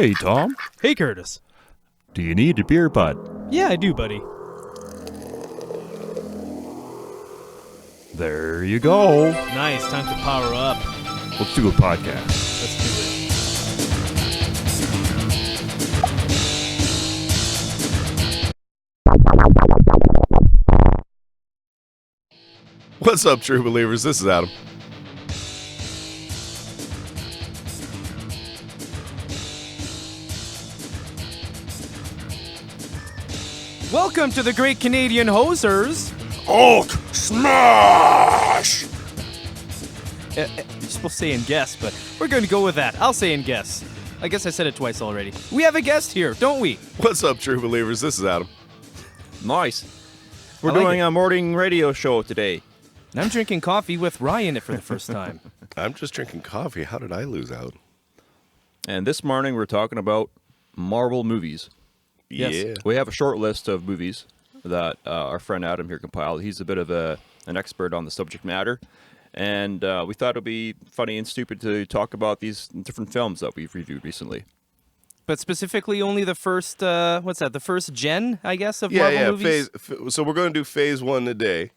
Hey, Tom. Hey, Curtis. Do you need a beer butt? Yeah, I do, buddy. There you go. Nice. Time to power up. Let's do a podcast. Let's do it. What's up, true believers? This is Adam. Welcome to the Great Canadian Hosers. Hulk smash! You're supposed to say and guess, but we're going to go with that. I'll say and guess. I guess I said it twice already. We have a guest here, don't we? What's up, true believers? This is Adam. Nice. We're I like doing it. a morning radio show today. And I'm drinking coffee with Rye in it for the first time. I'm just drinking coffee. How did I lose out? And this morning we're talking about Marvel movies. Yes. Yeah. We have a short list of movies that our friend Adam here compiled. He's a bit of an expert on the subject matter. And we thought it would be funny and stupid to talk about these different films that we've reviewed recently. But specifically only the first, the first gen, I guess, of Marvel movies? So we're going to do phase one today.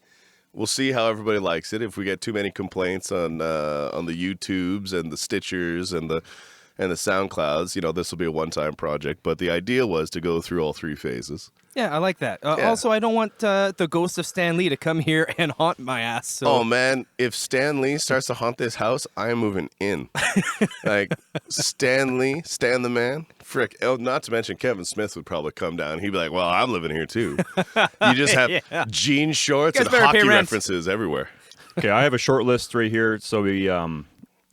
We'll see how everybody likes it. If we get too many complaints on the YouTubes and the Stitchers and the SoundClouds, this will be a one-time project. But the idea was to go through all three phases. Yeah, I like that. Yeah. Also, I don't want the ghost of Stan Lee to come here and haunt my ass. So. Oh man, if Stan Lee starts to haunt this house, I am moving in. Like Stan Lee, Stan the man, frick. Oh, not to mention Kevin Smith would probably come down. He'd be like, "Well, I'm living here too." You just have jean shorts You and guys better pay hockey rent. references everywhere. Okay, I have a short list right here, so we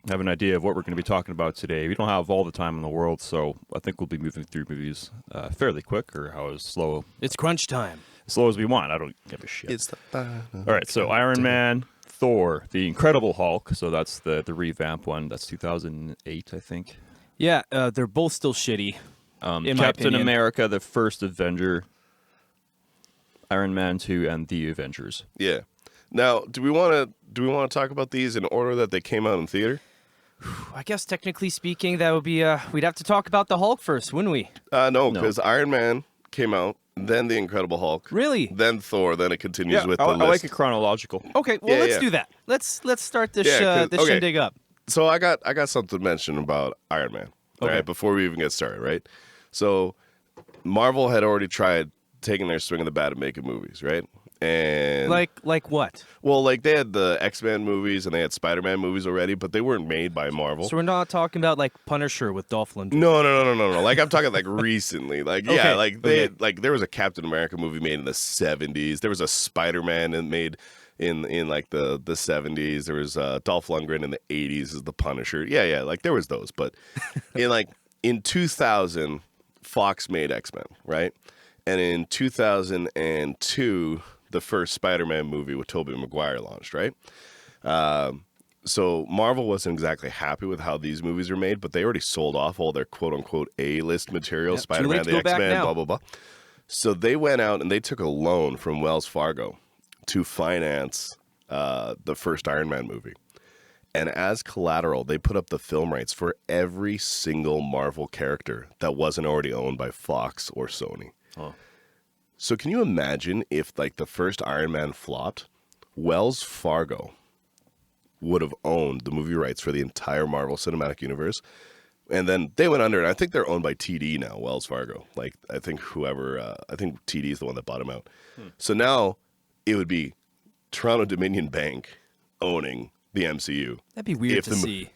have an idea of what we're going to be talking about today. We don't have all the time in the world, so I think we'll be moving through movies fairly quick, or how slow It's crunch time. as we want. I don't give a shit. It's the final All right, so Iron Man, Thor, The Incredible Hulk, so that's the revamp one. That's 2008, I think. Yeah, they're both still shitty. In my Captain opinion. America, The First Avenger, Iron Man 2, and The Avengers. Yeah. Now, do we want to talk about these in order that they came out in theater? I guess technically speaking, that would be we'd have to talk about the Hulk first, wouldn't we? No, because Iron Man came out, then The Incredible Hulk, Really? then Thor, then it continues with I the list. like it chronological. Okay, well Yeah, let's yeah. do that. Let's start this Yeah, 'cause- this okay. shindig up. So I got something to mention about Iron Man. All Okay. right, before we even get started, right? So Marvel had already tried taking their swing of the bat at making movies, right? And Like what? well, like they had the X-Men movies and they had Spider-Man movies already, but they weren't made by Marvel. So we're not talking about like Punisher with Dolph Lundgren. No. Like I'm talking like recently. Like Okay, yeah, like they okay. like there was a Captain America movie made in the 70s. There was a Spider-Man made in like the 70s. There was Dolph Lundgren in the 80s as the Punisher. Yeah, like there was those, but in 2000 Fox made X-Men, right? And in 2002 the first Spider-Man movie with Tobey Maguire launched, right? So Marvel wasn't exactly happy with how these movies were made, but they already sold off all their quote-unquote A-list material, Yep, too Spider-Man, late to the go back X-Men, now. blah, blah, blah. So they went out and they took a loan from Wells Fargo to finance the first Iron Man movie. And as collateral, they put up the film rights for every single Marvel character that wasn't already owned by Fox or Sony. Oh. So can you imagine if like the first Iron Man flopped, Wells Fargo would have owned the movie rights for the entire Marvel Cinematic Universe, and then they went under, and I think they're owned by TD now, Wells Fargo. Like I think TD is the one that bought them out. So now it would be Toronto Dominion Bank owning the MCU. That'd be weird If to the mo- see.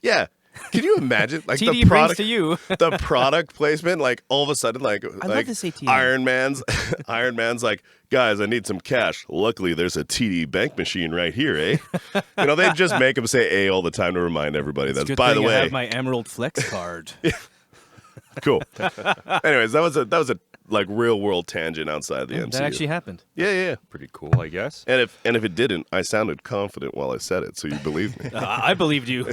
Yeah. Can you imagine like TD the brings product to you. the product placement, like all of a sudden, like love to say TD. Iron Man's like, guys, I need some cash. Luckily, there's a TD bank machine right here, eh? They just make them say "a" all the time to remind everybody that. Good By thing the I way, have my Emerald Flex card. cool. Anyways, that was a like real world tangent outside of the MCU. That actually happened. Yeah. Pretty cool, I guess. And if it didn't, I sounded confident while I said it, so you believed me. I believed you.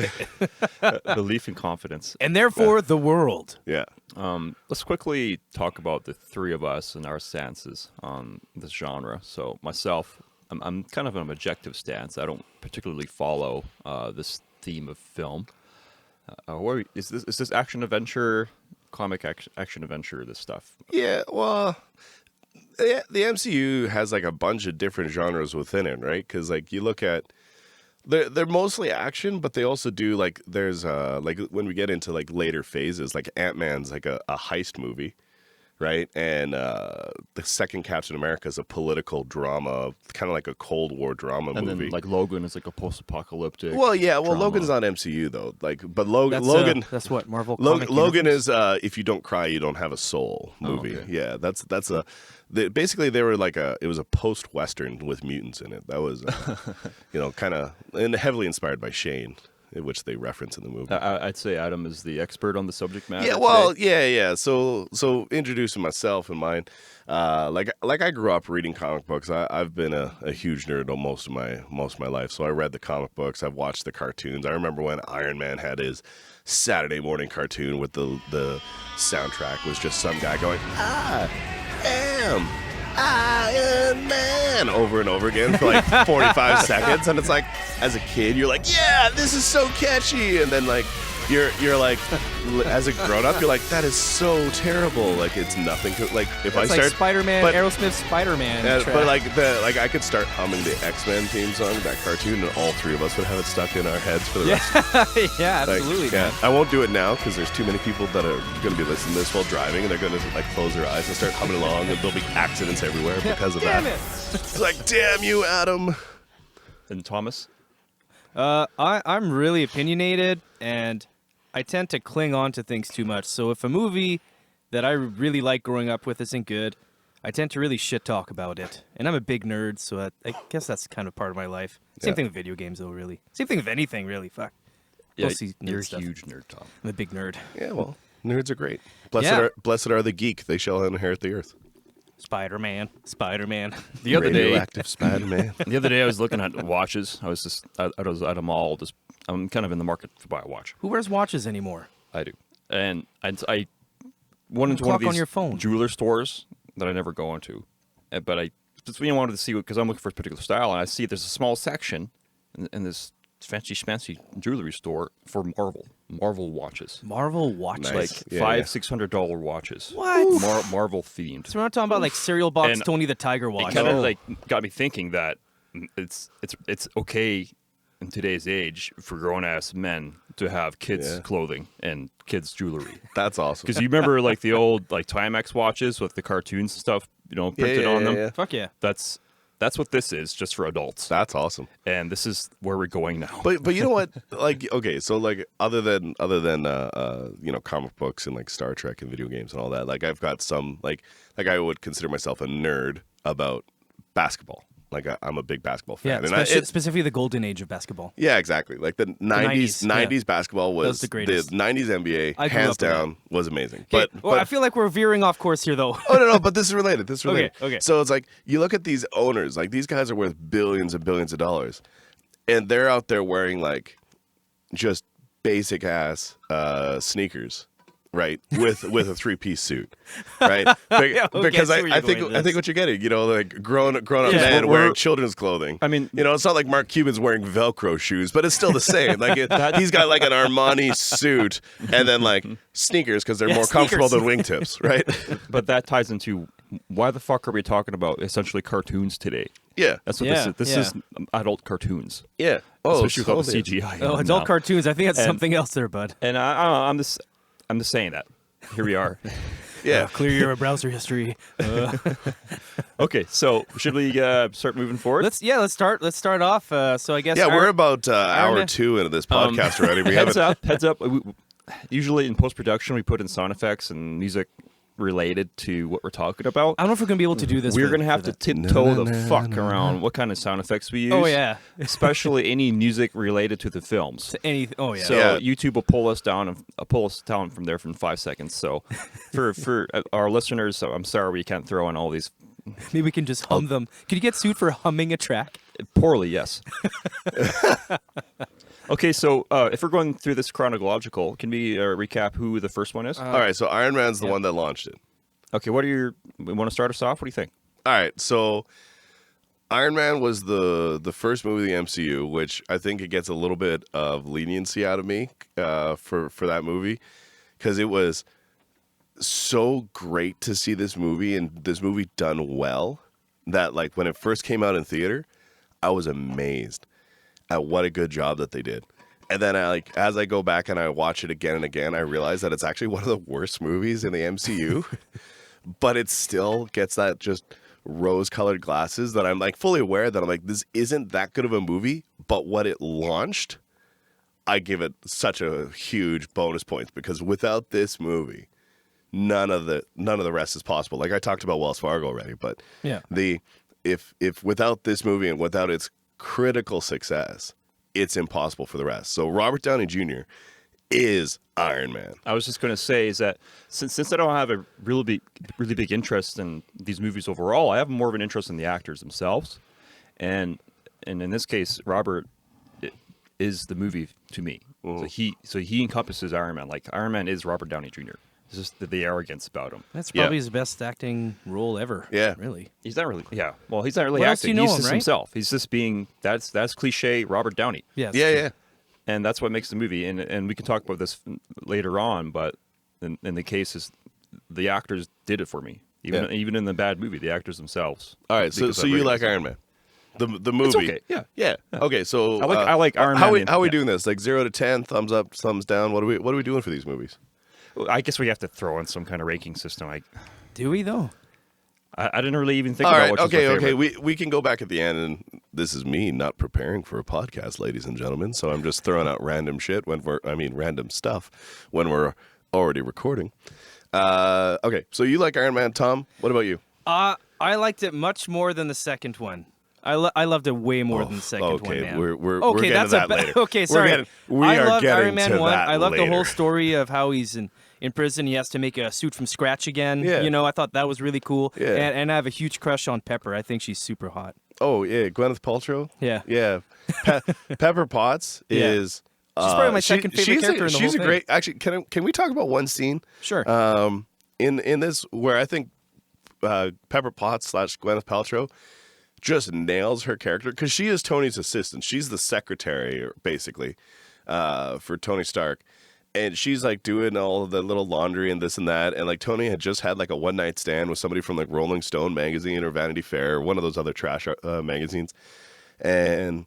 Belief and confidence. And therefore, the world. Yeah. Let's quickly talk about the three of us and our stances on this genre. So myself, I'm kind of an objective stance. I don't particularly follow this theme of film. What is this? Is this action adventure, comic action adventure? This stuff. Yeah, well, yeah, the MCU has like a bunch of different genres within it, right? Because like you look at, they're mostly action, but they also do like there's like when we get into like later phases, like Ant-Man's like a heist movie, right? And the second Captain America is a political drama, kind of like a Cold War drama And movie. then like Logan is like a post-apocalyptic. Well, yeah, well, drama. Logan's not MCU though. Like, but Logan, That's what Marvel. Logan, Comic Logan Universe? is if you don't cry, you don't have a soul movie. okay. Yeah, that's a. Basically, they were like it was a post-western with mutants in it. That was, kind of and heavily inspired by Shane, which they reference in the movie. I'd say Adam is the expert on the subject matter. Yeah, well, today. yeah. So introducing myself and mine, like I grew up reading comic books. I've been a huge nerd most of my life. So I read the comic books. I've watched the cartoons. I remember when Iron Man had his Saturday morning cartoon with the soundtrack was just some guy going, I am Iron Man, over and over again for like 45 seconds. And it's like, as a kid, you're like, yeah, this is so catchy. And then like, you're like, as a grown up, you're like, that is so terrible. Like, it's nothing. Like, if I It's start like Spider-Man, but- Aerosmith Spider-Man. but track. like I could start humming the X-Men theme song, that cartoon, and all three of us would have it stuck in our heads for the rest. yeah, Like, absolutely. yeah. Man. I won't do it now because there's too many people that are going to be listening to this while driving, and they're going to like close their eyes and start humming along, and there'll be accidents everywhere because of Damn that. it! It's like, damn you, Adam. And Thomas. I'm really opinionated, and I tend to cling on to things too much. So if a movie that I really like growing up with isn't good, I tend to really shit talk about it. And I'm a big nerd, so I guess that's kind of part of my life. Same Yeah. thing with video games, though, really. Same thing with anything, really. Fuck. Yeah, Mostly nerd you're a stuff. huge nerd, Tom. I'm a big nerd. Yeah, well, nerds are great. Yeah. Blessed are the geek; they shall inherit the earth. Spider-Man. The other day, Radioactive Spider-Man. the other day I was looking at watches. I was at a mall. I'm kind of in the market to buy a watch. Who wears watches anymore? I do, and I went into one Clock of on these your phone. jeweler stores that I never go into, but I just wanted to see because I'm looking for a particular style, and I see there's a small section in this fancy schmancy jewelry store for Marvel watches, Marvel watches. Nice. like Yeah, yeah. $500-$600 watches. What? Marvel themed. So we're not talking about like cereal box And Tony the Tiger It watch. kind of like got me thinking that it's okay in today's age for grown-ass men to have kids' Yeah. clothing and kids' jewelry. That's awesome. Because you remember like the old like Timex watches with the cartoons and stuff, printed on them. yeah. Fuck yeah. That's what this is, just for adults. That's awesome. And this is where we're going now. But you know what? Like, okay, so like other than comic books and like Star Trek and video games and all that, like I've got some like I would consider myself a nerd about basketball. Like I'm a big basketball Yeah, fan. And specifically the golden age of basketball. yeah, exactly. Like the 90s 90s, basketball was the greatest. 90s NBA, I grew hands up with that. down, was amazing. Okay, But I feel like we're veering off course here, though. oh no, but this is related. This is related. Okay. So it's like you look at these owners, like these guys are worth billions and billions of dollars, and they're out there wearing like just basic ass sneakers, right? With a 3-piece suit, right? Yeah, okay, Because I see where I you're think going with I think this. what you're getting, like grown up Yeah, men we're- wearing children's clothing. I mean- it's not like Mark Cuban's wearing Velcro shoes, but it's still the same. Like he's got like an Armani suit and then like sneakers because they're Yeah, more comfortable sneakers. than wingtips, right? But that ties into why the fuck are we talking about essentially cartoons today? Yeah. That's what Yeah, this is adult cartoons. Yeah. Oh, Especially with all the totally. CGI. Oh, in adult now. cartoons. I think that's And- something else there, bud. And I'm just saying that. Here we are. Yeah. Clear your browser history. Okay, so should we start moving forward? Let's start off. So I guess Yeah, our- we're about hour Iron- 2 into this podcast already. We heads haven't. Heads up. Usually in post production, we put in sound effects and music related to what we're talking about. I don't know if we're gonna be able to do this. We're for- gonna have for to that. tiptoe the fuck around what kind of sound effects we use. Oh, yeah. especially any music related to the films. To any. Oh yeah. So Yeah. YouTube will pull us down from there from 5 seconds. So for our listeners, I'm sorry we can't throw in all these Maybe we can just hum them. Could you get sued for humming a track? poorly. Yes. Okay, so if we're going through this chronological, can we recap who the first one is? All right, so Iron Man's the one that launched it. Okay, we want to start us off? What do you think? All right, so Iron Man was the first movie of the MCU, which I think it gets a little bit of leniency out of me for that movie, because it was so great to see this movie and this movie done well that like when it first came out in theater, I was amazed at what a good job that they did. And then as I go back and I watch it again and again, I realize that it's actually one of the worst movies in the MCU, but it still gets that just rose-colored glasses that I'm like fully aware that I'm like, this isn't that good of a movie, but what it launched, I give it such a huge bonus points, because without this movie, none of the rest is possible. Like I talked about Wells Fargo already, but Yeah. if without this movie and without its critical success, it's impossible for the rest. So Robert Downey Jr. is Iron Man. I was just going to say is that since I don't have a really big interest in these movies overall, I have more of an interest in the actors themselves, and in this case, Robert is the movie to me. So he encompasses Iron Man. Like Iron Man is Robert Downey Jr. It's just the arrogance about him. That's probably his best acting role ever. Yeah. Really. He's not really. Yeah. Well, he's not really What else do acting. you know He's him, just right? himself. He's just being that's cliche Robert Downey. Yeah. Yeah. And that's what makes the movie. And we can talk about this later on, but in the case is the actors did it for me. Even in the bad movie, the actors themselves. All right, so you like Iron Man, the movie? It's okay. Yeah. Okay, so I like Iron Man. How are we doing this? Like 0 to 10, thumbs up, thumbs down. What are we doing for these movies? I guess we have to throw in some kind of ranking system. Do we though? I didn't really even think All about right, which was my okay. favorite. We can go back at the end, and this is me not preparing for a podcast, ladies and gentlemen. So I'm just throwing out random shit random stuff when we're already recording. Okay, so you like Iron Man, Tom? What about you? I liked it much more than the second one. I loved it way more than the second one, man. We're Okay, getting that's to that a later. okay. Sorry, We I are loved getting Iron Man to 1. that I loved the whole later. story of how he's in prison. He has to make a suit from scratch again. Yeah. You know, I thought that was really cool. Yeah. And I have a huge crush on Pepper. I think she's super hot. Oh yeah, Gwyneth Paltrow. Yeah. Yeah. Pepper Potts Yeah. is. She's probably my second favorite character in the whole She's a thing. great. Actually, can we talk about one scene? Sure. In this where I think Pepper Potts / Gwyneth Paltrow just nails her character, because she is Tony's assistant. She's the secretary, basically, for Tony Stark. And she's like doing all the little laundry and this and that. And like Tony had just had like a one night stand with somebody from like Rolling Stone magazine or Vanity Fair or one of those other trash magazines. And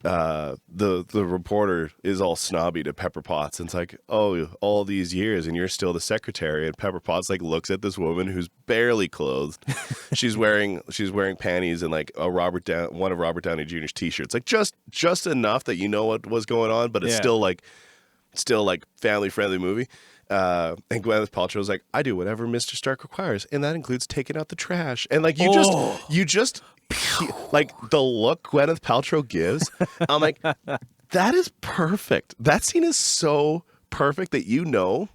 the reporter is all snobby to Pepper Potts, and it's like, oh, all these years and you're still the secretary. And Pepper Potts like looks at this woman who's barely clothed. she's wearing panties and like one of Robert Downey Jr.'s t-shirts, like just enough that you know what was going on, but it's still like family friendly movie. And Gwyneth Paltrow's like, I do whatever Mr. Stark requires, and that includes taking out the trash. And like you just like the look Gwyneth Paltrow gives, I'm like, that is perfect. That scene is so perfect that you know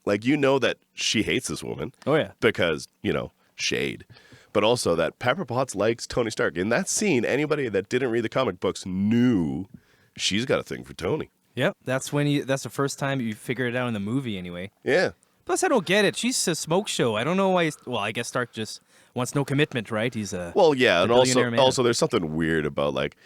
that she hates this woman. Oh yeah. Because, shade. But also that Pepper Potts likes Tony Stark. In that scene, anybody that didn't read the comic books knew she's got a thing for Tony. Yep. That's the first time you figure it out in the movie anyway. Yeah. Plus, I don't get it. She's a smoke show. I don't know why. Well, I guess Stark just wants no commitment, right? He's a yeah, and billionaire man. also there's something weird about like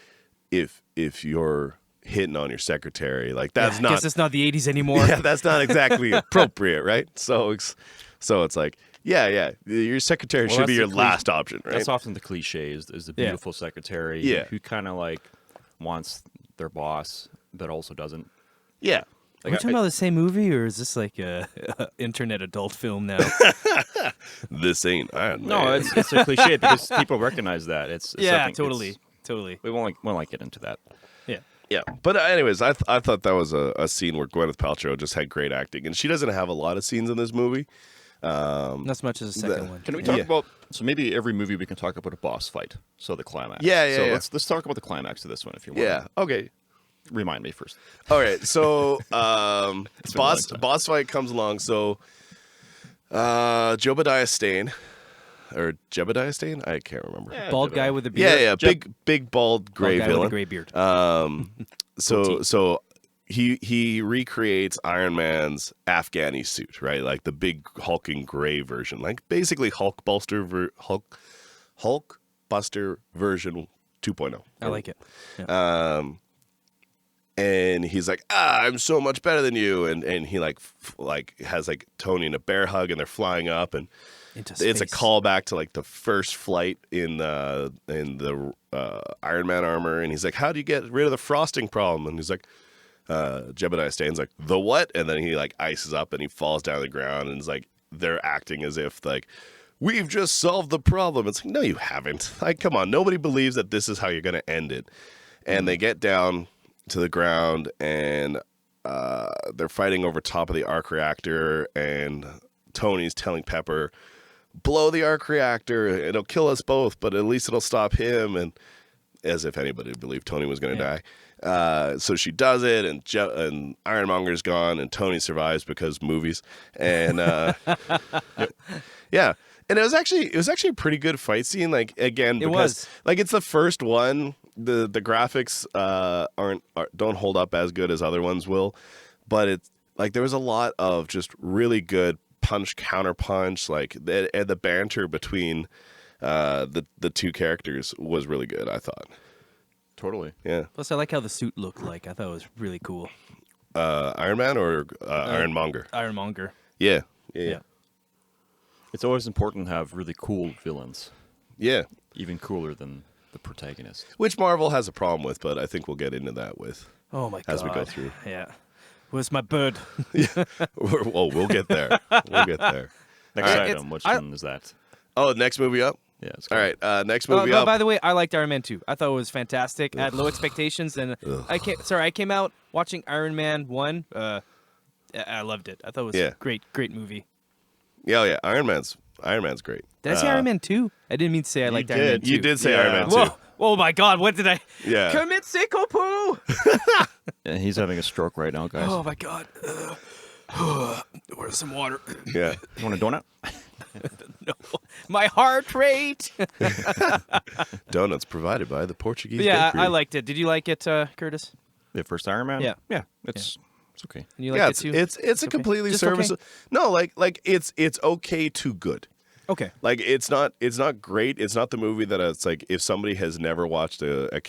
if you're hitting on your secretary, like that's I not. guess it's not the '80s anymore. Yeah, that's not exactly appropriate, right? So it's like, yeah, your secretary should that's be your the last option, right? That's often the cliche is the beautiful secretary who kind of like wants their boss but also doesn't. Yeah. Are we talking about the same movie, or is this like a internet adult film now? This ain't Iron Man. No, it's a cliche because people recognize that. It's Yeah, something- totally. We won't get into that. Yeah. Yeah, but anyways, I thought that was a scene where Gwyneth Paltrow just had great acting, and she doesn't have a lot of scenes in this movie. Not as much as the second one. Can we talk about? So maybe every movie we can talk about a boss fight. So the climax. Yeah. So let's talk about the climax of this one if you want. Yeah. Okay. Remind me first. All right. So been a long time. boss fight comes along. So Jebediah Stane, I can't remember. Yeah, Bald guy with a beard. Yeah. Big bald gray Bald guy villain. with a gray beard. So he recreates Iron Man's Afghani suit, right? Like the big hulking gray version, like basically Hulk Buster version 2.0. I like it. Yeah. And he's like, I'm so much better than you, and he like has like Tony in a bear hug, and they're flying up, and Into it's a space. callback to like the first flight in the Iron Man armor, and he's like, how do you get rid of the frosting problem? And he's like, Jebediah Stane's like, the what? And then he like ices up and he falls down the ground, and it's like they're acting as if like, we've just solved the problem. It's like, no, you haven't. Like, come on, nobody believes that this is how you're gonna end it. And they get down to the ground, and they're fighting over top of the arc reactor, and Tony's telling Pepper, blow the arc reactor, it'll kill us both, but at least it'll stop him, and as if anybody believed Tony was going to die. So she does it, and Ironmonger's gone, and Tony survives because movies, and yeah. And it was actually a pretty good fight scene. Like, again, because like it's the first one. The graphics don't hold up as good as other ones will, but it's like there was a lot of just really good punch counter punch. Like the banter between the two characters was really good, I thought. Totally. Yeah. Plus, I like how the suit looked like. I thought it was really cool. Iron Man or Ironmonger? Ironmonger. Yeah. It's always important to have really cool villains. Yeah. Even cooler than the protagonist. Which Marvel has a problem with, but I think we'll get into that Oh my god. as we go through. Yeah. Where's my bird? We'll get there. We'll get there. Next All right. item, which one is that? Oh, next movie up? Yeah, it's All cool. right, next movie up. By the way, I liked Iron Man 2. I thought it was fantastic. I had low expectations, and I came out watching Iron Man 1. I loved it. I thought it was a great movie. Yeah. Iron Man's great. Did I say Iron Man 2? I didn't mean to say I liked Iron Man 2. You did say Iron Man 2. Whoa. Oh my god, what did I... Yeah. Commit seppuku! Yeah, he's having a stroke right now, guys. Oh my god. Where's some water? Yeah. You want a donut? No. My heart rate! Donuts provided by the Portuguese Yeah, bakery. I liked it. Did you like it, Curtis? The first Iron Man? Yeah. Yeah, it's okay. And you liked Yeah, it too? it's a okay? completely Just serviceable. No, like it's okay to good. Okay. Like it's not great. It's not the movie that it's like if somebody has never watched a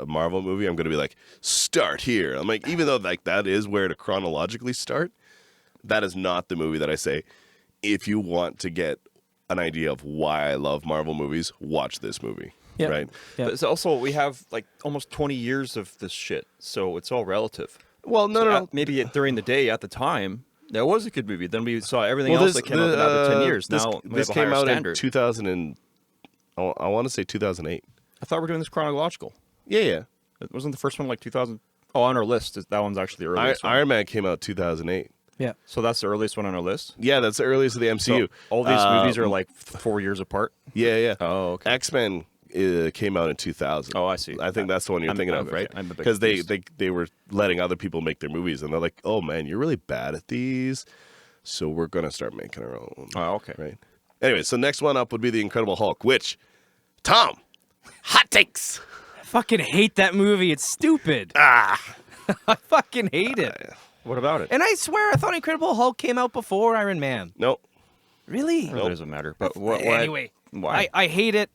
Marvel movie, I'm going to be like, start here. I'm like, even though like that is where to chronologically start, that is not the movie that I say, if you want to get an idea of why I love Marvel movies, watch this movie. Yeah. Right? Yeah. But it's also, we have like almost 20 years of this shit, so it's all relative. Well, no. Maybe during the day at the time, that was a good movie. Then we saw everything Well, else that came out after 10 years. Now we this have a came higher out standard. in 2000 and I want to say 2008. I thought we were doing this chronological. Yeah. Wasn't the first one like 2000? Oh, on our list, that one's actually the earliest one. Iron Man came out 2008. Yeah. So that's the earliest one on our list? Yeah, that's the earliest of the MCU. So all these movies are like 4 years apart? Yeah. Oh, okay. X-Men came out in 2000. Oh, I see. I think that's the one you're thinking of, right? I'm a bit Because confused. they were letting other people make their movies, and they're like, "Oh man, you're really bad at these, so we're gonna start making our own." Oh, okay. Right. Anyway, so next one up would be the Incredible Hulk, which Tom, hot takes. I fucking hate that movie. It's stupid. I fucking hate it. What about it? And I swear, I thought Incredible Hulk came out before Iron Man. No. Really? It doesn't matter. But what? Anyway, Why? I hate it.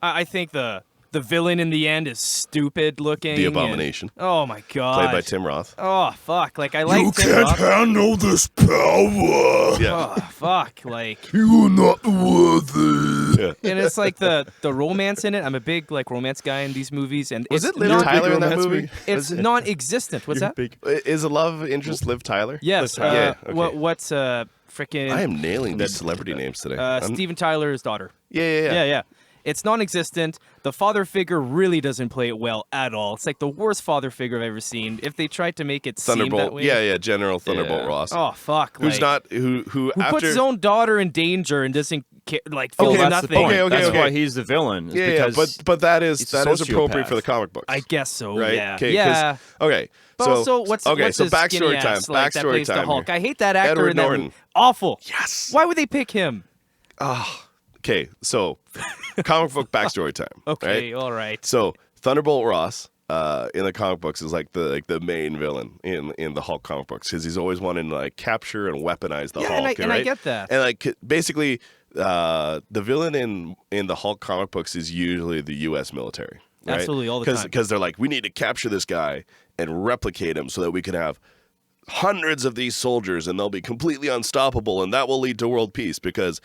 I think the villain in the end is stupid looking. The Abomination. Oh my god. Played by Tim Roth. Oh fuck! Like I like Tim Roth. handle this power. Yeah. Oh fuck! Like, You're not worthy. Yeah. and it's like the romance in it. I'm a big like romance guy in these movies, and Was it's it Liv not- Tyler in that romance movie? movie? It's non-existent. What's that? Is a love interest Liv Tyler? Yes. Liv Tyler. Yeah. Okay. What's freaking? I am nailing these celebrity names today. Steven Tyler's daughter. Yeah. Yeah. It's non-existent. The father figure really doesn't play it well at all. It's like the worst father figure I've ever seen. If they tried to make it seem that Thunderbolt. way. Yeah. General Thunderbolt Yeah. Ross. Oh fuck! Who's like, not who who after puts his own daughter in danger and doesn't care, like feels Okay, that's nothing. the point. Okay, That's okay. why he's the villain. is Yeah, because but that is he's a appropriate sociopath. for the comic books. I guess so. right? Yeah. Okay, Yeah. Okay. But so also, what's okay? what's So his backstory skinny time. ass, like, that Backstory plays time. the Hulk. here. I hate that actor Edward in that Norton. movie. Awful. Yes. Why would they pick him? Okay. So comic book backstory time. Okay. Right? All right. So Thunderbolt Ross in the comic books is like the main villain in the Hulk comic books because he's always wanting to like capture and weaponize the Yeah, Hulk. and I right? get that. And like basically the villain in the Hulk comic books is usually the U.S. military. Right? Absolutely, all the time. Because they're like, we need to capture this guy and replicate him so that we can have hundreds of these soldiers and they'll be completely unstoppable and that will lead to world peace. Because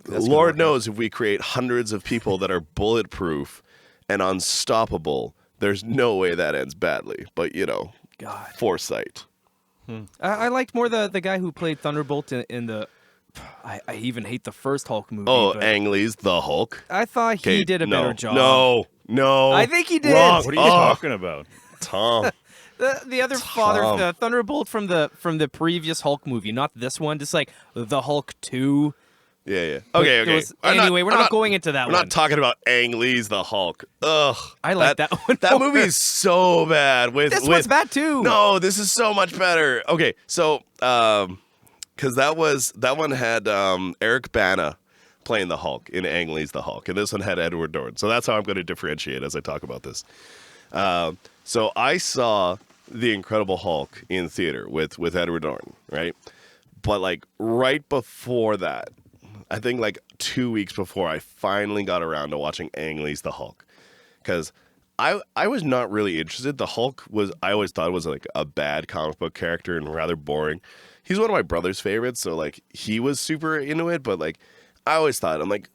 Lord knows if we create hundreds of people that are bulletproof and unstoppable, there's no way that ends badly. But, God. Foresight. I liked more the guy who played Thunderbolt in the. I even hate the first Hulk movie. Oh, but Ang Lee's the Hulk? I thought he did a better job. No. I think he did. Wrong. What are you talking about? Tom. The other father, the Thunderbolt from the previous Hulk movie, not this one. Just like the Hulk 2. Yeah. But Okay. Anyway, we're not going into that We're one. not talking about Ang Lee's the Hulk. Ugh. I like that one That more. movie is so bad. This one's bad too. No, this is so much better. Okay, so because that one had Eric Bana playing the Hulk in Ang Lee's the Hulk, and this one had Edward Norton. So that's how I'm going to differentiate as I talk about this. So I saw The Incredible Hulk in theater with Edward Norton, right? But like right before that, I think like 2 weeks before, I finally got around to watching Ang Lee's the Hulk, because I was not really interested. The Hulk I always thought was like a bad comic book character and rather boring. He's one of my brother's favorites, so like he was super into it, but like I always thought, I'm like,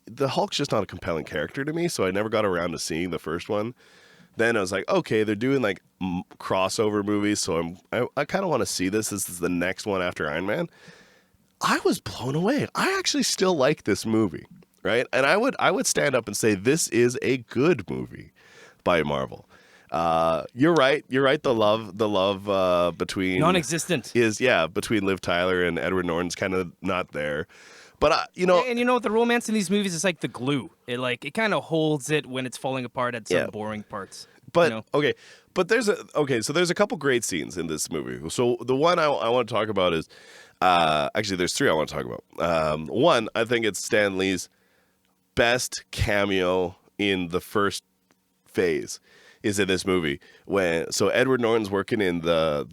the Hulk's just not a compelling character to me, so I never got around to seeing the first one. Then I was like, okay, they're doing like crossover movies, so I kind of want to see this. This is the next one after Iron Man. I was blown away. I actually still like this movie, right? And I would stand up and say this is a good movie by Marvel. You're right. The love between Non-existent. Between Liv Tyler and Edward Norton's kind of not there. But And the romance in these movies is like the glue. It kind of holds it when it's falling apart at some boring parts. But okay, but there's a couple great scenes in this movie. So the one I want to talk about is actually there's three I want to talk about. One, I think it's Stan Lee's best cameo in the first phase is in this movie so Edward Norton's working in the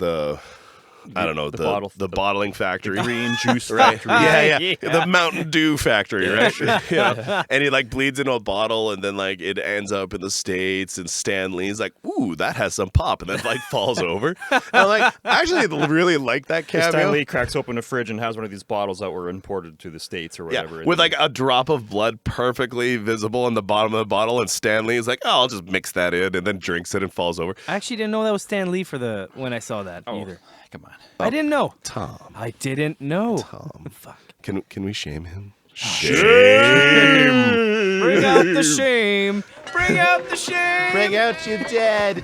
the bottling factory, the green juice right? factory. Yeah, the Mountain Dew factory, right? And he like bleeds into a bottle, and then like it ends up in the States, and Stan Lee's like, "Ooh, that has some pop," and then like falls over. And I'm like, I actually really like that cameo. Stan Lee cracks open a fridge and has one of these bottles that were imported to the States or whatever. Yeah, with like a drop of blood perfectly visible in the bottom of the bottle, and Stan Lee is like, "Oh, I'll just mix that in," and then drinks it and falls over. I actually didn't know that was Stan Lee when I saw that either. Come on. I didn't know. Tom. I didn't know. Tom. Fuck. Can we shame him? Bring out the shame. Bring out the shame. Bring out your dead.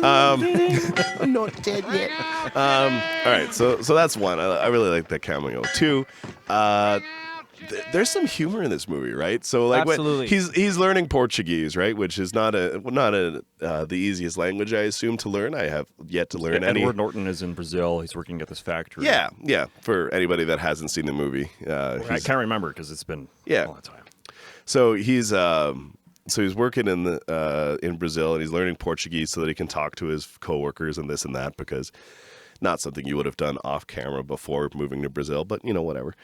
I'm not dead yet. All right, so that's one. I really like that cameo. Two, there's some humor in this movie, right? So like Absolutely. when he's learning Portuguese, right, which is not the easiest language I assume to learn. I have yet to learn any. Edward Norton is in Brazil. He's working at this factory. Yeah. For anybody that hasn't seen the movie, I can't remember because it's been a long time. So he's working in Brazil, and he's learning Portuguese so that he can talk to his coworkers and this and that, because not something you would have done off camera before moving to Brazil, but whatever.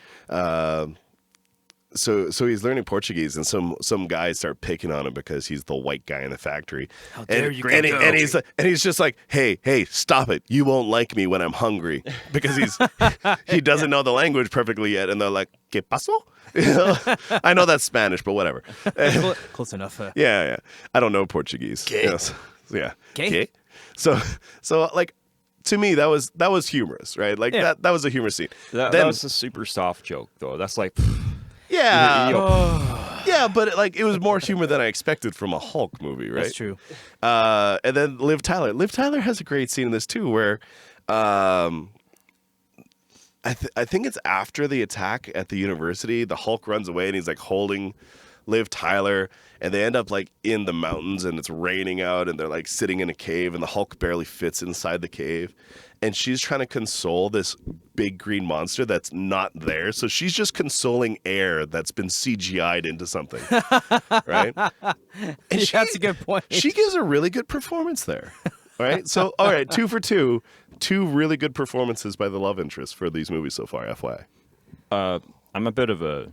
So he's learning Portuguese, and some guys start picking on him because he's the white guy in the factory. How dare you? And he's just like, hey, stop it! You won't like me when I'm hungry, because he doesn't know the language perfectly yet. And they're like, ¿Qué pasó? I know that's Spanish, but whatever. Close enough. Yeah. I don't know Portuguese. ¿Qué? Yes. Yeah. ¿Qué? So like, to me, that was humorous, right? Like that was a humorous scene. That was a super soft joke, though. That's like. Yeah. Yeah, but it was more humor than I expected from a Hulk movie, right? That's true. And then Liv Tyler. Liv Tyler has a great scene in this too, where I think it's after the attack at the university. The Hulk runs away, and he's like holding Liv Tyler, and they end up like in the mountains, and it's raining out, and they're like sitting in a cave, and the Hulk barely fits inside the cave. And she's trying to console this big green monster that's not there. So she's just consoling air that's been CGI'd into something, right? And That's a good point. She gives a really good performance there, right? So, all right, 2 for 2. 2 really good performances by the love interest for these movies so far, FYI. I'm a bit of a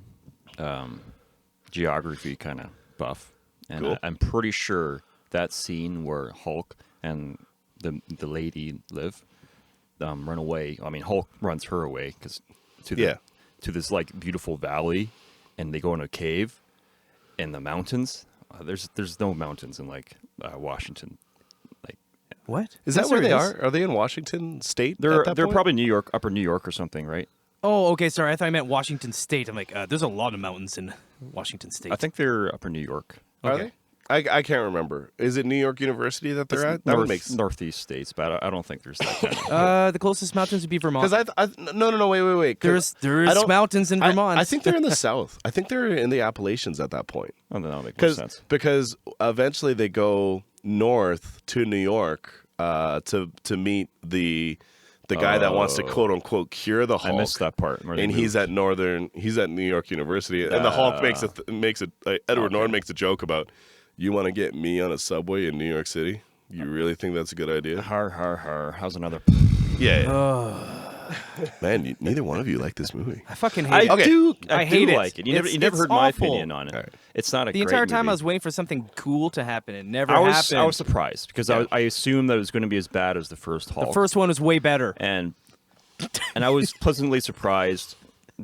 geography kind of buff, and Cool. I'm pretty sure that scene where Hulk and the lady live run away. I mean, Hulk runs her away because to this like beautiful valley, and they go in a cave in the mountains. There's no mountains in like Washington. Like What? Is Yes, that where there they is. are? Are they in Washington State? they're at that point? probably New York, upper New York or something, right? Oh, okay. Sorry, I thought I meant Washington State. I'm like, there's a lot of mountains in Washington State. I think they're upper New York. Are Okay. they? I can't remember. Is it New York University that they're at? That would make sense. Northeast states, but I don't think there's that kind of. The closest mountains would be Vermont. Because no, wait. 'Cause There I is don't- mountains in Vermont. I think they're in the south. I think they're in the Appalachians at that point. Oh, that'll make more sense. Because eventually they go north to New York to meet the guy that wants to quote unquote cure the Hulk. I missed that part. where they And he's moved. at New York University, and the Hulk Edward Norton makes a joke about, you want to get me on a subway in New York City? You really think that's a good idea? Har har har. How's another? Yeah. Man, neither one of you like this movie. I fucking hate I it. do. I do hate it. like it. You never It's heard my awful. opinion on it. All right. It's not a The great entire time movie. I was waiting for something cool to happen. It never I was happened. surprised because I assumed that it was going to be as bad as the first Hulk. The first one was way better. and I was pleasantly surprised,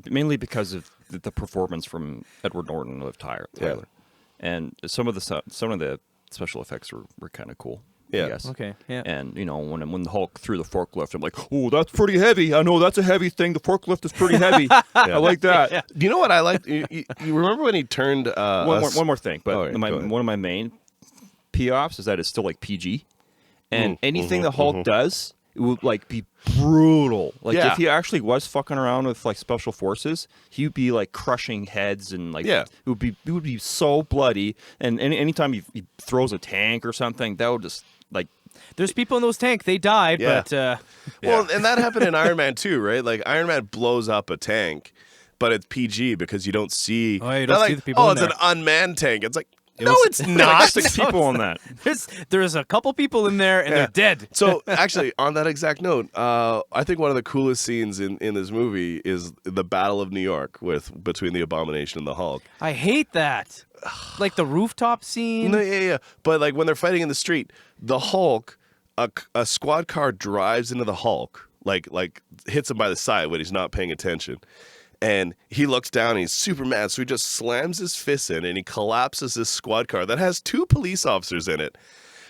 mainly because of the performance from Edward Norton and Liv Tyler. Yeah. And some of the special effects were kind of cool. Yeah. I guess. Okay, yeah. And when the Hulk threw the forklift, I'm like, oh, that's pretty heavy. I know that's a heavy thing. The forklift is pretty heavy. I like that. Do you know what I like? You remember when he turned One more thing, but All right, go ahead. one of my main P-offs is that it's still like PG, and anything the Hulk does, it would like be brutal. Like Yeah. if he actually was fucking around with like special forces, he would be like crushing heads and like it would be so bloody. And anytime he throws a tank or something, that would just like There's people in those tanks. They died, Yeah. but Well, and that happened in Iron Man 2, right? Like Iron Man blows up a tank, but it's PG because you don't see. Oh, you they're don't see like, the people oh, in it's there. an unmanned tank. It's like, no, was- it's not. 6 people on that. there's a couple people in there and they're dead. So actually, on that exact note, I think one of the coolest scenes in this movie is the Battle of New York between the Abomination and the Hulk. I hate that. Like the rooftop scene. No, yeah. But like when they're fighting in the street, the Hulk, a squad car drives into the Hulk, like hits him by the side when he's not paying attention. And he looks down and he's super mad. So he just slams his fist in and he collapses this squad car that has 2 police officers in it,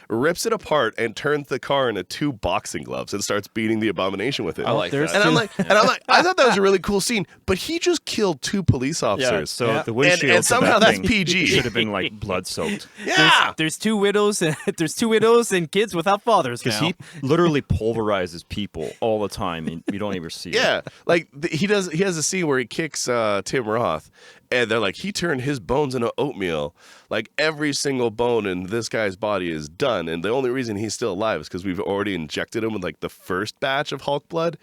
rips it apart and turns the car into 2 boxing gloves and starts beating the Abomination with it. I like There's that. And I'm like, I thought that was a really cool scene, but he just killed 2 police officers. Yeah, so Yeah. the windshield And somehow of that that's thing PG. should have been like blood soaked. Yeah. There's 2 widows. There's 2 widows and kids without fathers Because now. he literally pulverizes people all the time, and you don't ever see it. Yeah, like he has a scene where he kicks Tim Roth, and they're like, he turned his bones into oatmeal. Like every single bone in this guy's body is done, and the only reason he's still alive is because we've already injected him with like the first batch of Hulk blood.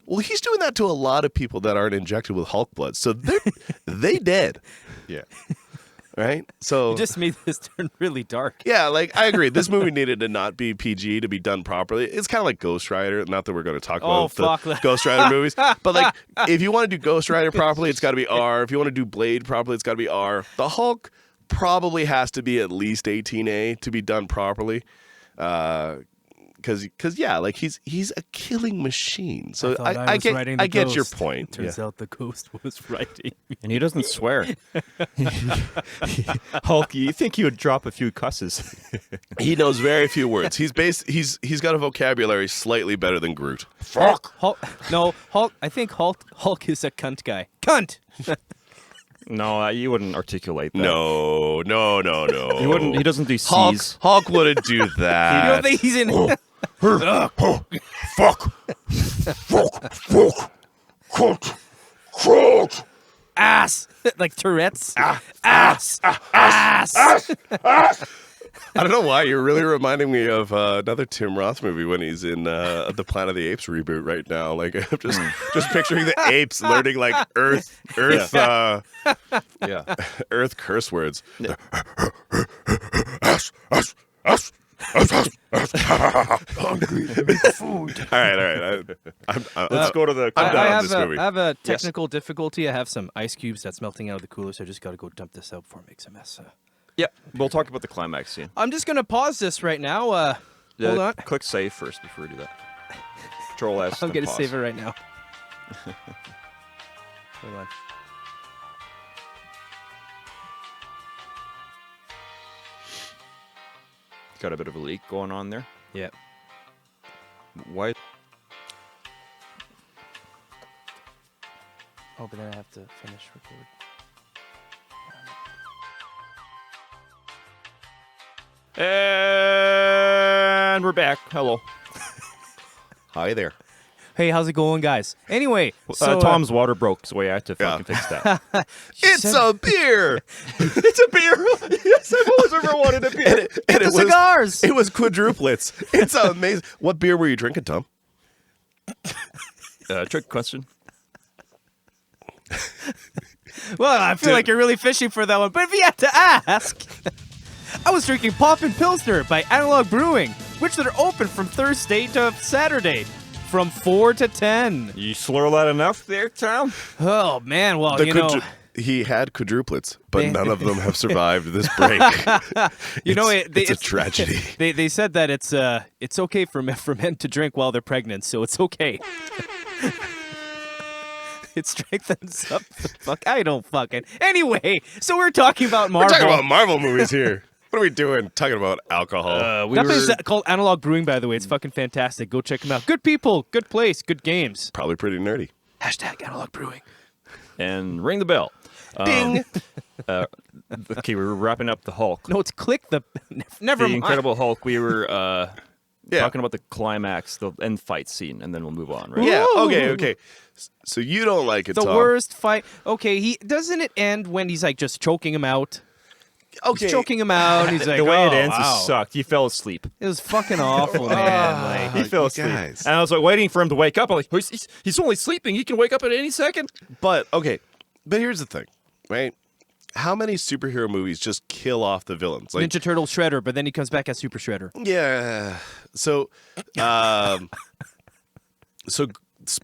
Well, he's doing that to a lot of people that aren't injected with Hulk blood, so they dead. Yeah. Right? So You just made this turn really dark. yeah, like I agree. This movie needed to not be PG to be done properly. It's kind of like Ghost Rider. Not that we're going to talk Oh, about fuck. the Ghost Rider movies, but like if you want to do Ghost Rider properly, it's got to be R. If you want to do Blade properly, it's got to be R. The Hulk probably has to be at least 18A to be done properly. Because yeah, like he's a killing machine. So thought I was writing the I get your ghost. point. Turns out the ghost was writing. And he doesn't swear. Hulk, you think he would drop a few cusses? He knows very few words. He's got a vocabulary slightly better than Groot. Hulk. No, Hulk. I think Hulk is a cunt guy. Cunt. No, you wouldn't articulate that. No. He wouldn't. He doesn't do Hulk, C's. Hulk wouldn't do that. You don't think he's in? Ass. Like Tourette's. Ass. I don't know why you're really reminding me of another Tim Roth movie when he's in the Planet of the Apes reboot right now. Like I'm just picturing the apes learning like Earth, Yeah. Earth curse words. Hungry. Food. All right. Let's go to the. I'm done on this movie. I have a technical difficulty. I have some ice cubes that's melting out of the cooler, so I just got to go dump this out before it makes a mess. Yeah, we'll talk about the climax scene. I'm just going to pause this right now. Hold on. Click save first before we do that. Control S. I'm then going to pause. save it right now. Hold on. Got a bit of a leak going on there. Yeah. Why? Oh, but then I have to finish record. And we're back. Hello. Hi there. Hey, how's it going, guys? Anyway, so Tom's water broke, so we had to fucking fix that. It's a beer. It's a beer. Yes, I've always ever wanted a beer. And the cigars. It was quadruplets. It's amazing. What beer were you drinking, Tom? Trick question. Well, I feel like you're really fishing for that one, but if you had to ask, I was drinking Poppin' Pilsner by Analog Brewing, which are open from Thursday to Saturday, from 4 to 10. You slur that enough there, Tom? Oh man, well He had quadruplets, but none of them have survived this break. It's a tragedy. They said that it's okay for men to drink while they're pregnant, so it's okay. It strengthens up the fuck. I don't fucking. Anyway, so we're talking about Marvel. We're talking about Marvel movies here. What are we doing? Talking about alcohol. That place is called Analog Brewing, by the way. It's fucking fantastic. Go check them out. Good people, good place, good games. Probably pretty nerdy. # Analog Brewing. And ring the bell. Ding. Okay, we were wrapping up the Hulk. No, it's click the. Never The mind. Incredible Hulk. We were talking about the climax, the end fight scene, and then we'll move on, right? Yeah. Ooh. Okay. So you don't like it, The Tom. worst fight. Okay, doesn't it end when he's like just choking him out? Okay. He's choking him out. He's like, the way it ends, wow. it sucked. He fell asleep. It was fucking awful, man. Like, He fell you asleep. guys. And I was like waiting for him to wake up. I'm like, he's only sleeping. He can wake up at any second. But here's the thing, right? How many superhero movies just kill off the villains? Like, Ninja Turtle Shredder, but then he comes back as Super Shredder. yeah. So,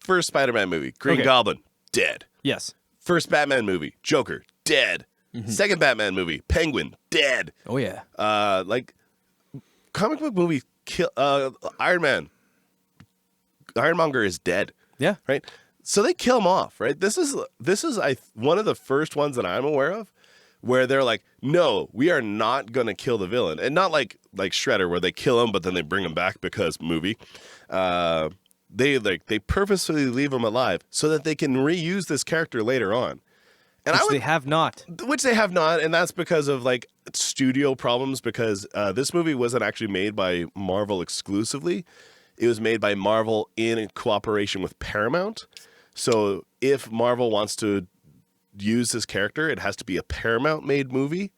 first Spider-Man movie, Green Okay. Goblin, dead. Yes. First Batman movie, Joker, dead. Second Batman movie, Penguin, dead. Oh yeah. Like comic book movie, Iron Man, Ironmonger is dead. Yeah. Right. So they kill him off. Right. This is one of the first ones that I'm aware of where they're like, no, we are not gonna kill the villain, and not like Shredder where they kill him but then they bring him back because movie. They purposefully leave him alive so that they can reuse this character later on. And They have not. Which they have not, and that's because of like studio problems. Because this movie wasn't actually made by Marvel exclusively; it was made by Marvel in cooperation with Paramount. So if Marvel wants to use this character, it has to be a Paramount-made movie,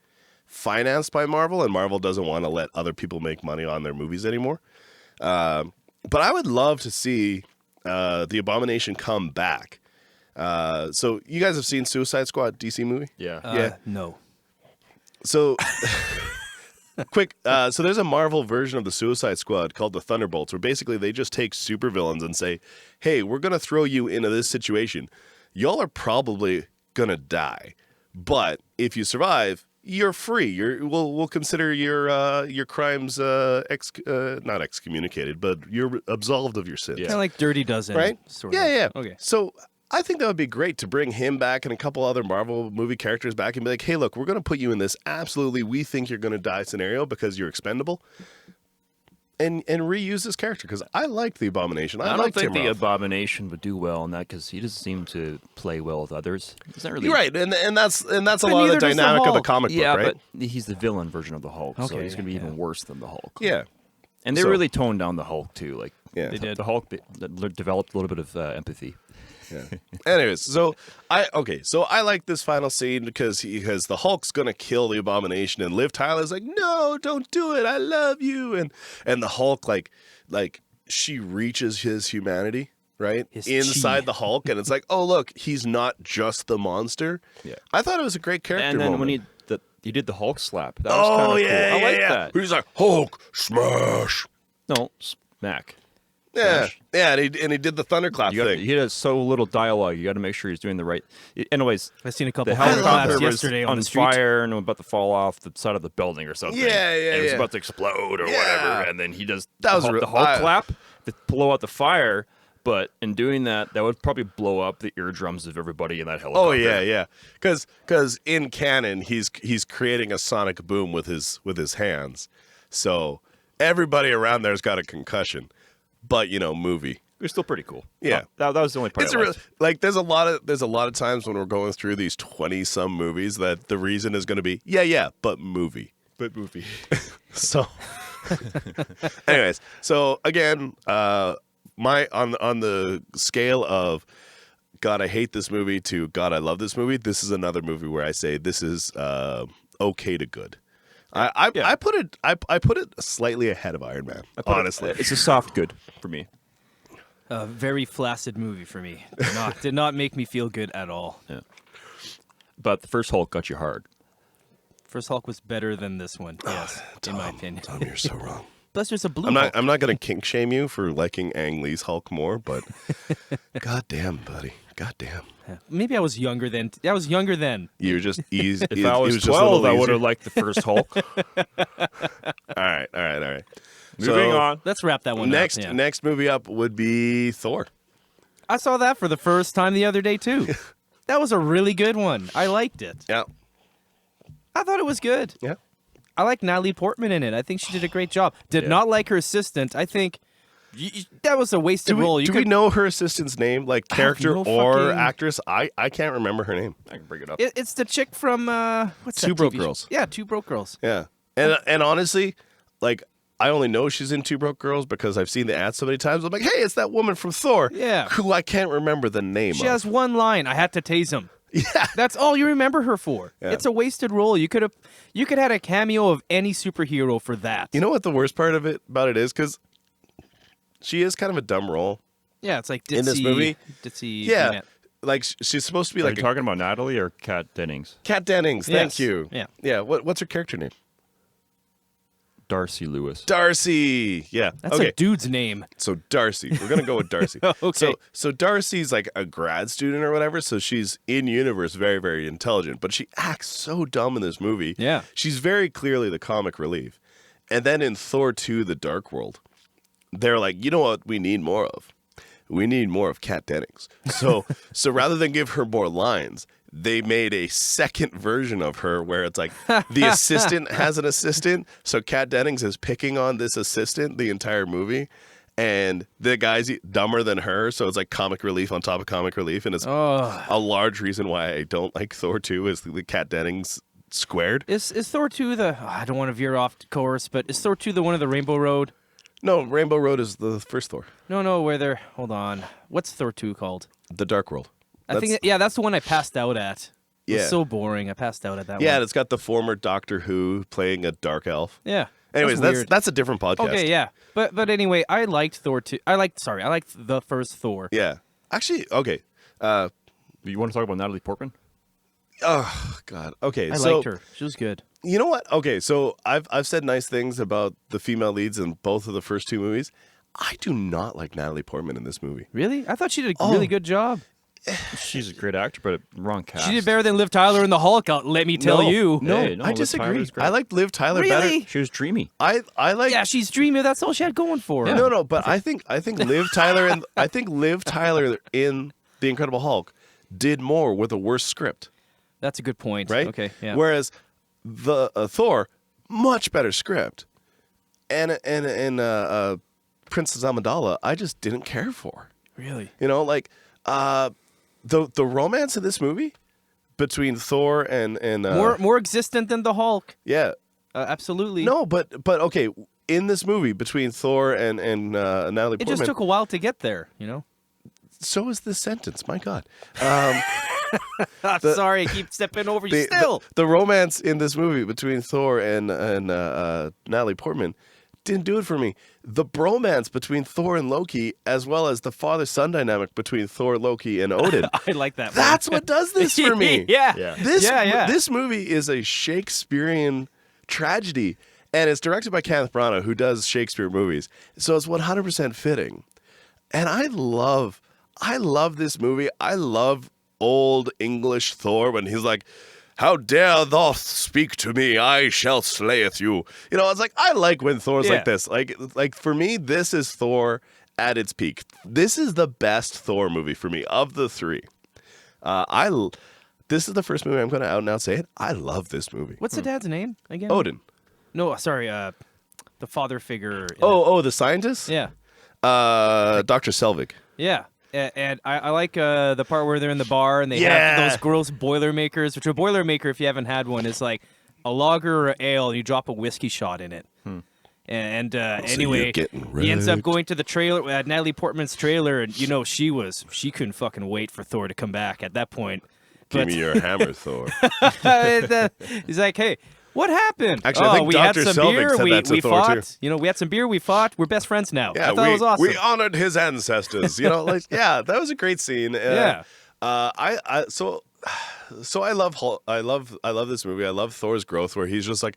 financed by Marvel, and Marvel doesn't want to let other people make money on their movies anymore. But I would love to see the Abomination come back. So you guys have seen Suicide Squad, DC movie? Yeah. No. So quick, so there's a Marvel version of the Suicide Squad called the Thunderbolts, where basically they just take supervillains and say, hey, we're going to throw you into this situation. Y'all are probably going to die. But if you survive, you're free. We'll consider your crimes not excommunicated, but you're absolved of your sins. Yeah. Kind of like Dirty Dozen. Right? Sort of. Yeah. Okay. So I think that would be great to bring him back and a couple other Marvel movie characters back and be like, hey, look, we're going to put you in this absolutely we think you're going to die scenario because you're expendable. And reuse this character because I liked the Abomination. I don't liked think Tim the Roth. Abomination would do well in that because he doesn't seem to play well with others. He's not really. You're right, and that's a But lot of the neither does the dynamic of the Hulk. comic Yeah, book, right? but he's the villain version of the Hulk, so Okay, he's going to be yeah. even worse than the Hulk. Yeah, And they So- really toned down the Hulk too. Like, yeah. They did. the Hulk developed a little bit of empathy. Yeah. Anyways, so I like this final scene because the Hulk's gonna kill the Abomination, and Liv Tyler's like, no, don't do it, I love you, and the Hulk like she reaches his humanity right His inside chi. the Hulk, and it's like, oh look, he's not just the monster. Yeah. I thought it was a great character And then moment. when He did the Hulk slap. That was kind of cool. I like that. He's like, Hulk smash. No, smack. Yeah, Smash. yeah, and he did the thunderclap thing. He has so little dialogue. You got to make sure he's doing the right. Anyways, I've seen a couple the of helicopter claps was yesterday on on the street. fire and about to fall off the side of the building or something. Yeah, and it was yeah. about to explode or whatever. And then he does That was the Hulk clap to blow out the fire. But in doing that, that would probably blow up the eardrums of everybody in that helicopter. Oh yeah. Because in canon, he's creating a sonic boom with his hands, so everybody around there's got a concussion. But movie. It was still pretty cool. Yeah. That was the only part. It's I liked. like there's a lot of times when we're going through these 20-some movies that the reason is going to be but movie. But movie. So, anyways, so again, my on the scale of God, I hate this movie to God, I love this movie. This is another movie where I say this is okay to good. I put it slightly ahead of Iron Man. Honestly, It's a soft good for me. A very flaccid movie for me. Did not make me feel good at all. Yeah. But the first Hulk got you hard. First Hulk was better than this one. Yes, in my opinion. Tom, you're so wrong. Plus, there's a blue. I'm not going to kink shame you for liking Ang Lee's Hulk more, but goddamn, buddy, goddamn. Maybe I was younger then. I was younger then. You were just easy. If I was 12, I would have liked the first Hulk. All right. Moving on. Let's wrap that one Next, up. Yeah. next movie up would be Thor. I saw that for the first time the other day too. That was a really good one. I liked it. Yeah, I thought it was good. yeah. I like Natalie Portman in it. I think she did a great job. Did Yeah. not like her assistant. I think that was a wasted role. Do we know her assistant's name, like have character no or fucking- actress? I can't remember her name. I can bring it up. It's the chick from what's that Two Broke TV show? Girls. Yeah, Two Broke Girls. Yeah, and honestly, like I only know she's in Two Broke Girls because I've seen the ad so many times. I'm like, hey, it's that woman from Thor. Yeah. who I can't remember the name. She of. has one line. I had to tase him. Yeah, That's all you remember her for. Yeah. It's a wasted role. You could had a cameo of any superhero for that. you know what the worst part of it about it is, because she is kind of a dumb role. Yeah, it's like ditzy, In this movie? Ditzy. Yeah, brunette. like she's supposed to be Are like you talking about Natalie or Kat Dennings? Kat Dennings. Thank Yes. you. Yeah. yeah. What's her character name? Darcy Lewis. Darcy. Yeah. That's okay. a dude's name. So Darcy, we're gonna go with Darcy. Okay. So Darcy's like a grad student or whatever. So she's in universe, very very intelligent, but she acts so dumb in this movie. Yeah. she's very clearly the comic relief. And then in Thor 2: The Dark World, they're like, you know what we need more of? We need more of Kat Dennings. So rather than give her more lines, they made a second version of her where it's like the assistant has an assistant. So Kat Dennings is picking on this assistant the entire movie. And the guy's dumber than her. So it's like comic relief on top of comic relief. And it's a large reason why I don't like Thor 2 is the Kat Dennings squared. Is Thor 2 the... I don't want to veer off course, but is Thor 2 the one of the Rainbow Road? No, Rainbow Road is the first Thor. No, where they're... Hold on. What's Thor 2 called? The Dark World. I think... Yeah, that's the one I passed out at. It was Yeah. so boring. I passed out at that one. Yeah, and it's got the former Doctor Who playing a dark elf. Yeah. Anyways, weird. that's a different podcast. Okay, yeah. But anyway, I liked Thor 2. I liked the first Thor. Yeah. Actually, okay. You want to talk about Natalie Portman? Oh God. Okay. I so liked her. She was good. you know what? Okay. So I've said nice things about the female leads in both of the first two movies. I do not like Natalie Portman in this movie. Really? I thought she did a really good job. She's a great actor, but wrong cast. She did better than Liv Tyler in The Hulk, let me tell you. No, Hey, no, I Liv disagree. Tyler's great. I like Liv Tyler Really? better. She was dreamy. I like. Yeah, she's dreamy. That's all she had going for her. No, but I think Liv Tyler and I think Liv Tyler in The Incredible Hulk did more with a worse script. That's a good point. Right? Okay, yeah. Whereas the Thor, much better script, and Princess Amidala, I just didn't care for. Really? You know, like the romance in this movie between Thor and More existent than The Hulk. yeah, Absolutely. no, but okay, in this movie between Thor and Natalie It Portman, just took a while to get there, you know? so is this sentence. My God. I'm sorry, I keep stepping over you still. The romance in this movie between Thor and Natalie Portman didn't do it for me. The bromance between Thor and Loki, as well as the father-son dynamic between Thor, Loki, and Odin. I like that. That's what does this for me. Yeah. This movie is a Shakespearean tragedy, and it's directed by Kenneth Branagh, who does Shakespeare movies. So it's 100% fitting. And I love this movie. I love old English Thor when he's like, "How dare thou speak to me? I shall slayeth you." You know, it's like, I like when Thor's like this. Like for me, this is Thor at its peak. This is the best Thor movie for me of the three. This is the first movie I'm going to out and out say it. I love this movie. What's the dad's name again? Odin. No, sorry. The father figure. The scientist? Yeah. Dr. Selvig. Yeah. And I like the part where they're in the bar and they have those gross Boilermakers, which a Boilermaker, if you haven't had one, is like a lager or ale and you drop a whiskey shot in it. And anyway, he ends up going to the trailer, Natalie Portman's trailer, and she couldn't fucking wait for Thor to come back at that point. Give me your hammer, Thor. He's like, "Hey, what happened? Actually, I think we Dr. had some Selvig beer. said We that to Thor, fought. too. We had some beer. We fought. We're best friends now." Yeah, I thought it was awesome. We honored his ancestors. That was a great scene. Yeah. So I love this movie. I love Thor's growth, where he's just like,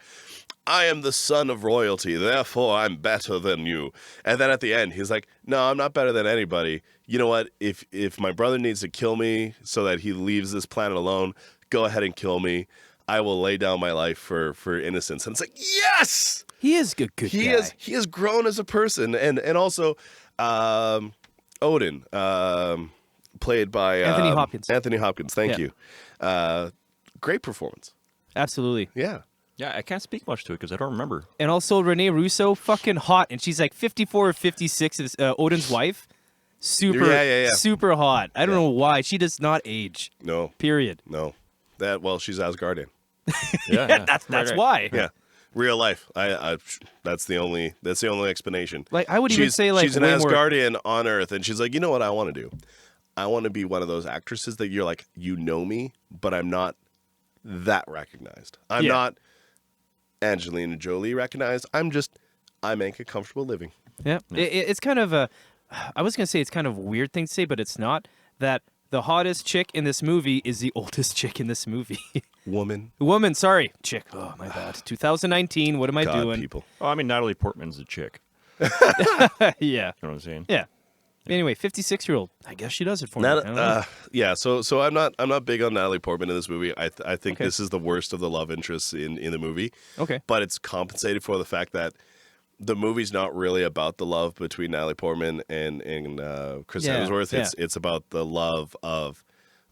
"I am the son of royalty, therefore I'm better than you." And then at the end, he's like, "No, I'm not better than anybody. You know what? If my brother needs to kill me so that he leaves this planet alone, go ahead and kill me. I will lay down my life for innocence." And it's like, yes, He is a good guy. He has grown as a person, and also Odin, played by Anthony Hopkins. Anthony Hopkins, thank you. Great performance. Absolutely. Yeah. Yeah, I can't speak much to it because I don't remember. And also Renee Russo, fucking hot, and she's like 54 or 56. Is Odin's wife. Super hot. I don't know why she does not age. No. Period. No. She's Asgardian. Yeah, That's why. Yeah. Real life. That's the only explanation. Like I would even say like she's an way more- Asgardian on Earth, and she's like, you know what I want to do? I want to be one of those actresses that you're like, you know me, but I'm not that recognized. I'm not Angelina Jolie recognized. I make a comfortable living. Yeah. It's kind of a. I was gonna say it's kind of a weird thing to say, but it's not. That the hottest chick in this movie is the oldest chick in this movie. Woman, sorry. Chick. Oh, my God. 2019. What am I doing? People. Oh, I mean, Natalie Portman's a chick. Yeah. You know what I'm saying? Yeah. Anyway, 56-year-old. I guess she does it for me. So I'm not big on Natalie Portman in this movie. I think this is the worst of the love interests in the movie. Okay. But it's compensated for the fact that the movie's not really about the love between Natalie Portman and Chris Hemsworth. It's about the love of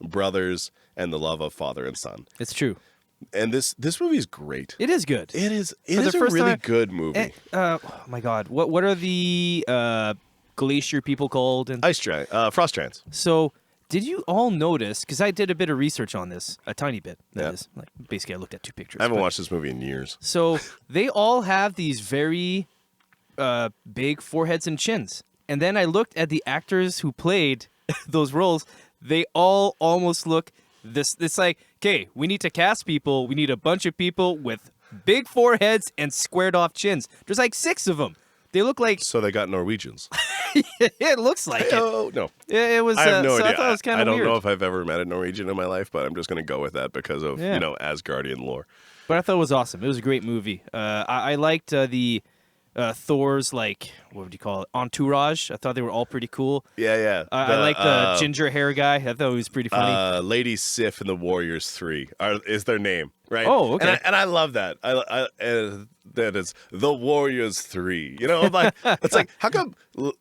brothers and the love of father and son. It's true. And this movie is great. It is good. It is a really good movie. Oh my God. What are the glacier people called? And Ice giant, frost giants. so did you all notice, because I did a bit of research on this, a tiny bit, that is. Like, basically, I looked at 2 pictures. I haven't watched this movie in years. So they all have these very big foreheads and chins. And then I looked at the actors who played those roles. They all almost look this. It's like, okay, we need to cast people. We need a bunch of people with big foreheads and squared off chins. There's like 6 of them. They look like... So they got Norwegians. It looks like it. Oh, no. It was, I have no so idea. I thought it was kind of weird. I don't know if I've ever met a Norwegian in my life, but I'm just going to go with that because of, Asgardian lore. But I thought it was awesome. It was a great movie. I liked the Thor's, like, what would you call it? Entourage. I thought they were all pretty cool. Yeah. I like the ginger hair guy. I thought he was pretty funny. Lady Sif and the Warriors 3 is their name, right? Oh, okay. And I love that. That is the Warriors 3. Like it's like, how come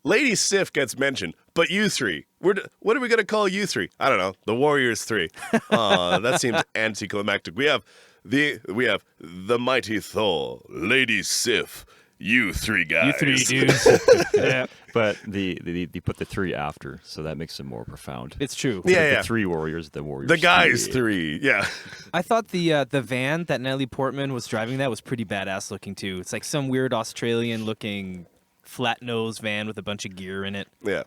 Lady Sif gets mentioned, but you 3? What are we gonna call you 3? I don't know. The Warriors 3. That seems anticlimactic. We have the mighty Thor, Lady Sif. You 3 guys. You 3 dudes. Yeah. But they put the 3 after, so that makes it more profound. It's true. Yeah. The 3 warriors, the warriors. The guys 3. Yeah. I thought the van that Natalie Portman was driving that was pretty badass looking too. It's like some weird Australian looking flat nose van with a bunch of gear in it. Yeah.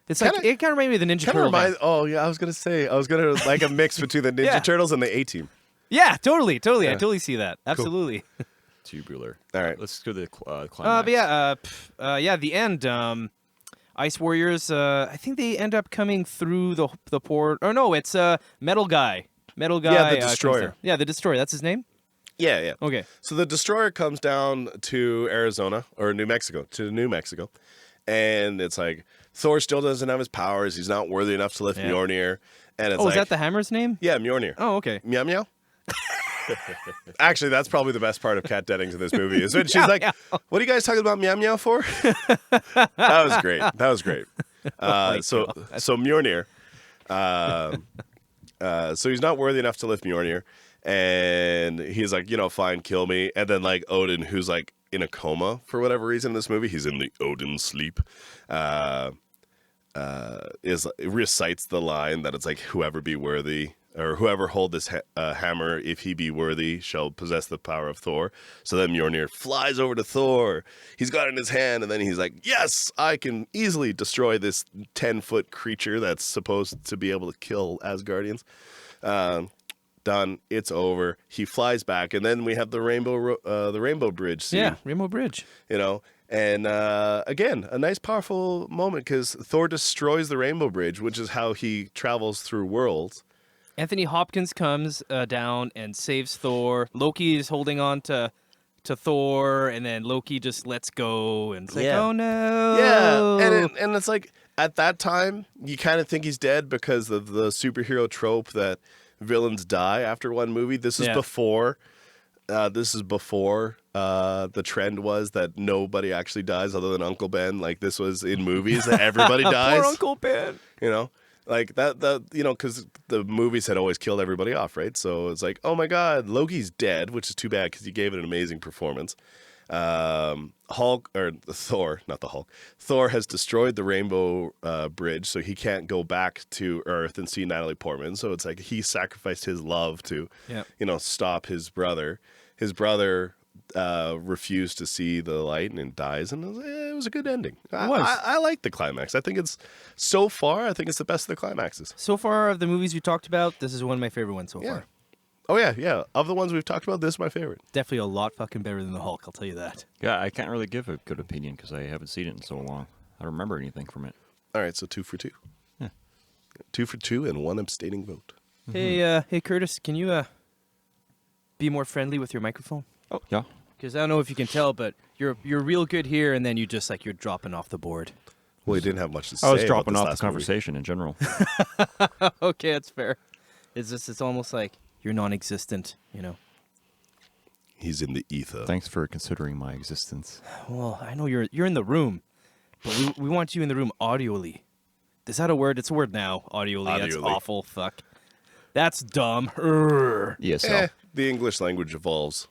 It's like it kind of reminded me of the Ninja Turtle van. Oh yeah, I was gonna like a mix between the Ninja Turtles and the A-Team. Yeah, totally. I totally see that. Absolutely. tubular. All right. Let's go to the climax. But the end. Ice Warriors. I think they end up coming through the port. Or no, it's Metal Guy. Metal Guy. Yeah, the comes Destroyer. down. Yeah, the Destroyer. That's his name. Yeah, yeah. Okay. So the Destroyer comes down to Arizona or New Mexico, and it's like Thor still doesn't have his powers. He's not worthy enough to lift Mjolnir. And it's is that the hammer's name? Yeah, Mjolnir. Oh, okay. Meow meow. Actually, that's probably the best part of Kat Dennings in this movie is when she's like, "What are you guys talking about meow meow for?" That was great. So Mjolnir. So he's not worthy enough to lift Mjolnir, and he's like, fine, kill me. And then like Odin, who's like in a coma for whatever reason in this movie, he's in the Odin sleep. Recites the line that it's like, whoever be worthy, or whoever hold this hammer, if he be worthy, shall possess the power of Thor. So then Mjolnir flies over to Thor. He's got it in his hand, and then he's like, yes, I can easily destroy this 10-foot creature that's supposed to be able to kill Asgardians. Done. It's over. He flies back, and then we have the Rainbow Bridge scene. Yeah, Rainbow Bridge. And again, a nice, powerful moment because Thor destroys the Rainbow Bridge, which is how he travels through worlds. Anthony Hopkins comes down and saves Thor. Loki is holding on to Thor, and then Loki just lets go, and it's like, oh no. Yeah, and it's like, at that time, you kind of think he's dead because of the superhero trope that villains die after one movie. This is before. The trend was that nobody actually dies other than Uncle Ben. Like, this was in movies that everybody dies. Poor Uncle Ben. Like that, because the movies had always killed everybody off, right? So it's like, oh my God, Loki's dead, which is too bad because he gave it an amazing performance. Thor has destroyed the Rainbow Bridge, so he can't go back to Earth and see Natalie Portman. So it's like he sacrificed his love to, stop his brother. His brother refused to see the light and dies, and it was a good ending. I like the climax. I think it's the best of the climaxes. So far of the movies we talked about, this is one of my favorite ones so far. Oh yeah. Of the ones we've talked about, this is my favorite. Definitely a lot fucking better than the Hulk, I'll tell you that. Yeah, I can't really give a good opinion because I haven't seen it in so long. I don't remember anything from it. All right, so 2 for 2. Yeah. 2 for 2 and 1 abstaining vote. Mm-hmm. Hey Curtis, can you be more friendly with your microphone? Oh, yeah. Because I don't know if you can tell, but you're real good here, and then you just you're dropping off the board. Well, he didn't have much to say. I was dropping about off the conversation in general. Okay, that's fair. It's almost like you're non-existent, He's in the ether. Thanks for considering my existence. Well, I know you're in the room, but we want you in the room audioly. Is that a word? It's a word now. Audioly. That's awful. Fuck. That's dumb. ESL. The English language evolves.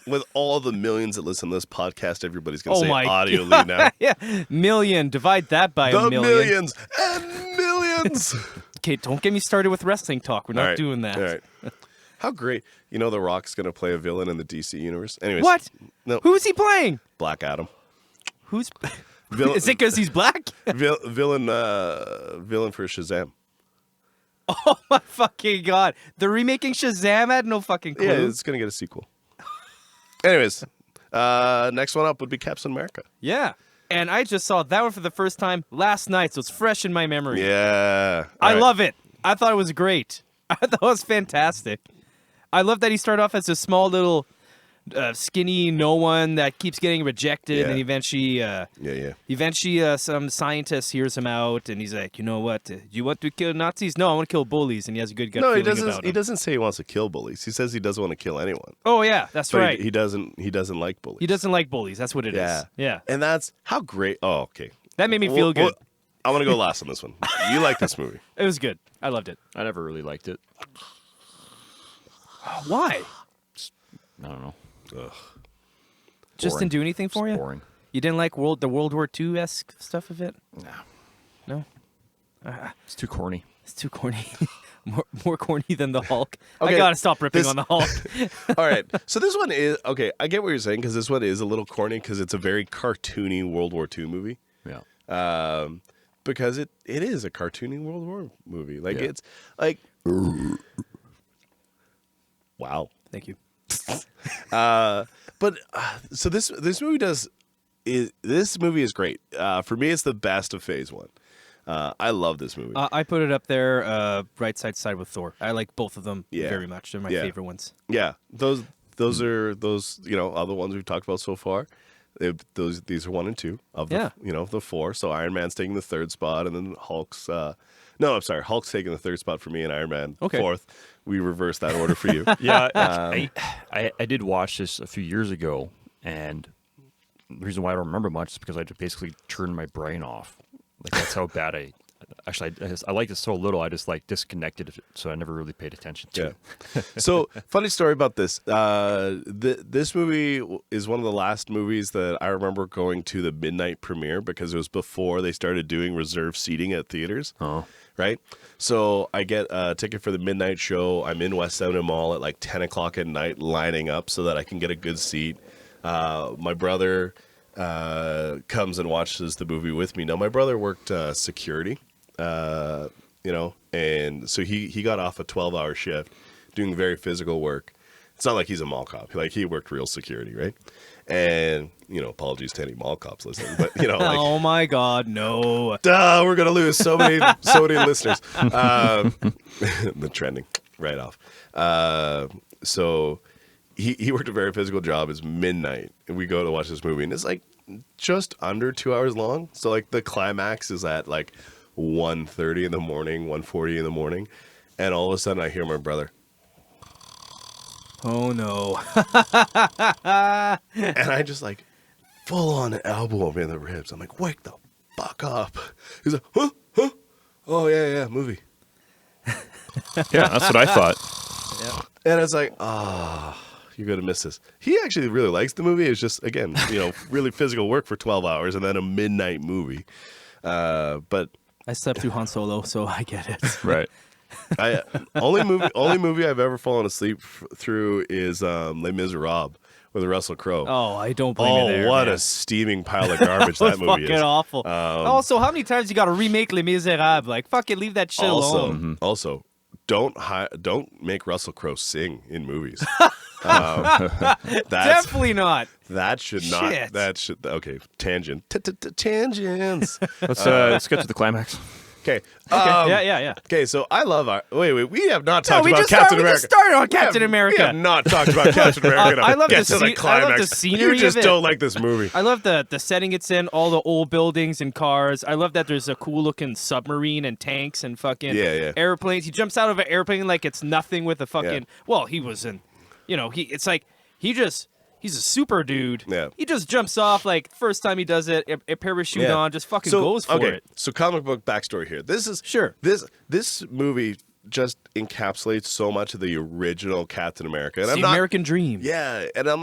With all the millions that listen to this podcast, everybody's going to say audioly now. Yeah, million. Divide that by a million. Millions and millions. Okay, don't get me started with wrestling talk. We're not doing that. All right. How great. The Rock's going to play a villain in the DC universe. Anyways. What? No. Who's he playing? Black Adam. Who's... Is it because he's black? Villain for Shazam. Oh my fucking God. They're remaking Shazam? I had no fucking clue. Yeah, it's going to get a sequel. Anyways, next one up would be Captain America. Yeah. And I just saw that one for the first time last night, so it's fresh in my memory. Yeah. I love it. I thought it was great. I thought it was fantastic. I love that he started off as a small little skinny no one that keeps getting rejected, and eventually some scientist hears him out, and he's like, you know what? Do you want to kill Nazis? No, I want to kill bullies, and he has a good gut feeling about them. He doesn't say he wants to kill bullies. He says he doesn't want to kill anyone. Oh yeah, that's right. He doesn't like bullies. He doesn't like bullies. That's what it is. Yeah. And that's how great. Oh, okay. That made me feel good. I want to go last on this one. You like this movie? It was good. I loved it. I never really liked it. Why? I don't know. Ugh. Just didn't do anything for you? Boring. You didn't like the World War II-esque stuff of it? No? It's too corny. It's too corny. more corny than the Hulk. Okay, I gotta stop ripping on the Hulk. All right. So this one is... Okay, I get what you're saying, because this one is a little corny, because it's a very cartoony World War II movie. Yeah. Because it is a cartoony World War movie. Like, it's like... Wow. Thank you. But so this movie this movie is great. For me, it's the best of Phase 1. I love this movie. I put it up there, right side to side with Thor. I like both of them very much. They're my favorite ones. Yeah, those are other ones we've talked about so far. These are 1 and 2 of the the 4. So Iron Man's taking the 3rd spot, and then Hulk's. Hulk's taking the 3rd spot for me, and Iron Man 4th. We reversed that order for you. Yeah, I did watch this a few years ago, and the reason why I don't remember much is because I just basically turned my brain off. Like, that's how bad I liked it so little. I just disconnected it, so I never really paid attention to it. So, funny story about this. This movie is one of the last movies that I remember going to the midnight premiere, because it was before they started doing reserved seating at theaters. Oh. Right? So I get a ticket for the midnight show. I'm in West Edmonton Mall at 10 o'clock at night, lining up so that I can get a good seat. My brother comes and watches the movie with me. Now, my brother worked security, and so he got off a 12-hour shift doing very physical work. It's not like he's a mall cop. He worked real security, right? And, apologies to any mall cops listening, but, oh my God, no. Duh, we're going to lose so many listeners. The trending right off. So he worked a very physical job. It's midnight, and we go to watch this movie, and it's just under 2 hours long. So the climax is at 1:30 in the morning, 1:40 in the morning, and all of a sudden I hear my brother. Oh no. And I just full on elbow him in the ribs. I'm like, wake the fuck up. He's like, huh? Oh yeah, movie. Yeah, that's what I thought. And it's like, you're going to miss this. He actually really likes the movie. It's just, again, really physical work for 12 hours and then a midnight movie. But I slept through Han Solo, so I get it. Right. Only movie I've ever fallen asleep through is Les Miserables with Russell Crowe. Oh, I don't blame you there. Oh, what man. a steaming pile of garbage that movie is. Fucking awful. Also, how many times you got to remake Les Miserables? Fucking leave that shit alone. Also, don't make Russell Crowe sing in movies. Definitely not. That should not. Shit. That should. Okay, tangent. Tangents. Let's get to the climax. Okay. Yeah. Okay, so I love our. Wait. We have not talked about just Captain America. We just started on Captain America. We have not talked about Captain America. I love Get the to the climax. I love the scenery. You just of it. don't like this movie. I love the setting it's in, all the old buildings and cars. I love that there's a cool looking submarine and tanks and fucking airplanes. He jumps out of an airplane like it's nothing with a fucking. Well, he was in. He's a super dude. Yeah. He just jumps off first time he does it, a parachute on, just fucking goes for it. So comic book backstory here. This is Sure. This movie just encapsulates so much of the original Captain America. And It's the American dream. Yeah, and I'm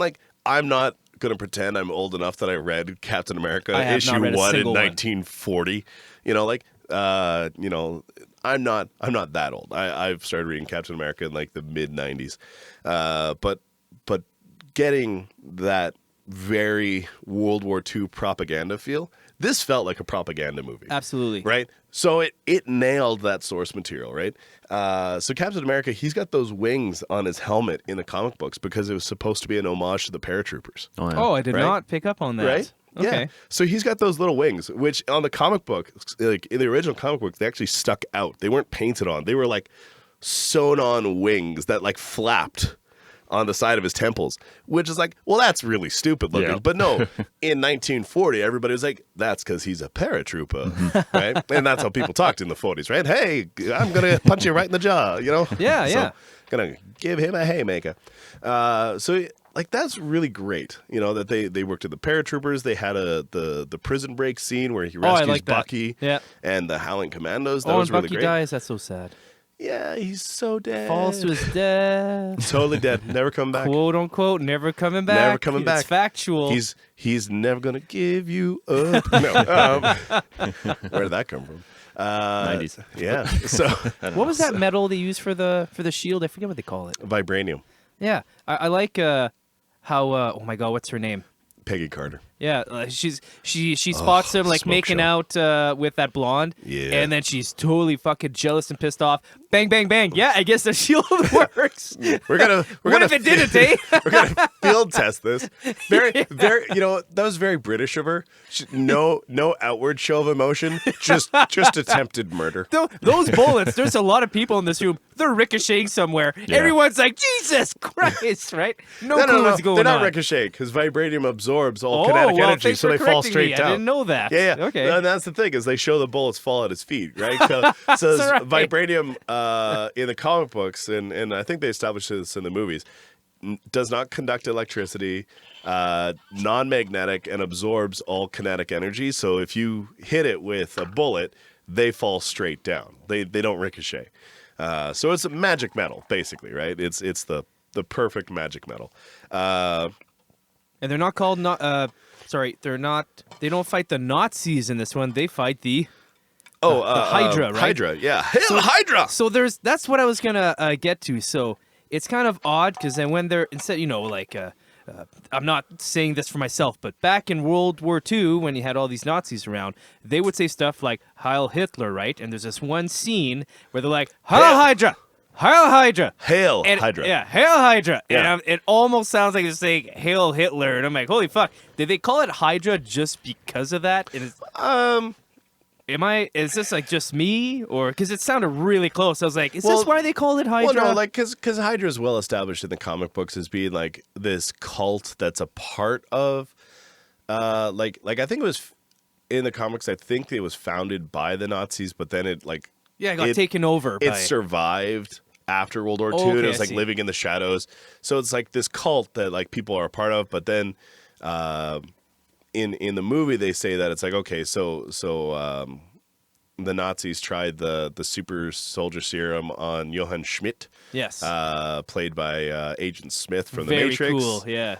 not going to pretend I'm old enough that I read Captain America I have issue not read a 1 in single one. 1940. I'm not that old. I've started reading Captain America in the mid 90s. But getting that very World War II propaganda feel, this felt like a propaganda movie. Absolutely. Right? So it nailed that source material, right? So Captain America, he's got those wings on his helmet in the comic books because it was supposed to be an homage to the paratroopers. Oh, I did not pick up on that. Right? Okay. Yeah. So he's got those little wings, which on the comic book, in the original comic book, they actually stuck out. They weren't painted on. They were sewn on wings that flapped on the side of his temples, which is well, that's really stupid looking. Yeah. But no, in 1940, everybody was that's because he's a paratrooper, right? And that's how people talked in the 40s, right? Hey, I'm going to punch you right in the jaw, Yeah. Going to give him a haymaker. So that's really great, that they worked with the paratroopers. They had the prison break scene where he rescues Bucky and the Howling Commandos. That was and really Bucky great. dies. That's so sad. Yeah, he's so dead. Falls to his death. Totally dead. Never coming back. Quote unquote, never coming back. Never coming back. It's factual. He's never gonna give you up. No. Where did that come from? 90s. Yeah. So what was that metal they used for the shield? I forget what they call it. Vibranium. Yeah, I like how. Oh my God, what's her name? Peggy Carter. Yeah, she spots him like smoke making show. out with that blonde, Yeah. and then she's totally fucking jealous and pissed off. Bang, bang, bang. Yeah, I guess the shield works. We're gonna What if it didn't, eh? we're gonna field test this. Very, that was very British of her. No outward show of emotion. Just attempted murder. Those bullets. There's a lot of people in this room. They're ricocheting somewhere. Yeah. Everyone's like, Jesus Christ, right? No clue what's going They're not on. ricocheting because vibranium absorbs all Oh, kinetic well, energy, thanks so for they fall correcting straight me. down. I didn't know that. Yeah. Okay. And that's the thing is they show the bullets fall at his feet, right? So That's right. vibranium in the comic books, and I think they established this in the movies, does not conduct electricity, non-magnetic, and absorbs all kinetic energy. So if you hit it with a bullet, they fall straight down. They don't ricochet. So it's a magic metal, basically, right? It's the perfect magic metal. And they're not called they're not. They don't fight the Nazis in this one. They fight the Hydra, right? Hydra, yeah. Hail Hydra! So that's what I was gonna get to. So it's kind of odd because then when they're instead, I'm not saying this for myself, but back in World War II, when you had all these Nazis around, they would say stuff like "Heil Hitler," right? And there's this one scene where they're like, "Heil Hydra, Heil Hydra." Hail And, Hydra. Yeah, Hail Hydra. Yeah. And it almost sounds like it's saying Hail Hitler. And I'm like, holy fuck. Did they call it Hydra just because of that? And is this like just me? Or because it sounded really close. I was like, is this why they call it Hydra? Well, no, like, because Hydra is well established in the comic books as being like this cult that's a part of, like I think it was in the comics, I think it was founded by the Nazis, but then it got taken over by it survived after World War II, and Okay, it was I like see. living in the shadows. So it's like this cult that like people are a part of, but then in the movie they say that it's like, okay, so the Nazis tried the super soldier serum on Johann Schmidt, Yes. played by Agent Smith from Very the Matrix. cool, yeah.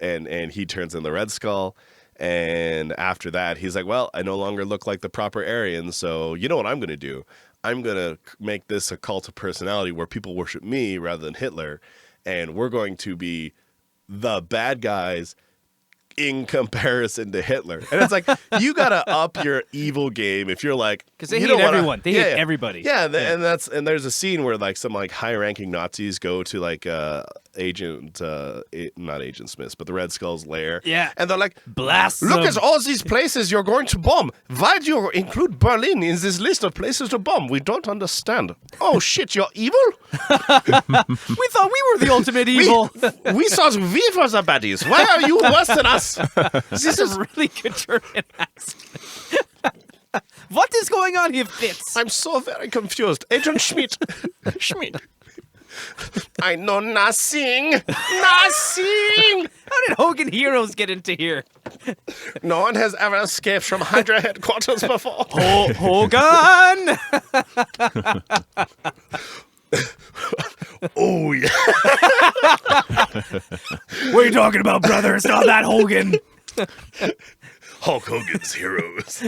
And he turns in the Red Skull. And after that, he's like, well, I no longer look like the proper Aryan, so you know what I'm going to do? I'm going to make this a cult of personality where people worship me rather than Hitler, and we're going to be the bad guys in comparison to Hitler. And it's like, you got to up your evil game if you're like... Because they you hate don't wanna- everyone. They hate everybody. Yeah, and there's a scene where like some like high-ranking Nazis go to like not Agent Smith, but the Red Skull's lair. Yeah. And they're like, Blast look them. at all these places you're going to bomb. Why do you include Berlin in this list of places to bomb? We don't understand. Oh shit, you're evil? We thought we were the ultimate evil. We thought we were the baddies. Why are you worse than us? This is a really good German accent. What is going on here, Fitz? I'm so very confused. Agent Schmidt. I know nothing. Nothing. How did Hogan Heroes get into here? No one has ever escaped from Hydra headquarters before. Hogan! Oh, yeah. What are you talking about, brother? It's not that Hogan. Hulk Hogan's heroes.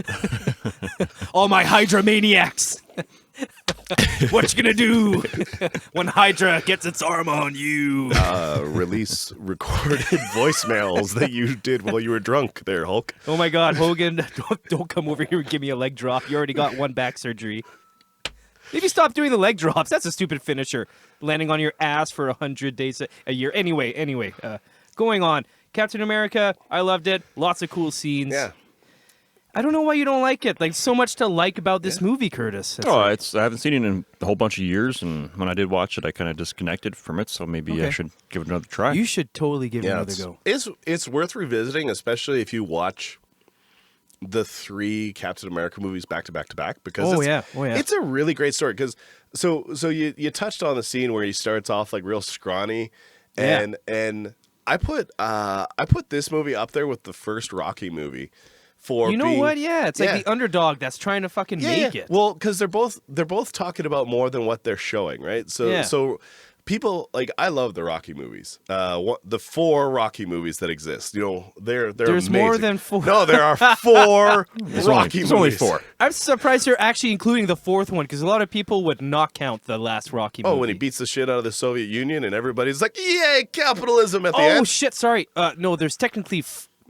All my Hydra maniacs. What you gonna do when Hydra gets its arm on you? Release recorded voicemails that you did while you were drunk there, Hulk. Oh my God, Hogan! Don't come over here and give me a leg drop. You already got one back surgery. Maybe stop doing the leg drops. That's a stupid finisher. Landing on your ass for 100 days a year. Anyway, going on. Captain America, I loved it. Lots of cool scenes. Yeah. I don't know why you don't like it. Like, so much to like about this movie, Curtis. It's like- I haven't seen it in a whole bunch of years, and when I did watch it, I kind of disconnected from it. So maybe I Okay. should give it another try. You should totally give it Yeah, another go. it's worth revisiting, especially if you watch the 3 Captain America movies back to back to back, because it's a really great story. Because so you touched on the scene where he starts off like real scrawny, and I put this movie up there with the first Rocky movie. For You know being, what? Yeah, it's like the underdog that's trying to fucking make it. Well, because they're both talking about more than what they're showing, right? So people like, I love the Rocky movies. The 4 Rocky movies that exist. You know, they're There's amazing. more than 4. No, there are 4 Rocky movies. There's only 4. I'm surprised you're actually including the 4th one, because a lot of people would not count the last Rocky movie. Oh, when he beats the shit out of the Soviet Union and everybody's like, yay, capitalism at the Oh, end. shit, sorry. No, there's technically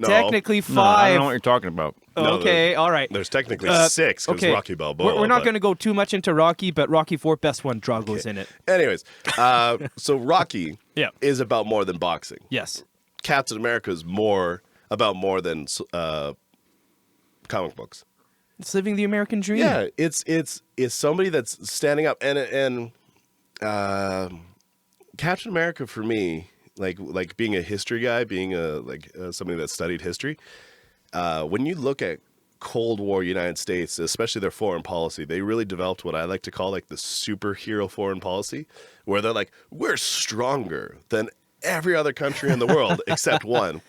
Technically No, I 5. don't know what you're talking about. No, Okay, all right. There's technically 6 because okay. Rocky Balboa. We're not but- going to go too much into Rocky, but Rocky 4, best one, Drago's in it. Anyways, so Rocky Yeah. is about more than boxing. Yes. Captain America is about more than comic books. It's living the American dream. Yeah, it's somebody that's standing up, and Captain America for me, like being a history guy, being somebody that studied history. When you look at Cold War United States, especially their foreign policy, they really developed what I like to call like the superhero foreign policy, where they're like, we're stronger than every other country in the world except one.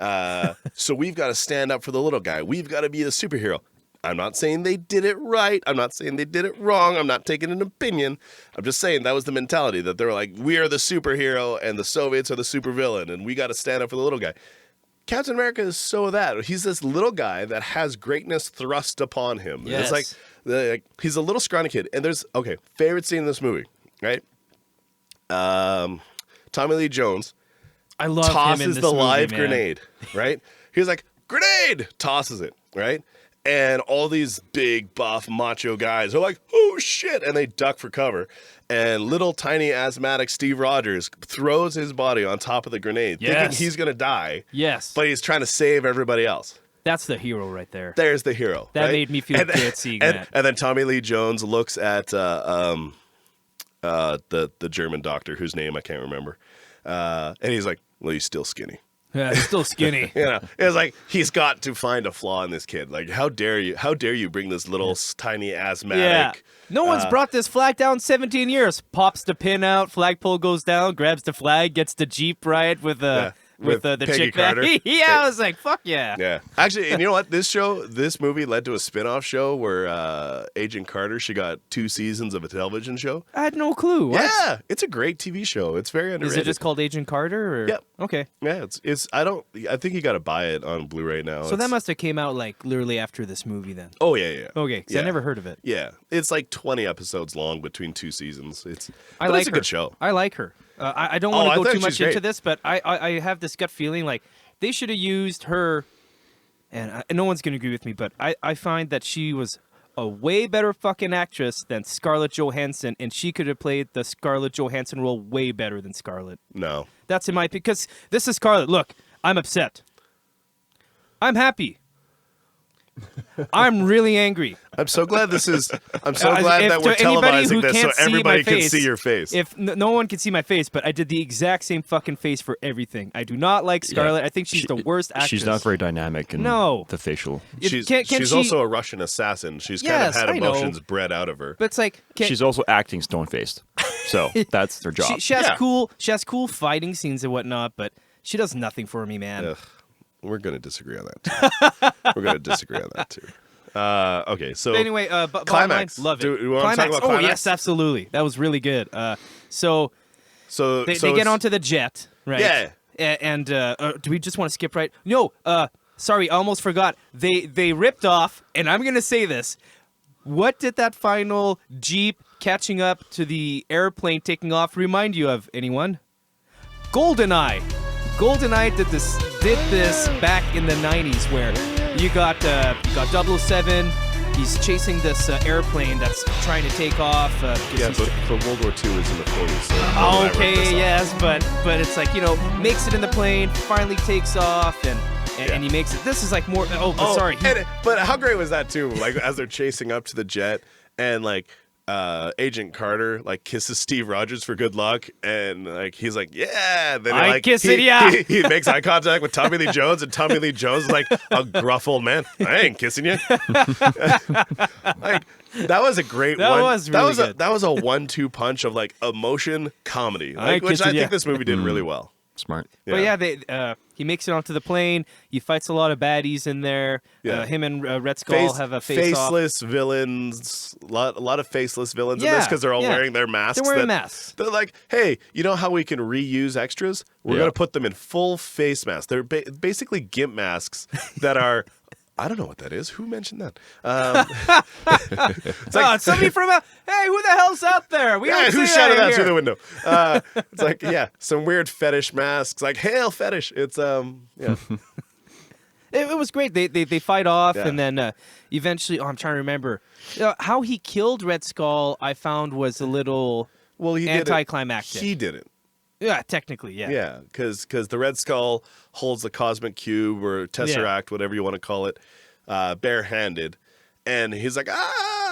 So we've got to stand up for the little guy. We've got to be the superhero. I'm not saying they did it right. I'm not saying they did it wrong. I'm not taking an opinion. I'm just saying that was the mentality, that they were like, we are the superhero and the Soviets are the supervillain and we got to stand up for the little guy. Captain America is so that. He's this little guy that has greatness thrust upon him. Yes. It's like he's a little scrawny kid. And there's, favorite scene in this movie, right? Tommy Lee Jones I love him in tosses this the movie, live man. grenade, right? He's like, grenade! Tosses it, right? And all these big, buff, macho guys are like, oh, shit, and they duck for cover. And little, tiny, asthmatic Steve Rogers throws his body on top of the grenade, thinking Yes. he's going to die, Yes. but he's trying to save everybody else. That's the hero right there. There's the hero. That right? made me feel good seeing that. And then Tommy Lee Jones looks at the German doctor, whose name I can't remember. And he's like, well, he's still skinny. Yeah, he's still skinny. You know, it's like he's got to find a flaw in this kid. Like, how dare you bring this little tiny asthmatic? Yeah. No one's brought this flag down in 17 years. Pops the pin out, flagpole goes down, grabs the flag, gets the Jeep right with the Peggy chick back. Carter. Yeah, I was like, fuck yeah. Yeah, actually, and you know what? This movie led to a spin-off show where Agent Carter, she got 2 seasons of a television show. I had no clue. What? Yeah, it's a great TV show. It's very underrated. Is it just called Agent Carter? Or? Yep. Okay. Yeah, I think you got to buy it on Blu-ray now. So that must have came out like literally after this movie then. Oh yeah. Okay, because Yeah. I never heard of it. Yeah, it's like 20 episodes long between 2 seasons. It's I like it's a her. good show. I like her. I don't Oh, want I to go think too she's much into great. this, but I have this gut feeling like they should have used her, and no one's going to agree with me, but I find that she was a way better fucking actress than Scarlett Johansson, and she could have played the Scarlett Johansson role way better than Scarlett. No. That's in my opinion, because this is Scarlett. Look, I'm upset. I'm happy. I'm really angry. I'm so glad if that we're to anybody televising who this so can't see everybody my can face, see your face. If no one can see my face, but I did the exact same fucking face for everything. I do not like Scarlett. I think she's the worst actress. She's not very dynamic in No. the facial. If- She's can she- also a Russian assassin. She's kind Yes, of had I know. emotions bred out of her. But it's like She's also acting stone-faced. So that's their job. she has Yeah. cool fighting scenes and whatnot, but she does nothing for me, man. Ugh, we're going to disagree on that, too. We're going to disagree on that, too. Okay, so... But anyway, bottom Climax. line, love it. Do you want to talk about Oh Climax? yes, absolutely. That was really good. So So they so get it's- onto the jet, right? Yeah. And do we just want to skip right? No. Sorry, I almost forgot. They ripped off, and I'm gonna say this. What did that final Jeep catching up to the airplane taking off remind you of, anyone? GoldenEye. GoldenEye did this back in the 90s, where you got 007. He's chasing this airplane that's trying to take off. Yeah, but World War II is in the 40s. So I wrote this Okay, off. yes, but it's like, makes it in the plane, finally takes off, and he makes it. This is like more. Oh, sorry. But how great was that too? Like as they're chasing up to the jet, and like Agent Carter like kisses Steve Rogers for good luck, and like he's like, yeah. Then I like, kiss it, yeah. He makes eye contact with Tommy Lee Jones, and Tommy Lee Jones is like a gruff old man. I ain't kissing you. Like that was a great That one. was really good. That was a 1-2 punch of like emotion comedy, I like, which kiss I it, yeah. think this movie did really well. Smart. But yeah, he makes it onto the plane. He fights a lot of baddies in there. Yeah. Him and Red Skull have a face-off. faceless villains, a lot of faceless villains in Yeah, this because they're all yeah. wearing their masks. They're wearing masks. They're like, hey, you know how we can reuse extras? We're Yeah. going to put them in full face masks. They're basically GIMP masks that are... I don't know what that is. Who mentioned that? It's like, It's somebody from hey, who the hell's out there? We yeah, don't who see shouted that out here. through the window? It's like, yeah, some weird fetish masks. Like, hail fetish. It's, yeah. It was great. They fight off, Yeah. and then eventually, I'm trying to remember how he killed Red Skull. I found was a little Well, he anticlimactic. He didn't. Yeah, technically, yeah. Yeah, because the Red Skull holds the cosmic cube or tesseract, whatever you want to call it, barehanded, and he's like,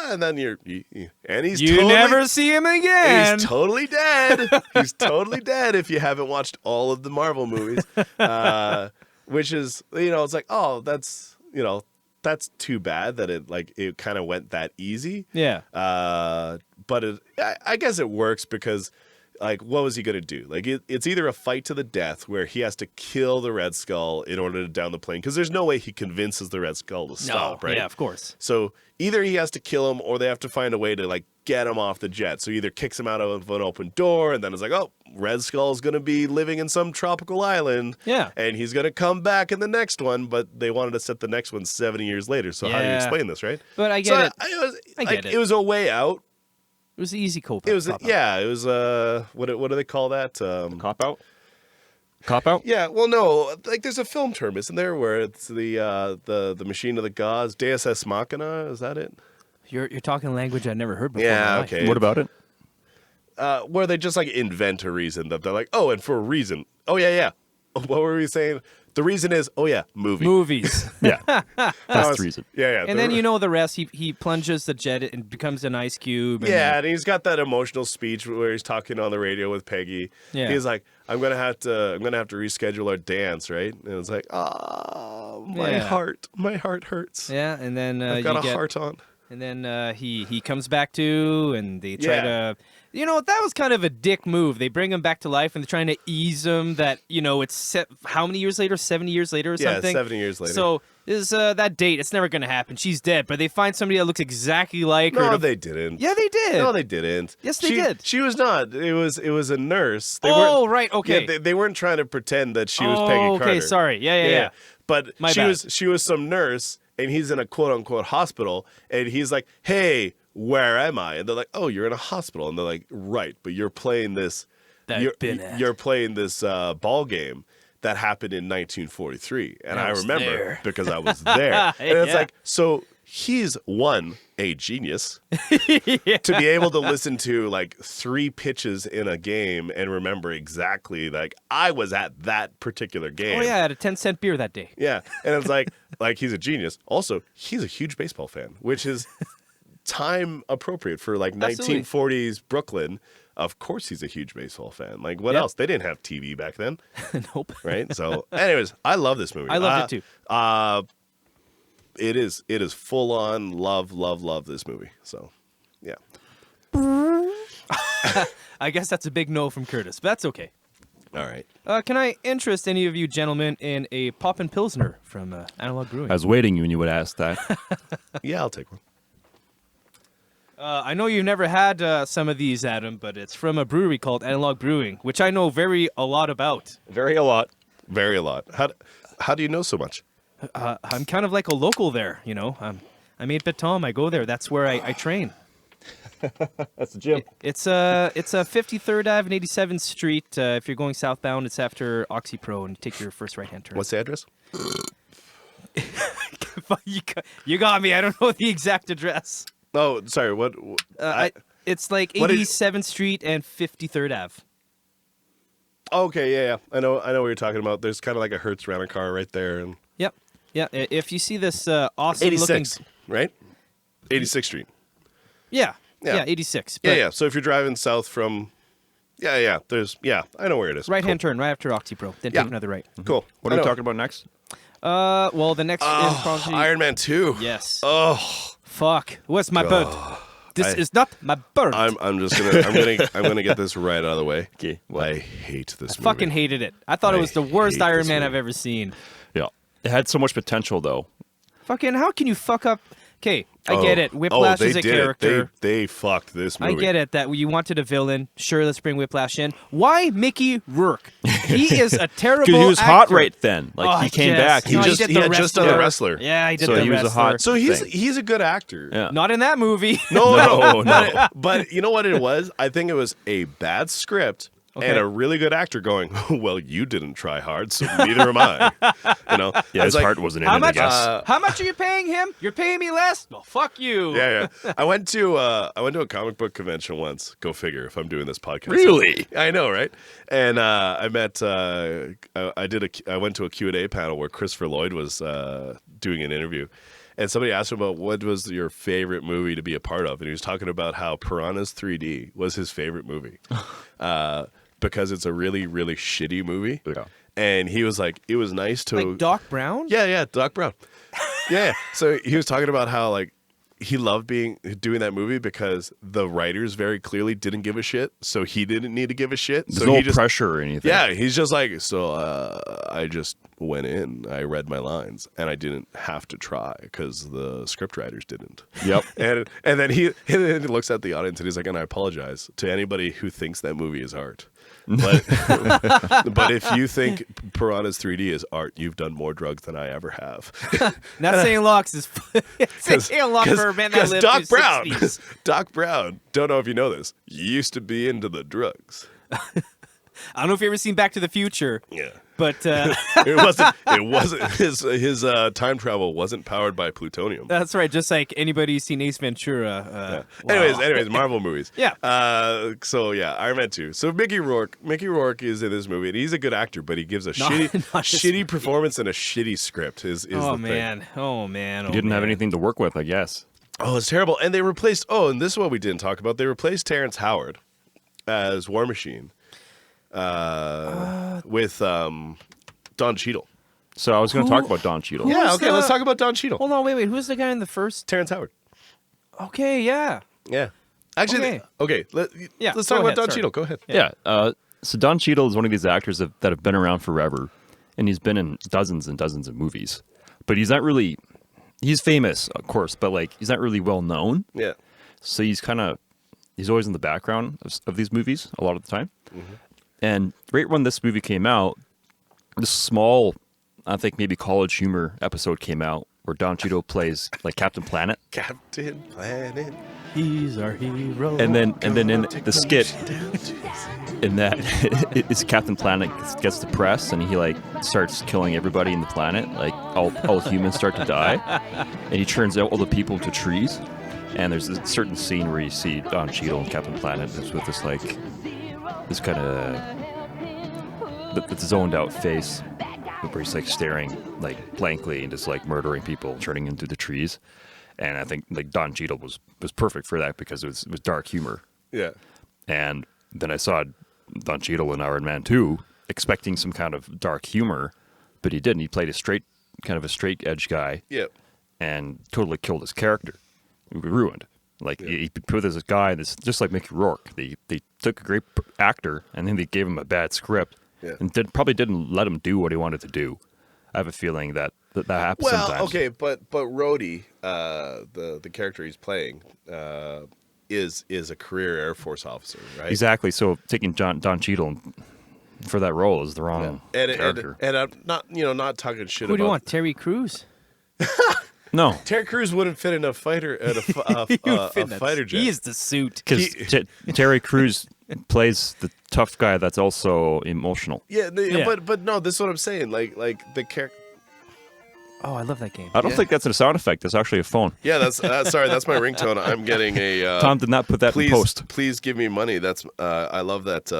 and then he's You totally, never see him again. He's totally dead. He's totally dead if you haven't watched all of the Marvel movies, which is it's like, oh, that's too bad that it kind of went that easy. Yeah. But I guess it works because. Like, what was he going to do? Like, it's either a fight to the death where he has to kill the Red Skull in order to down the plane, because there's no way he convinces the Red Skull to stop, right? Yeah, of course. So either he has to kill him or they have to find a way to, like, get him off the jet. So either kicks him out of an open door, and then it's like, oh, Red Skull's going to be living in some tropical island. Yeah. And he's going to come back in the next one, but they wanted to set the next one 70 years later. So how do you Yeah. explain this, right? But I get it. I get it. It was a way out. It was an easy cope. It was, what do they call that? Cop out. Cop out. Yeah, well, no, like there's a film term, isn't there, where it's the machine of the gods, Deus Ex Machina? Is that it? You're talking language I've never heard before. Yeah, in my life. okay. What about it? Where they just like invent a reason that they're like, oh, and for a reason. Oh yeah. What were we saying? The reason is, oh yeah, movie. Movies. Yeah, that's the reason. Yeah. And then the rest. He plunges the jet and becomes an ice cube. And Yeah, and he's got that emotional speech where he's talking on the radio with Peggy. Yeah. He's like, I'm gonna have to reschedule our dance, right? And it's like, my heart hurts. Yeah, and then I've got a heart on. And then he comes back to, and they try Yeah. to, that was kind of a dick move. They bring him back to life, and they're trying to ease him that, it's how many years later? 70 years later or something? Yeah, 70 years later. So is that date, it's never going to happen. She's dead, but they find somebody that looks exactly like her. No, they didn't. Yeah, they did. No, they didn't. Yes, they did. She was not. It was a nurse. They Oh, weren't, right, okay. Yeah, they weren't trying to pretend that she was Oh, Peggy okay, Carter. sorry. Yeah. But My she bad. was some nurse, and he's in a quote unquote hospital, and he's like, "Hey, where am I?" And they're like, "Oh, you're in a hospital." And they're like, "Right, but you're playing this. You're playing this ball game." That happened in 1943, and I was remember there. because I was there. And it's Yeah. like, so he's a genius to be able to listen to like 3 pitches in a game and remember exactly like I was at that particular game. Oh, yeah, I had a 10-cent beer that day. Yeah, and it's like he's a genius. Also, he's a huge baseball fan, which is time appropriate for like Absolutely. 1940s Brooklyn. Of course, he's a huge baseball fan. Like, what Yeah. else? They didn't have TV back then, Nope. right? So, anyways, I love this movie. I loved it too. It is full on love this movie. So, yeah. I guess that's a big no from Curtis, but that's okay. All right. Can I interest any of you gentlemen in a Poppin' Pilsner from Analog Brewing? I was waiting when you would ask that. Yeah, I'll take one. I know you've never had some of these, Adam, but it's from a brewery called Analog Brewing, which I know a lot about. Very a lot. Very a lot. How do you know so much? I'm kind of like a local there, I made Batom. I go there. That's where I train. That's the gym. It's a 53rd Ave and 87th Street. If you're going southbound, it's after OxyPro, and you take your first right-hand turn. What's the address? You got me. I don't know the exact address. Oh, sorry. What? It's like What did- 87th Street and 53rd Ave. Okay, yeah. I know what you're talking about. There's kind of like a Hertz rental car right there, and Yep. Yeah. If you see this awesome looking. 86, right? 86th Street. Yeah. Yeah. Yeah. 86. Yeah. So if you're driving south from, I know where it is. Right hand turn right after OxyPro. Then Yeah. take another right. Cool. What are we talking about next? Well, the next is probably Iron Man 2. Yes. Oh, Fuck. What's my bird? This is not my bird. I'm just gonna I'm gonna get this right out of the way. Okay. I hate this movie. fucking hated it. I thought it I was the worst hate Iron this Man movie. I've ever seen. Yeah. It had so much potential, though. Fucking, how can you fuck up? Okay, I get it. Whiplash they is a did character. It. They fucked this movie. I get it that you wanted a villain. Sure, let's bring Whiplash in. Why Mickey Rourke? He is a terrible Because he was hot actor. right then. Like, he came yes. back. He No, just did he the had just done wrestler. The Wrestler. Yeah, he did So the he was a wrestler. hot- So thing. he's a good actor. Yeah. Not in that movie. No. No. But you know what it was? I think it was a bad script Okay. and a really good actor going, well, you didn't try hard, so neither am I. You know, Yeah, It's his heart wasn't in How it, much? I guess. How much are you paying him? You're paying me less? Well, fuck you. Yeah. I went to a comic book convention once. Go figure. If I'm doing this podcast, Really? I know, right? And I met. I went to a Q&A panel where Christopher Lloyd was doing an interview, and somebody asked him about what was your favorite movie to be a part of, and he was talking about how Piranha's 3D was his favorite movie, because it's a really, really shitty movie. Yeah. And he was like, it was nice to Like Doc Brown? yeah, Doc Brown. Yeah. So he was talking about how like he loved doing that movie because the writers very clearly didn't give a shit, so he didn't need to give a shit. There's So no he just pressure or anything. yeah, he's just like I just went in, I read my lines, and I didn't have to try because the script writers didn't. Yep. And then he looks at the audience and he's like, and I apologize to anybody who thinks that movie is art. But but if you think Piranha's 3D is art, you've done more drugs than I ever have. Not saying Locks is saying a lot for a man that lived Doc through Brown, 60s. Doc Brown, don't know if you know this, used to be into the drugs. I don't know if you've ever seen Back to the Future, Yeah. but It wasn't his time travel wasn't powered by plutonium. that's right. Just like anybody who's seen Ace Ventura. Wow. Anyways, Marvel movies. Yeah. So yeah, Iron Man 2. So Mickey Rourke is in this movie, and he's a good actor, but he gives a not this shitty movie. performance and a shitty script. Is Oh the man. thing. Oh man. He didn't have anything to work with, I guess. Oh, it's terrible. And they replaced. Oh, and this is what we didn't talk about. They replaced Terrence Howard as War Machine with Don Cheadle. So I was going to talk about Don Cheadle. Yeah. Who's Okay. Let's the- talk about Don Cheadle. Hold on. Wait. Who's the guy in the first? Terrence Howard. Okay. Yeah. Yeah. Actually, Okay. Yeah, Let's go talk about ahead, Don sorry. Cheadle. Go ahead. Yeah. So Don Cheadle is one of these actors that have been around forever, and he's been in dozens and dozens of movies. But he's not really. He's famous, of course, but like he's not really well known. Yeah. So he's always in the background of these movies a lot of the time. And right when this movie came out, this small, I think maybe College Humor episode came out where Don Cheadle plays like Captain Planet. Captain Planet. He's our hero. And then in the skit, in that it's Captain Planet gets depressed and he like starts killing everybody in the planet. Like all humans start to die, and he turns out all the people into trees. And there's a certain scene where you see Don Cheadle and Captain Planet is with this like this kind of zoned out face where he's like staring like blankly and just like murdering people, turning into the trees. And I think like Don Cheadle was perfect for that because it was dark humor. Yeah. And then I saw Don Cheadle in Iron Man 2 expecting some kind of dark humor, but he didn't. He played a straight edge guy Yeah. and totally killed his character. It was ruined. Like he put this guy, just like Mickey Rourke. They took a great actor and then they gave him a bad script and probably didn't let him do what he wanted to do. I have a feeling that happens Well, sometimes. okay, but Rhodey, the character he's playing, is a career Air Force officer, right? Exactly. So taking Don Cheadle for that role is the wrong character. And I'm not talking shit Who about. do you want? Terry Crews? No, Terry Crews wouldn't fit in a fighter at a fighter jet. He is the suit. because Terry Crews plays the tough guy that's also emotional. Yeah, Yeah. but no, this is what I'm saying. Like the character. Oh, I love that game. I don't think that's a sound effect. That's actually a phone. Yeah, that's sorry. That's my ringtone. I'm getting a. Tom did not put that in post. Please give me money. That's I love that.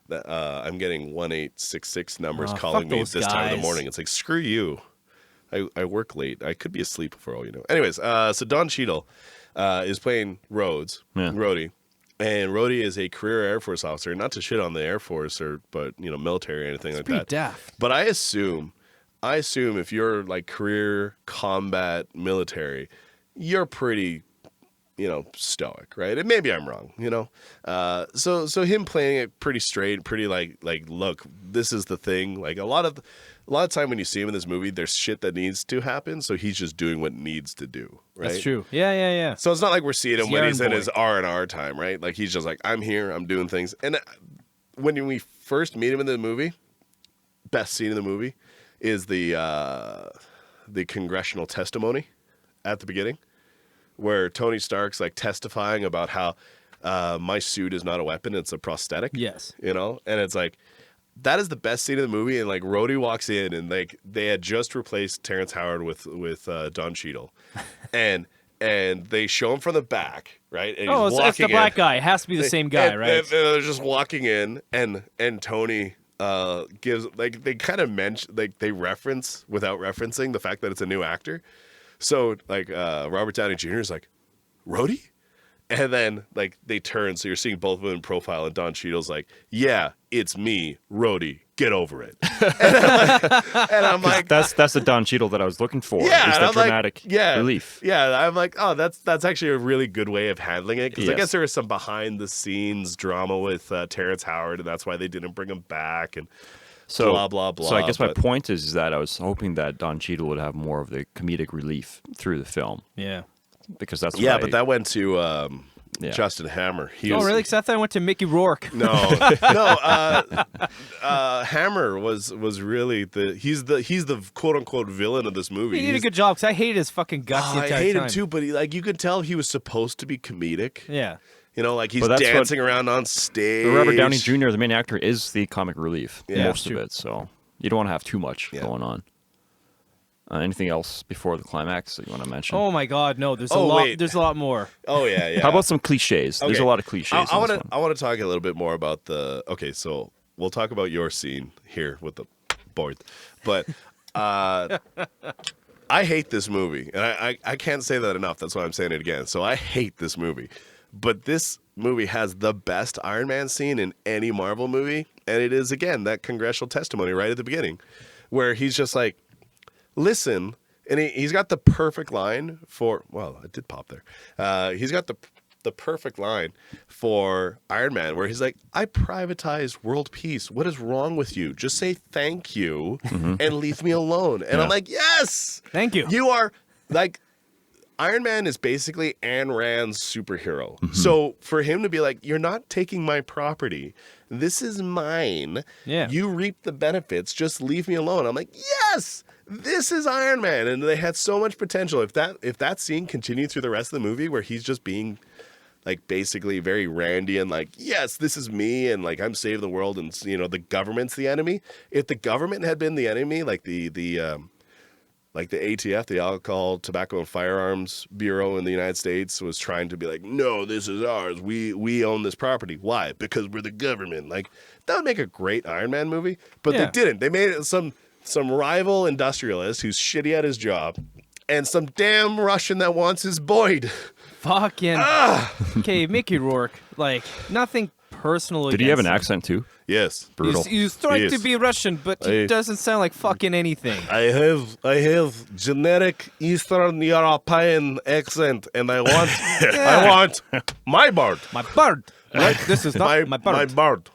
I'm getting 1866 numbers Oh, calling fuck me those this time of the guys. morning. It's like screw you. I work late. I could be asleep for all you know. Anyways, so Don Cheadle is playing Rhodey. And Rhodey is a career Air Force officer. Not to shit on the Air Force but military or anything like Pretty that. daft. But I assume if you're like career combat military, you're pretty, stoic, right? And maybe I'm wrong, So him playing it pretty straight, pretty like look, this is the thing. Like a lot of time when you see him in this movie, there's shit that needs to happen, so he's just doing what needs to do, right? That's true. Yeah. So it's not like we're seeing him He's when he's in Yarn his R&R time, right? Like he's just like, I'm here, I'm doing things. And when we first meet him in the movie, best scene in the movie is the congressional testimony at the beginning, where Tony Stark's like testifying about how my suit is not a weapon, it's a prosthetic. Yes. You know? And it's like, that is the best scene of the movie. And like Rhodey walks in and like they had just replaced Terrence Howard with Don Cheadle. and they show him from the back, right? And Oh, he's it's the walking black in. guy. It has to be the same guy, And right? they're just walking in and Tony gives, like, they kind of mention, like, they reference without referencing the fact that it's a new actor. So like Robert Downey Jr. is like, Rhodey? And then like they turn, so you're seeing both of them in profile, and Don Cheadle's like, yeah, it's me, Rhodey, get over it. And I'm like, That's the Don Cheadle that I was looking for. yeah, is and the I'm like, dramatic yeah, relief. Yeah, I'm like, oh, that's actually a really good way of handling it, because I Yes. guess there was some behind the scenes drama with Terrence Howard, and that's why they didn't bring him back, and So blah blah blah. So I guess my but- point is that I was hoping that Don Cheadle would have more of the comedic relief through the film, Yeah. because that's yeah, what but that went to Yeah. Justin Hammer. He Oh, was, really? Because I thought I went to Mickey Rourke. No, Hammer was really he's the quote unquote villain of this movie. He did a He's- good job, because I hated his fucking guts the I entire hate time. him too, but you could tell he was supposed to be comedic. Yeah. You know, like he's But that's what- dancing around on stage. the Robert Downey Jr., the main actor, is the comic relief Yeah. most of True. it. So you don't want to have too much Yeah. going on. Anything else before the climax that you want to mention? Oh my God, no! There's a Oh, lot. wait. There's a lot more. Oh yeah, yeah. How about some cliches? There's Okay. a lot of cliches. I in want this to one. I want to talk a little bit more about the. Okay, so we'll talk about your scene here with the board, but I hate this movie, and I can't say that enough. That's why I'm saying it again. So I hate this movie, but this movie has the best Iron Man scene in any Marvel movie, and it is again that congressional testimony right at the beginning, where he's just like, listen. And he's got the perfect line for, well, it did pop there. He's got the perfect line for Iron Man, where he's like, I privatized world peace. What is wrong with you? Just say thank you and leave me alone. And I'm like, yes! Thank you. You are, like, Iron Man is basically Ayn Rand's superhero. So for him to be like, you're not taking my property. This is mine. Yeah. You reap the benefits. Just leave me alone. I'm like, yes! This is Iron Man, and they had so much potential. If that scene continued through the rest of the movie, where he's just being like basically very randy and like, yes, this is me, and like I'm saving the world, and you know the government's the enemy. If the government had been the enemy, like the ATF, the Alcohol, Tobacco, and Firearms Bureau in the United States, was trying to be like, no, this is ours. We own this property. Why? Because we're the government. Like that would make a great Iron Man movie, but Yeah. they didn't. They made it some rival industrialist who's shitty at his job, and some damn Russian that wants his Boyd. Fucking. Okay, Mickey Rourke. Like nothing personal. Did he have an against him. accent too? Yes. Brutal. He's trying to Yes. be Russian, but he I- doesn't sound like fucking anything. I have generic Eastern European accent, and I want my bird. My bird. Right? This is not my bird. My bird.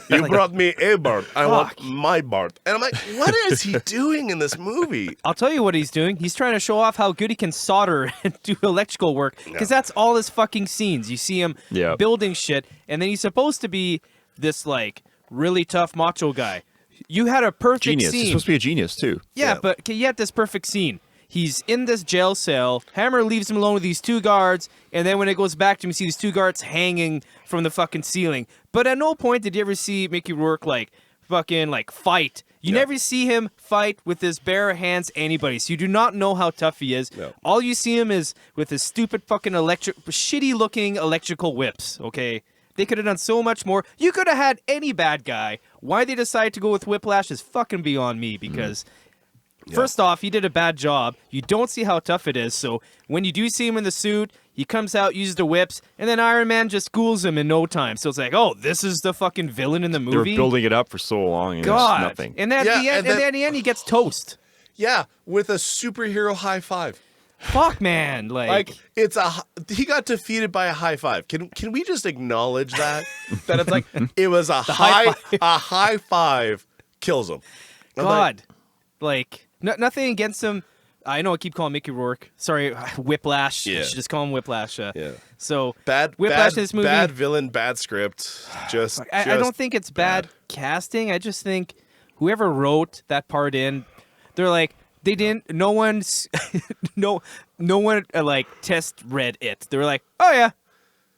You brought me a bird. I want Fuck. my bird. And I'm like, what is he doing in this movie? I'll tell you what he's doing. He's trying to show off how good he can solder and do electrical work. Because that's all his fucking scenes. You see him Yeah. building shit, and then he's supposed to be this, like, really tough macho guy. You had a perfect Genius. He's scene. supposed to be a genius too. Yeah, Yeah. but okay, you had this perfect scene. He's in this jail cell. Hammer leaves him alone with these two guards, and then when it goes back to him, you see these two guards hanging from the fucking ceiling. But at no point did you ever see Mickey Rourke like fucking like fight. You Yeah. never see him fight with his bare hands anybody. So you do not know how tough he is. No. All you see him is with his stupid fucking shitty looking electrical whips. Okay. They could have done so much more. You could have had any bad guy. Why they decided to go with Whiplash is fucking beyond me because. First off, he did a bad job. You don't see how tough it is. So when you do see him in the suit, he comes out, uses the whips, and then Iron Man just schools him in no time. So it's like, oh, this is the fucking villain in the They were movie. building it up for so long, and God. it's nothing. And then at Yeah, the end, and then- at the end, he gets toast. Yeah, with a superhero high five. Fuck, man. Like he got defeated by a high five. Can we just acknowledge that it's like it was a high five kills him. I'm like, God. Like, nothing against him. I know I keep calling Mickey Rourke. Sorry, Whiplash. Yeah. I should just call him Whiplash. Yeah. So bad Whiplash in this movie. bad villain, bad script. I don't think it's bad casting. I just think whoever wrote that part in, they're like they didn't. No one's no one like test read it. They were like, oh yeah,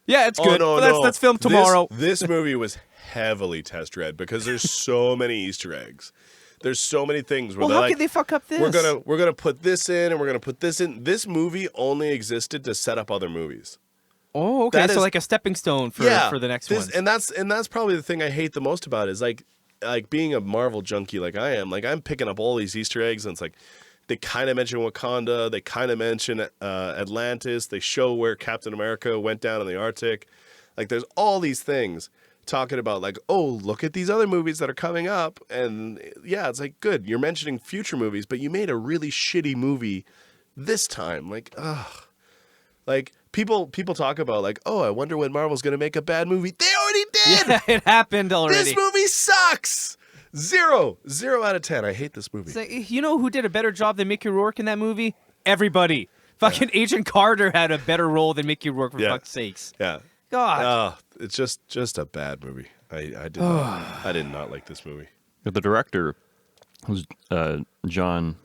Yeah, it's Oh, good. no, But no. let's film tomorrow. This movie was heavily test read because there's so many Easter eggs. There's so many things where Well, they're how like, could they fuck up this? we're gonna put this in and we're gonna put this in. This movie only existed to set up other movies. Oh, okay. That So is- like a stepping stone for the next one. And that's probably the thing I hate the most about it is like being a Marvel junkie like I am. Like I'm picking up all these Easter eggs and it's like they kind of mention Wakanda, they kind of mention Atlantis, they show where Captain America went down in the Arctic. Like there's all these things talking about like, oh, look at these other movies that are coming up. And yeah, it's like, good, you're mentioning future movies, but you made a really shitty movie this time. Like, ugh. Like people talk about like, oh, I wonder when Marvel's gonna make a bad movie. They already did. Yeah, it happened already. This movie sucks. 0 out of 10. I hate this movie. It's like, you know who did a better job than Mickey Rourke in that movie? Everybody. Fucking Agent Carter had a better role than Mickey Rourke, for fuck's sakes. Yeah. God. It's just a bad movie. I did not like this movie. The director was John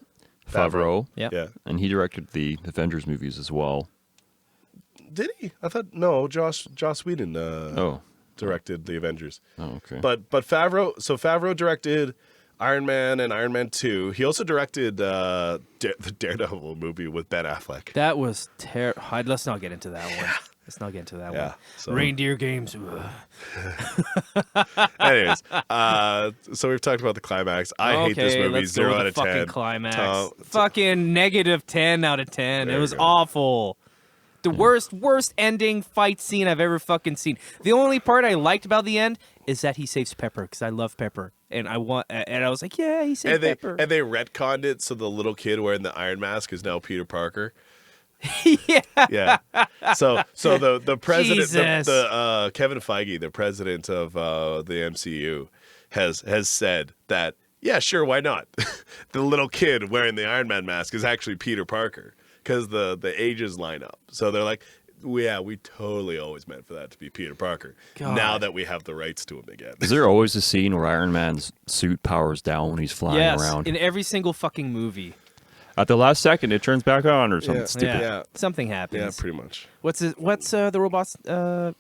Favreau. Yep. Yeah. And he directed the Avengers movies as well. Did he? I thought no. Joss Whedon directed the Avengers. Oh, okay. But Favreau directed Iron Man and Iron Man 2. He also directed the Daredevil movie with Ben Affleck. That was terrible. Let's not get into that one. Let's not get into that Yeah, one. so- Reindeer games. Anyways, so we've talked about the climax. I hate this movie. Let's go 0 with out the of fucking 10. climax. Fucking -10 out of 10. There It you was go. awful. The worst ending fight scene I've ever fucking seen. The only part I liked about the end is that he saves Pepper because I love Pepper, and I was like, yeah, he saved Pepper. And they retconned it so the little kid wearing the Iron Mask is now Peter Parker. Yeah. Yeah. So the president, Jesus. the Kevin Feige, the president of the MCU, has said that yeah, sure, why not? The little kid wearing the Iron Man mask is actually Peter Parker because the ages line up. So they're like, yeah, we totally always meant for that to be Peter Parker. God. Now that we have the rights to him again. Is there always a scene where Iron Man's suit powers down when he's flying Yes, around? in every single fucking movie. At the last second, it turns back on or something Yeah. stupid. Yeah. Something happens. Yeah, pretty much. What's the robot's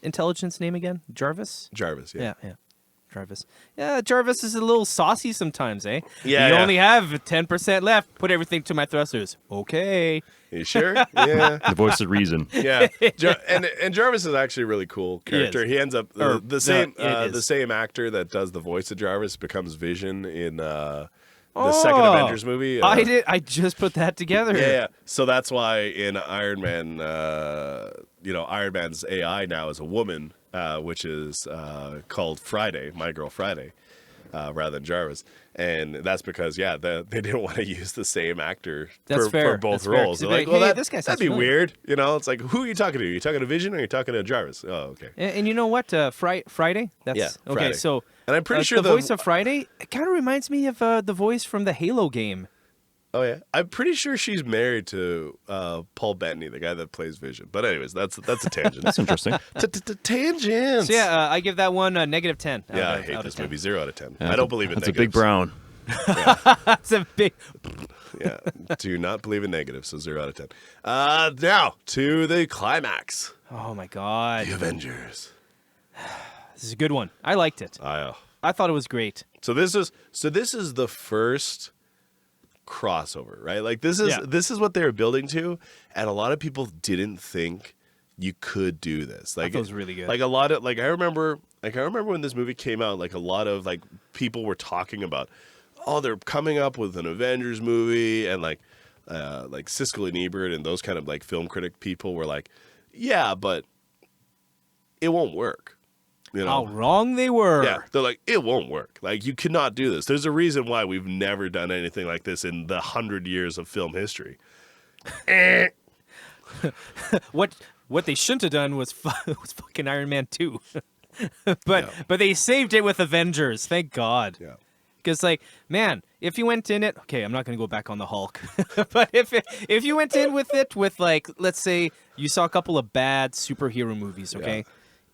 intelligence name again? Jarvis? Jarvis. Yeah. Yeah. Jarvis. Yeah, Jarvis is a little saucy sometimes, eh? Yeah, You yeah. only have 10% left. Put everything to my thrusters. Okay. You sure? Yeah. The voice of reason. Yeah, and Jarvis is actually a really cool character. is. He ends up Or, the same it is. the same actor that does the voice of Jarvis becomes Vision in the second Avengers movie. I just put that together. Yeah. So that's why in Iron Man, Iron Man's AI now is a woman, which is called Friday, My Girl Friday, rather than Jarvis. And that's because, they didn't want to use the same actor That's for fair. both That's fair. roles. They'd They're be like, like, well, hey, this guy sounds that'd be familiar. weird. It's like, who are you talking to? Are you talking to Vision or are you talking to Jarvis? Oh, okay. And you know what? Friday? That's Yeah, okay. Friday. So, And I'm pretty sure the voice of Friday it kind of reminds me of the voice from the Halo game. Oh yeah, I'm pretty sure she's married to Paul Bettany, the guy that plays Vision. But anyways, that's a tangent. That's interesting. Tangents. So yeah, I give that one a -10. Yeah, I out hate of this 10. movie. 0 out of 10. Yeah, I don't believe in That's a negatives. big brown. That's a big. Yeah, do not believe in negatives. So 0 out of 10. Now to the climax. Oh my god, The Avengers. this is a good one. I liked it. I thought it was great. So this is the first crossover, right? Like this is what they were building to, and a lot of people didn't think you could do this. Like thought it was really good. Like a lot of I remember when this movie came out, like a lot of like people were talking about, oh, they're coming up with an Avengers movie, and like Siskel and Ebert and those kind of like film critic people were like, yeah, but it won't work. How wrong they were. Yeah, they're like, it won't work. Like, you cannot do this. There's a reason why we've never done anything like this in the 100 years of film history. What they shouldn't have done was fucking Iron Man 2. but they saved it with Avengers. Thank God. Yeah. Because, like, man, if you went in it... Okay, I'm not going to go back on the Hulk. But if you went in with it with, like, let's say you saw a couple of bad superhero movies, okay? Yeah.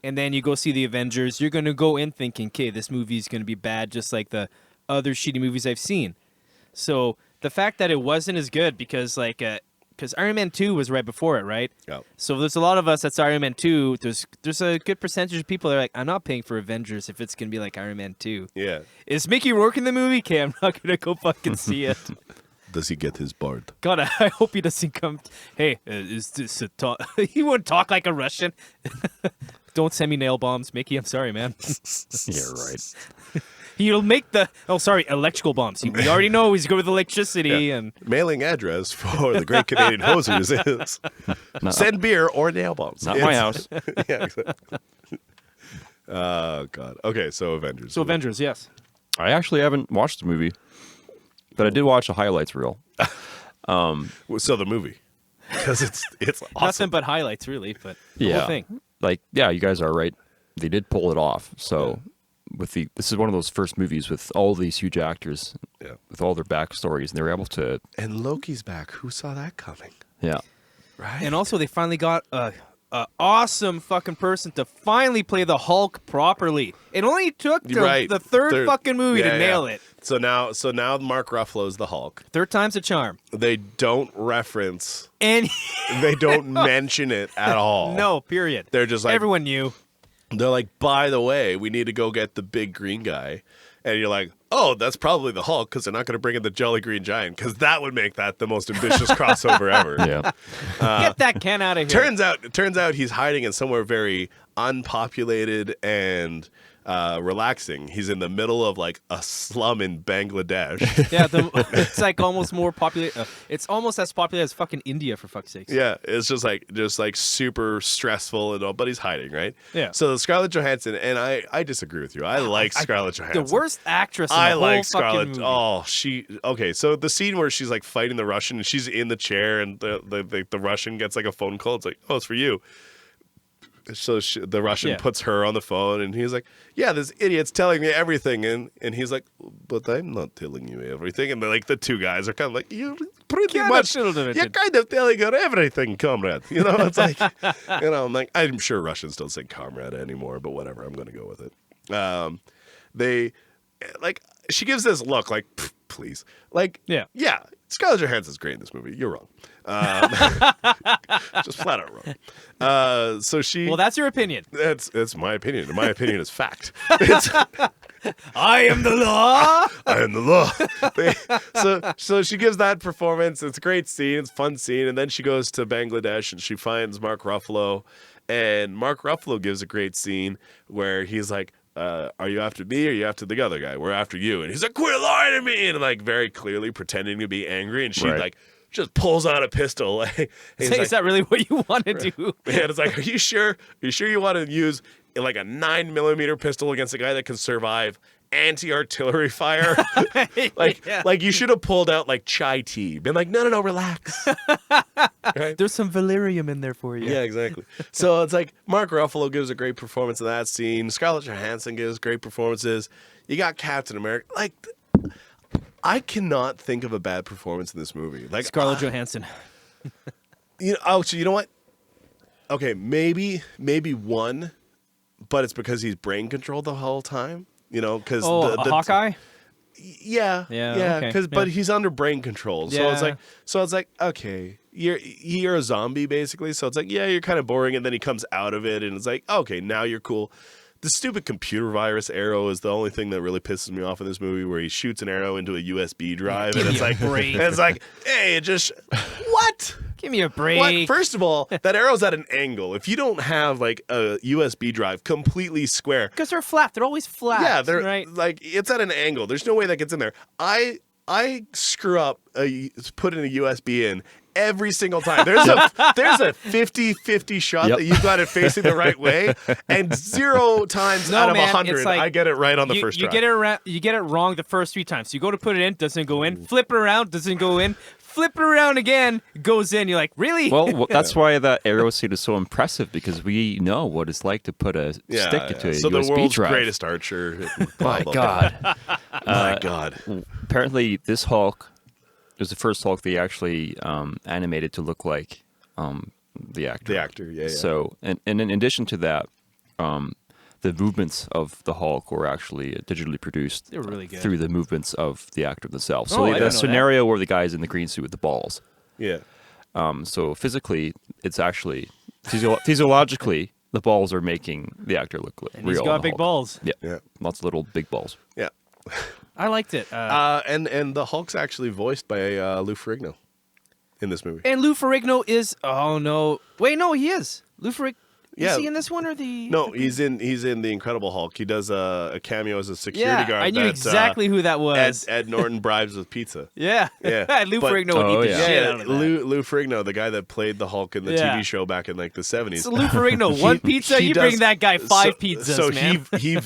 And then you go see the Avengers, you're going to go in thinking, okay, this movie's going to be bad just like the other shitty movies I've seen. So the fact that it wasn't as good because, like, because Iron Man 2 was right before it, right? Yeah. So there's a lot of us that's Iron Man 2. There's a good percentage of people that are like, I'm not paying for Avengers if it's going to be like Iron Man 2. Yeah. Is Mickey Rourke in the movie? Okay, I'm not going to go fucking see it. Does he get his bard? God, I hope he doesn't come. Hey, is this a talk? He wouldn't talk like a Russian. Don't send me nail bombs, Mickey. I'm sorry, man. Yeah, right. He'll make the electrical bombs. We already know he's good with electricity and Mailing address for the Great Canadian Hosers is send beer or nail bombs. Not my house. Yeah, exactly. Oh God. Okay, so Avengers. so Avengers, yes. I actually haven't watched the movie, but I did watch the highlights reel. So the movie, because it's awesome. Nothing but highlights, really. But the whole thing. Like, yeah, you guys are right. They did pull it off. So this is one of those first movies with all these huge actors, with all their backstories, and they were able to. And Loki's back. Who saw that coming? Yeah. Right. And also, they finally got a awesome fucking person to finally play the Hulk properly. It only took the third fucking movie to nail it. So now Mark Ruffalo's the Hulk. Third time's a charm. They don't reference. And They don't mention it at all. no, period. They're just like Everyone knew. They're like, by the way, we need to go get the big green guy. And you're like, oh, that's probably the Hulk because they're not going to bring in the Jolly Green Giant because that would make that the most ambitious crossover ever. Yeah. Get that can out of here. Turns out he's hiding in somewhere very unpopulated and relaxing. He's in the middle of like a slum in Bangladesh. Yeah, it's like almost more popular. It's almost as popular as fucking India, for fuck's sakes. Yeah, it's just like super stressful and all, but he's hiding, right? Yeah. So the Scarlett Johansson, and I disagree with you. I like Scarlett Johansson. The worst actress in the I whole like fucking Scarlett. movie. Okay. So the scene where she's like fighting the Russian and she's in the chair and the Russian gets like a phone call. It's like, oh, it's for you. So the Russian puts her on the phone and he's like, yeah, this idiot's telling me everything. And he's like, but I'm not telling you everything. And the two guys are kind of like, you're pretty much, you're kind of telling her everything, comrade. You know, it's like, I'm like, I'm sure Russians don't say comrade anymore, but whatever, I'm going to go with it. She gives this look like, please. Yeah, Scarlett Johansson's great in this movie. You're wrong. Just flat out wrong. Well, that's your opinion. It's my opinion. My opinion is fact. I am the law. I am the law. So she gives that performance. It's a great scene. It's a fun scene. And then she goes to Bangladesh and she finds Mark Ruffalo. And Mark Ruffalo gives a great scene where he's like, are you after me or are you after the other guy? We're after you. And he's like, quit lying to me. And like very clearly pretending to be angry. And she just pulls out a pistol. Is that really what you want to do? And it's like, are you sure? Are you sure you want to use like a 9mm pistol against a guy that can survive anti-artillery fire? Like you should have pulled out like chai tea. Been like, no, relax. Right? There's some valerium in there for you. Yeah, exactly. So it's like Mark Ruffalo gives a great performance in that scene. Scarlett Johansson gives great performances. You got Captain America. Like, I cannot think of a bad performance in this movie. Like Scarlett Johansson. So you know what? Okay, maybe one, but it's because he's brain controlled the whole time. You know, because the Hawkeye. Yeah. Okay. But he's under brain control, so it's like okay, you're a zombie basically. So it's like you're kind of boring, and then he comes out of it, and it's like okay, now you're cool. The stupid computer virus arrow is the only thing that really pisses me off in this movie, where he shoots an arrow into a USB drive, and it's like, hey, what? Give me a break. What? First of all, that arrow's at an angle. If you don't have like a USB drive completely square, because they're flat, they're always flat. Yeah, they're right. Like it's at an angle. There's no way that gets in there. I screw up putting a USB in every single time. There's a 50-50 shot that you've got it facing the right way, and 0 times out of 100 I get it right on the first try. You get it wrong the first 3 times. You go to put it in, doesn't go in. Flip it around, doesn't go in. Flip it around again, goes in. You're like, really? Well, that's why that arrow scene is so impressive, because we know what it's like to put a stick into a USB so the world's drive. Greatest archer. My God. My God. Apparently, this Hulk was the first Hulk they actually animated to look like the actor. The actor, yeah. So, and in addition to that, the movements of the Hulk were actually digitally produced. They were really good. Through the movements of the actor themselves. So I didn't know the scenario where the guy's in the green suit with the balls. Yeah. So physically, it's actually physiologically, the balls are making the actor look And real. he's on got the big Hulk. balls. Yeah. Yeah. Lots of little big balls. Yeah. I liked it. And the Hulk's actually voiced by Lou Ferrigno in this movie. And Lou Ferrigno is. Oh no! Wait, no, he is. Lou Ferrigno. Yeah. Is he in this one or the? No, he's in the Incredible Hulk. He does a cameo as a security Yeah, guard. I knew that, exactly who that was. Ed Norton bribes with pizza. Yeah. Yeah. Lou But- Ferrigno would eat the yeah. shit Yeah, out of that. Lou Ferrigno, the guy that played the Hulk in the Yeah. TV show back in like the 70s. So Lou Ferrigno, one pizza, he you does- bring that guy five pizzas, so man. he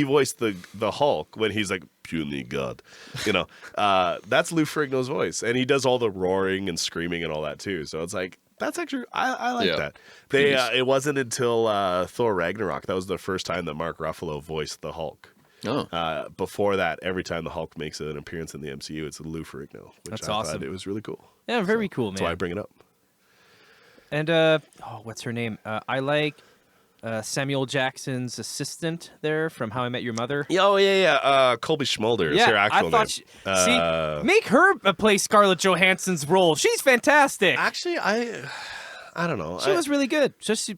voiced the Hulk when he's like puny god, you know. That's Lou Ferrigno's voice, and he does all the roaring and screaming and all that too. So it's like that's actually I like Yeah. that. They it wasn't until Thor Ragnarok that was the first time that Mark Ruffalo voiced the Hulk. Oh. Before that, every time the Hulk makes an appearance in the MCU, it's Lou Ferrigno, which That's I awesome. thought it was really cool. Yeah, very cool, man. That's why I bring it up. And what's her name? I like Samuel Jackson's assistant there from How I Met Your Mother. Oh yeah. Colby Schmulder is her actual I thought name. see, make her play Scarlett Johansson's role. She's fantastic. Actually, I don't know. She was really good. She's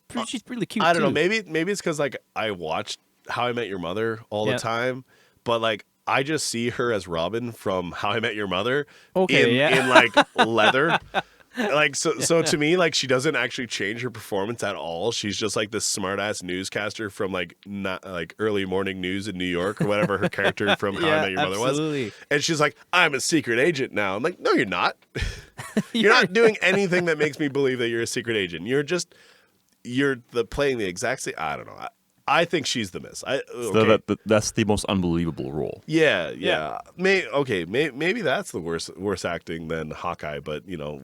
really cute. I don't know. too. Maybe it's because like I watched How I Met Your Mother all Yeah. the time, but like I just see her as Robin from How I Met Your Mother. Okay, yeah. in like leather. Like so to me, like she doesn't actually change her performance at all. She's just like this smart ass newscaster from like not like early morning news in New York or whatever her character from How I Yeah, Met Your Mother absolutely. was. And she's like, I'm a secret agent now. I'm like, no, you're not. You're not doing anything that makes me believe that you're a secret agent. You're playing the exact same. I don't know. I think she's the miss. So that's the most unbelievable role. Yeah. Maybe that's the worst acting than Hawkeye, but you know,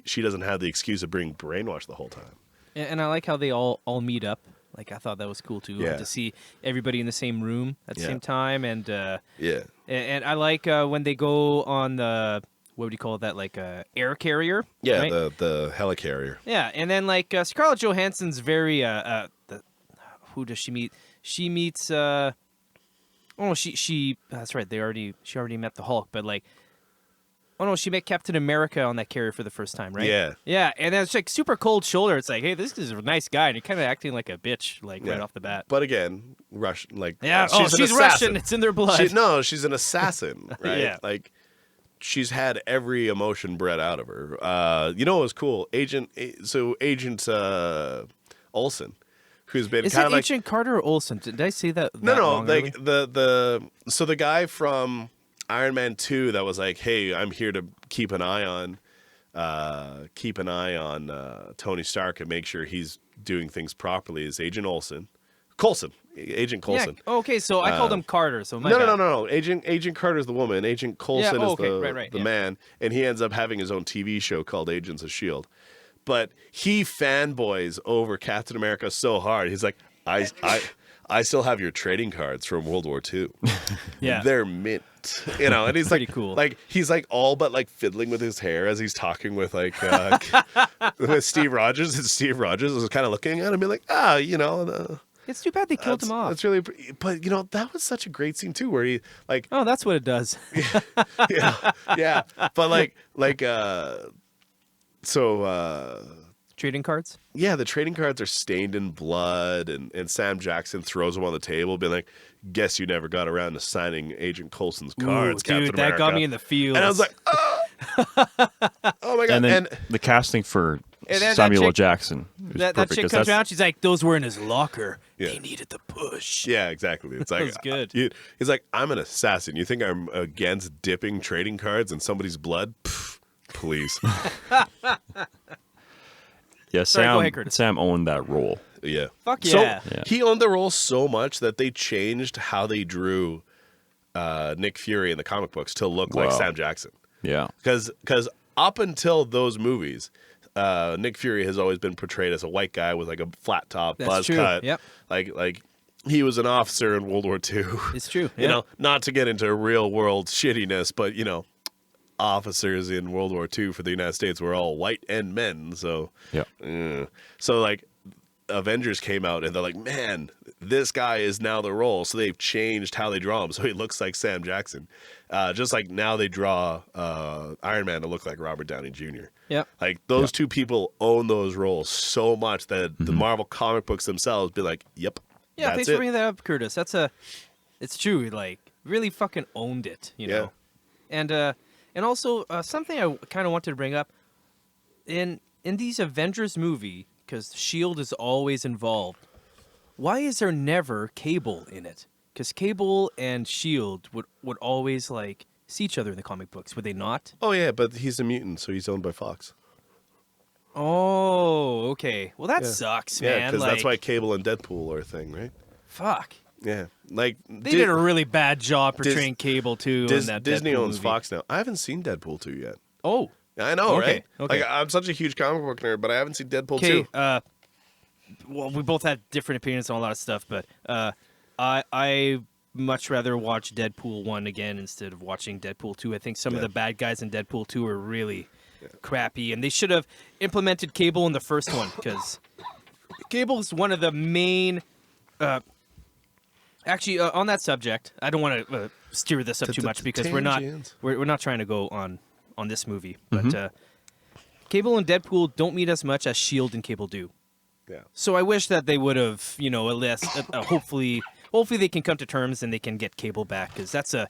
she doesn't have the excuse of being brainwashed the whole time. And I like how they all meet up. Like I thought that was cool too. Yeah. To see everybody in the same room at the Yeah. same time, and Yeah. and I like when they go on the what would you call that, like air carrier? Yeah, right? the helicarrier. Yeah, and then like Scarlett Johansson's very who does she meet? She meets she that's right. She already met the Hulk, but like she met Captain America on that carrier for the first time, right? Yeah. Yeah, and then it's like super cold shoulder. It's like, hey, this is a nice guy, and you're kind of acting like a bitch, like right Yeah. off the bat. But again, Russian, like Yeah, she's an she's assassin. Russian. It's in their blood. She's an assassin, right? Yeah. Like she's had every emotion bred out of her. You know what was cool? Agent Olsen, who's been Is kind it of like Agent Carter or Olsen? Did I say that? no, wrong like earlier? the guy from Iron Man 2 that was like, hey, I'm here to keep an eye on Tony Stark and make sure he's doing things properly is Agent Coulson. Agent Coulson. Yeah. Okay, so I called him Carter. So my No, bad. no, no, no. Agent Carter's the woman. Agent Coulson Yeah, is okay, the right, the yeah. man, and he ends up having his own TV show called Agents of S.H.I.E.L.D. But he fanboys over Captain America so hard. He's like, I still have your trading cards from World War II. Yeah. They're mint. You know, and he's Pretty like, cool. like he's like all but like fiddling with his hair as he's talking with like with Steve Rogers, and Steve Rogers was kind of looking at him and be like, you know, It's too bad they killed him off. that's really, but you know, that was such a great scene too, where he like, Oh, that's what it does. yeah, but Trading cards. yeah, the trading cards are stained in blood, and Sam Jackson throws them on the table, being like, "Guess you never got around to signing Agent Coulson's cards, Ooh, Captain dude, America." that got me in the feels. And I was like, oh, oh my god! And then And the casting for And then that Samuel chick- Jackson was that perfect. chick 'cause comes that's- around. She's like, "Those were in his locker. Yeah. They needed the push." yeah, exactly. It's like was good. He's like, "I'm an assassin. You think I'm against dipping trading cards in somebody's blood? Pff, please." Yeah, Sorry, go ahead, Curtis. Sam owned that role. Yeah. Fuck So yeah. Yeah. he owned the role so much that they changed how they drew Nick Fury in the comic books to look like Wow. Sam Jackson. Yeah. Because up until those movies, Nick Fury has always been portrayed as a white guy with like a flat top, That's buzz true. cut. Yep. Like he was an officer in World War II. It's true. You know, not to get into real world shittiness, but you know, officers in World War II for the United States were all white and men. So Yeah. so like Avengers came out and they're like, man, this guy is now the role. So they've changed how they draw him. So he looks like Sam Jackson. Just like now they draw Iron Man to look like Robert Downey Jr. Yep. Like those two people own those roles so much that the Marvel comic books themselves be like, yep. Yeah, that's thanks it. for bringing that up, Curtis. It's true. Like, really fucking owned it, you know. And also something I kind of wanted to bring up in these Avengers movie, because Shield is always involved. Why is there never Cable in it? Because Cable and Shield would always like see each other in the comic books, would they not? Oh yeah, but he's a mutant, so he's owned by Fox. Oh, okay. Well, that sucks, man. Yeah, because like, that's why Cable and Deadpool are a thing, right? Fuck. Yeah, like They did a really bad job portraying Cable too. in that Disney Deadpool owns movie. Fox now. I haven't seen Deadpool 2 yet. Oh, I know, Okay, right? okay. Like I'm such a huge comic book nerd, but I haven't seen Deadpool okay. 2. Well, we both had different opinions on a lot of stuff, but I much rather watch Deadpool 1 again instead of watching Deadpool 2. I think some of the bad guys in Deadpool 2 are really crappy, and they should have implemented Cable in the first one, because Cable is one of the main. Actually, on that subject, I don't want to steer this up too much because we're not trying to go on this movie, but Cable and Deadpool don't meet as much as Shield and Cable do. Yeah. So I wish that they would have, at least hopefully they can come to terms and they can get Cable back, because that's a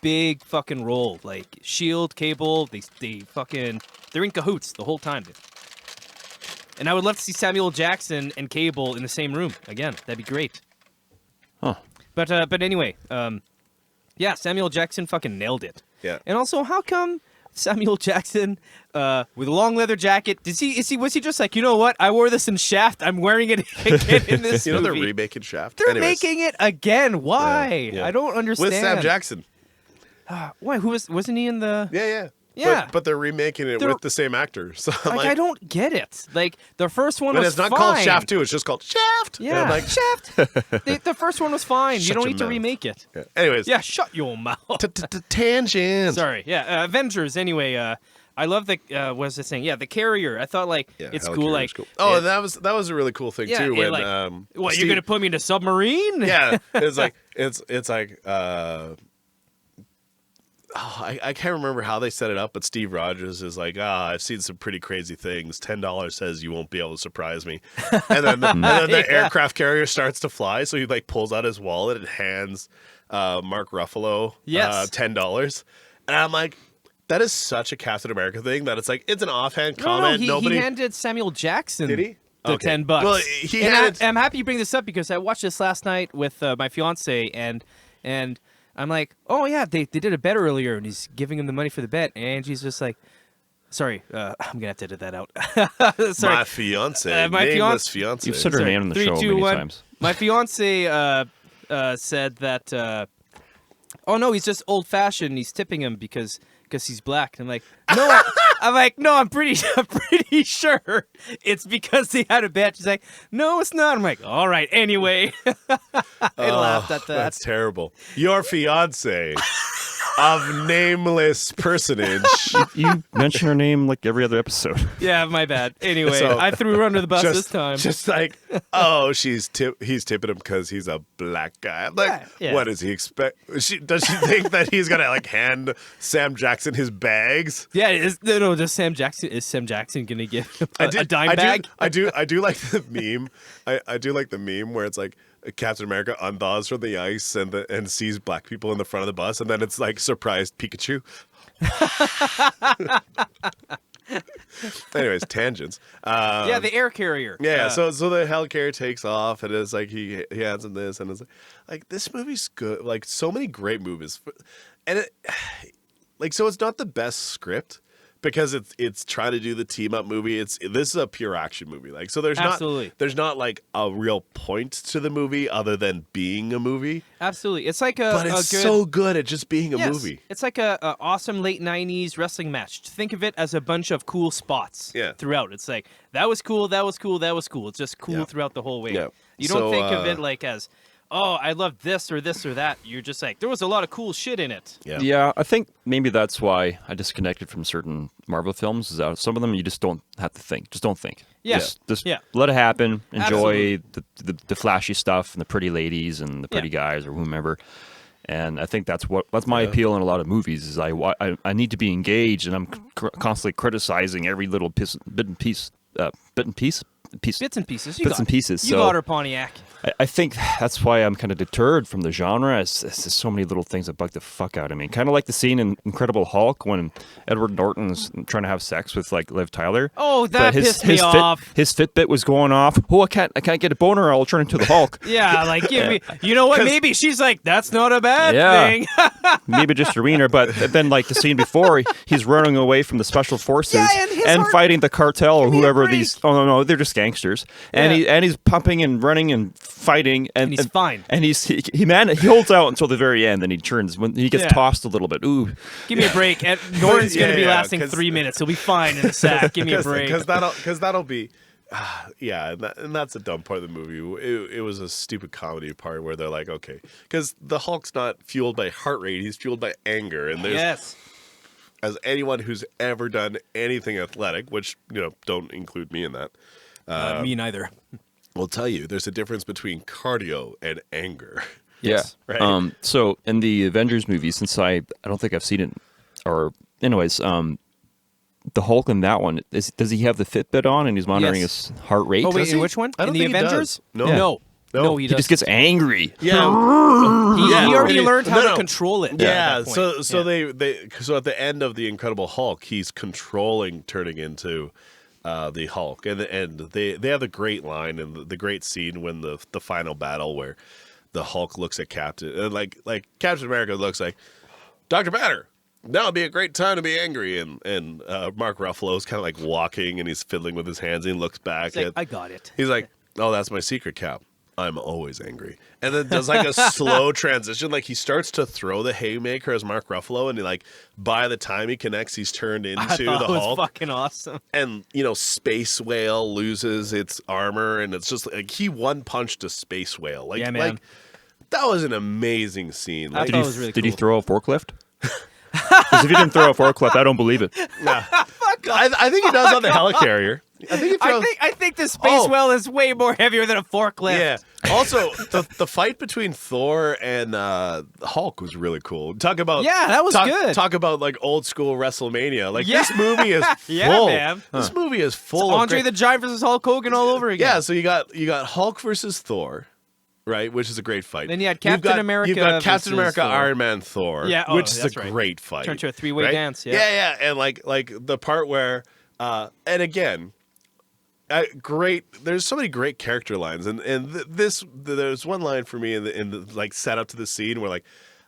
big fucking role. Like Shield, Cable, they're in cahoots the whole time. And I would love to see Samuel Jackson and Cable in the same room again. That'd be great. Huh. But anyway, yeah, Samuel Jackson fucking nailed it. Yeah. And also, how come Samuel Jackson with a long leather jacket? Was he just like, you know what? I wore this in Shaft. I'm wearing it again in this You know movie. they're remaking Shaft. They're Anyways. making it again. Why? Yeah. I don't understand. With Sam Jackson. Why? Wasn't he in the? Yeah. Yeah. But they're remaking it with the same actor. So I'm Like, I don't get it. Like the first one was it's not fine. called Shaft 2. It's just called Shaft. Yeah, And I'm like, Shaft. The first one was fine. You Shut don't your need to mouth. remake it. Yeah. Anyways. Yeah, shut your mouth. Tangent. Sorry. Yeah, Avengers. Anyway, I love the what was I saying? Yeah, the carrier. I thought like it's cool. Like, oh, it, that was a really cool thing too. When what, Steve, you're gonna put me in a submarine? Yeah, it's like it's like. I can't remember how they set it up, but Steve Rogers is like, I've seen some pretty crazy things. $10 says you won't be able to surprise me. And then the aircraft carrier starts to fly, so he like pulls out his wallet and hands Mark Ruffalo $10. And I'm like, that is such a Captain America thing that it's like, it's an offhand comment. No, he handed Samuel Jackson Did he? the Okay. $10. Well, I'm happy you bring this up because I watched this last night with my fiance and I'm like, oh yeah, they did a bet earlier, and he's giving him the money for the bet, and Angie's just like, sorry, I'm gonna have to edit that out. Sorry. My fiance, my nameless fiance. You've said her name on the show many times. My fiance said that, oh no, he's just old fashioned. He's tipping him because he's black. And I'm like, no, I'm pretty sure it's because they had a bet. She's like, no, it's not. I'm like, all right, anyway. I laughed at that. That's terrible. Your fiance of nameless personage. You mention her name like every other episode. Yeah, my bad. Anyway, So, I threw her under the bus this time. Just like, oh, he's tipping him because he's a black guy. I'm like, Yeah. what does he expect? Does she think that he's gonna like hand Sam Jackson his bags? Yeah, does Sam Jackson gonna give him a dime bag? I do like the meme. I do like the meme where it's like Captain America unthaws from the ice and sees black people in the front of the bus, and then it's like surprised Pikachu. Anyways, tangents. Yeah, the air carrier. Yeah, so the helicarrier takes off, and it's like he hands him this, and it's like this movie's good. Like so many great movies, and it's not the best script because it's trying to do the team up movie. This is a pure action movie. Like so, there's not like a real point to the movie other than being a movie. Absolutely, it's like but it's so good at just being a movie. It's like a awesome late '90s wrestling match. Think of it as a bunch of cool spots throughout. It's like that was cool, that was cool, that was cool. It's just cool throughout the whole way. Yeah. You don't think of it like as oh, I love this or that. You're just like, there was a lot of cool shit in it. Yeah, I think maybe that's why I disconnected from certain Marvel films. Is that some of them you just don't have to think. Just don't think. Yeah. Just Yeah. let it happen. Enjoy Absolutely. the flashy stuff and the pretty ladies and the pretty guys or whomever. And I think that's my appeal in a lot of movies is I need to be engaged, and I'm constantly criticizing every little bit and piece. Bits and pieces. Bits and pieces. You So got her, Pontiac. I think that's why I'm kind of deterred from the genre. It's just so many little things that bug the fuck out of me. Kind of like the scene in Incredible Hulk when Edward Norton's trying to have sex with like Liv Tyler. Oh, that But pissed me off. His Fitbit was going off. Oh, I can't get a boner. I'll turn into the Hulk. Yeah, like give me. You know what? Maybe she's like, that's not a bad thing. Maybe just a wiener. But then like the scene before, he's running away from the special forces Yeah, and his heart- fighting the cartel or Give me a whoever break. these. Oh no, they're just gangsters. And he's pumping and running and fighting and he's fine. And he holds out until the very end. Then he turns when he gets tossed a little bit. Ooh, Give me a break. And Norton's going to be Yeah, lasting 'cause- 3 minutes. He'll be fine in a sack. Give me a break. Because that'll be, and that's a dumb part of the movie. It was a stupid comedy part where they're like, okay, because the Hulk's not fueled by heart rate; he's fueled by anger. And there's, Yes. as anyone who's ever done anything athletic, which don't include me in that, Me neither. will tell you there's a difference between cardio and anger. Yes. Right. So in the Avengers movie, since I don't think I've seen it, or anyways, the Hulk in that one does he have the Fitbit on and he's monitoring Yes. his heart rate? Oh, wait, Does he? in which one? I don't in the think he does. Avengers? No. No. No. he He does. just gets angry. Yeah. He already learned how to No. control it. Yeah, at that point. so at the end of the Incredible Hulk, he's controlling turning into the Hulk, and they have the great line and the great scene when the final battle where the Hulk looks at Captain and like Captain America looks like Dr. Banner. Now would be a great time to be angry, and Mark Ruffalo's kind of like walking and he's fiddling with his hands and he looks back He's like, at I got it. he's like, oh, that's my secret, Cap. I'm always angry. And then does like a slow transition. Like he starts to throw the haymaker as Mark Ruffalo, and he like by the time he connects, he's turned into I the thought it was Hulk. fucking awesome. And Space Whale loses its armor, and it's just like he one punched a Space Whale. Like, Yeah, man. like that was an amazing scene. I Like, thought it was really Did he cool. throw a forklift? Because if he didn't throw a forklift, I don't believe it. I think he does on the helicarrier. I think he throws. I think the space Oh. whale is way more heavier than a forklift. Yeah. Also, the fight between Thor and Hulk was really cool. Talk about Yeah, that was good. Talk about like old school WrestleMania. Like Yeah. this movie is full. Yeah, man. This movie is full. of Andre great- the Giant versus Hulk Hogan all over again. Yeah. So you got Hulk versus Thor. Right, which is a great fight. Then you had You've Captain got- America You've got Captain versus America, Thor. Iron Man, Thor. Yeah, which is that's a right. great fight. Turned to a three-way right? dance, yeah. yeah, and like the part where, and again, great. There's so many great character lines, and there's one line for me in the like setup to the scene where like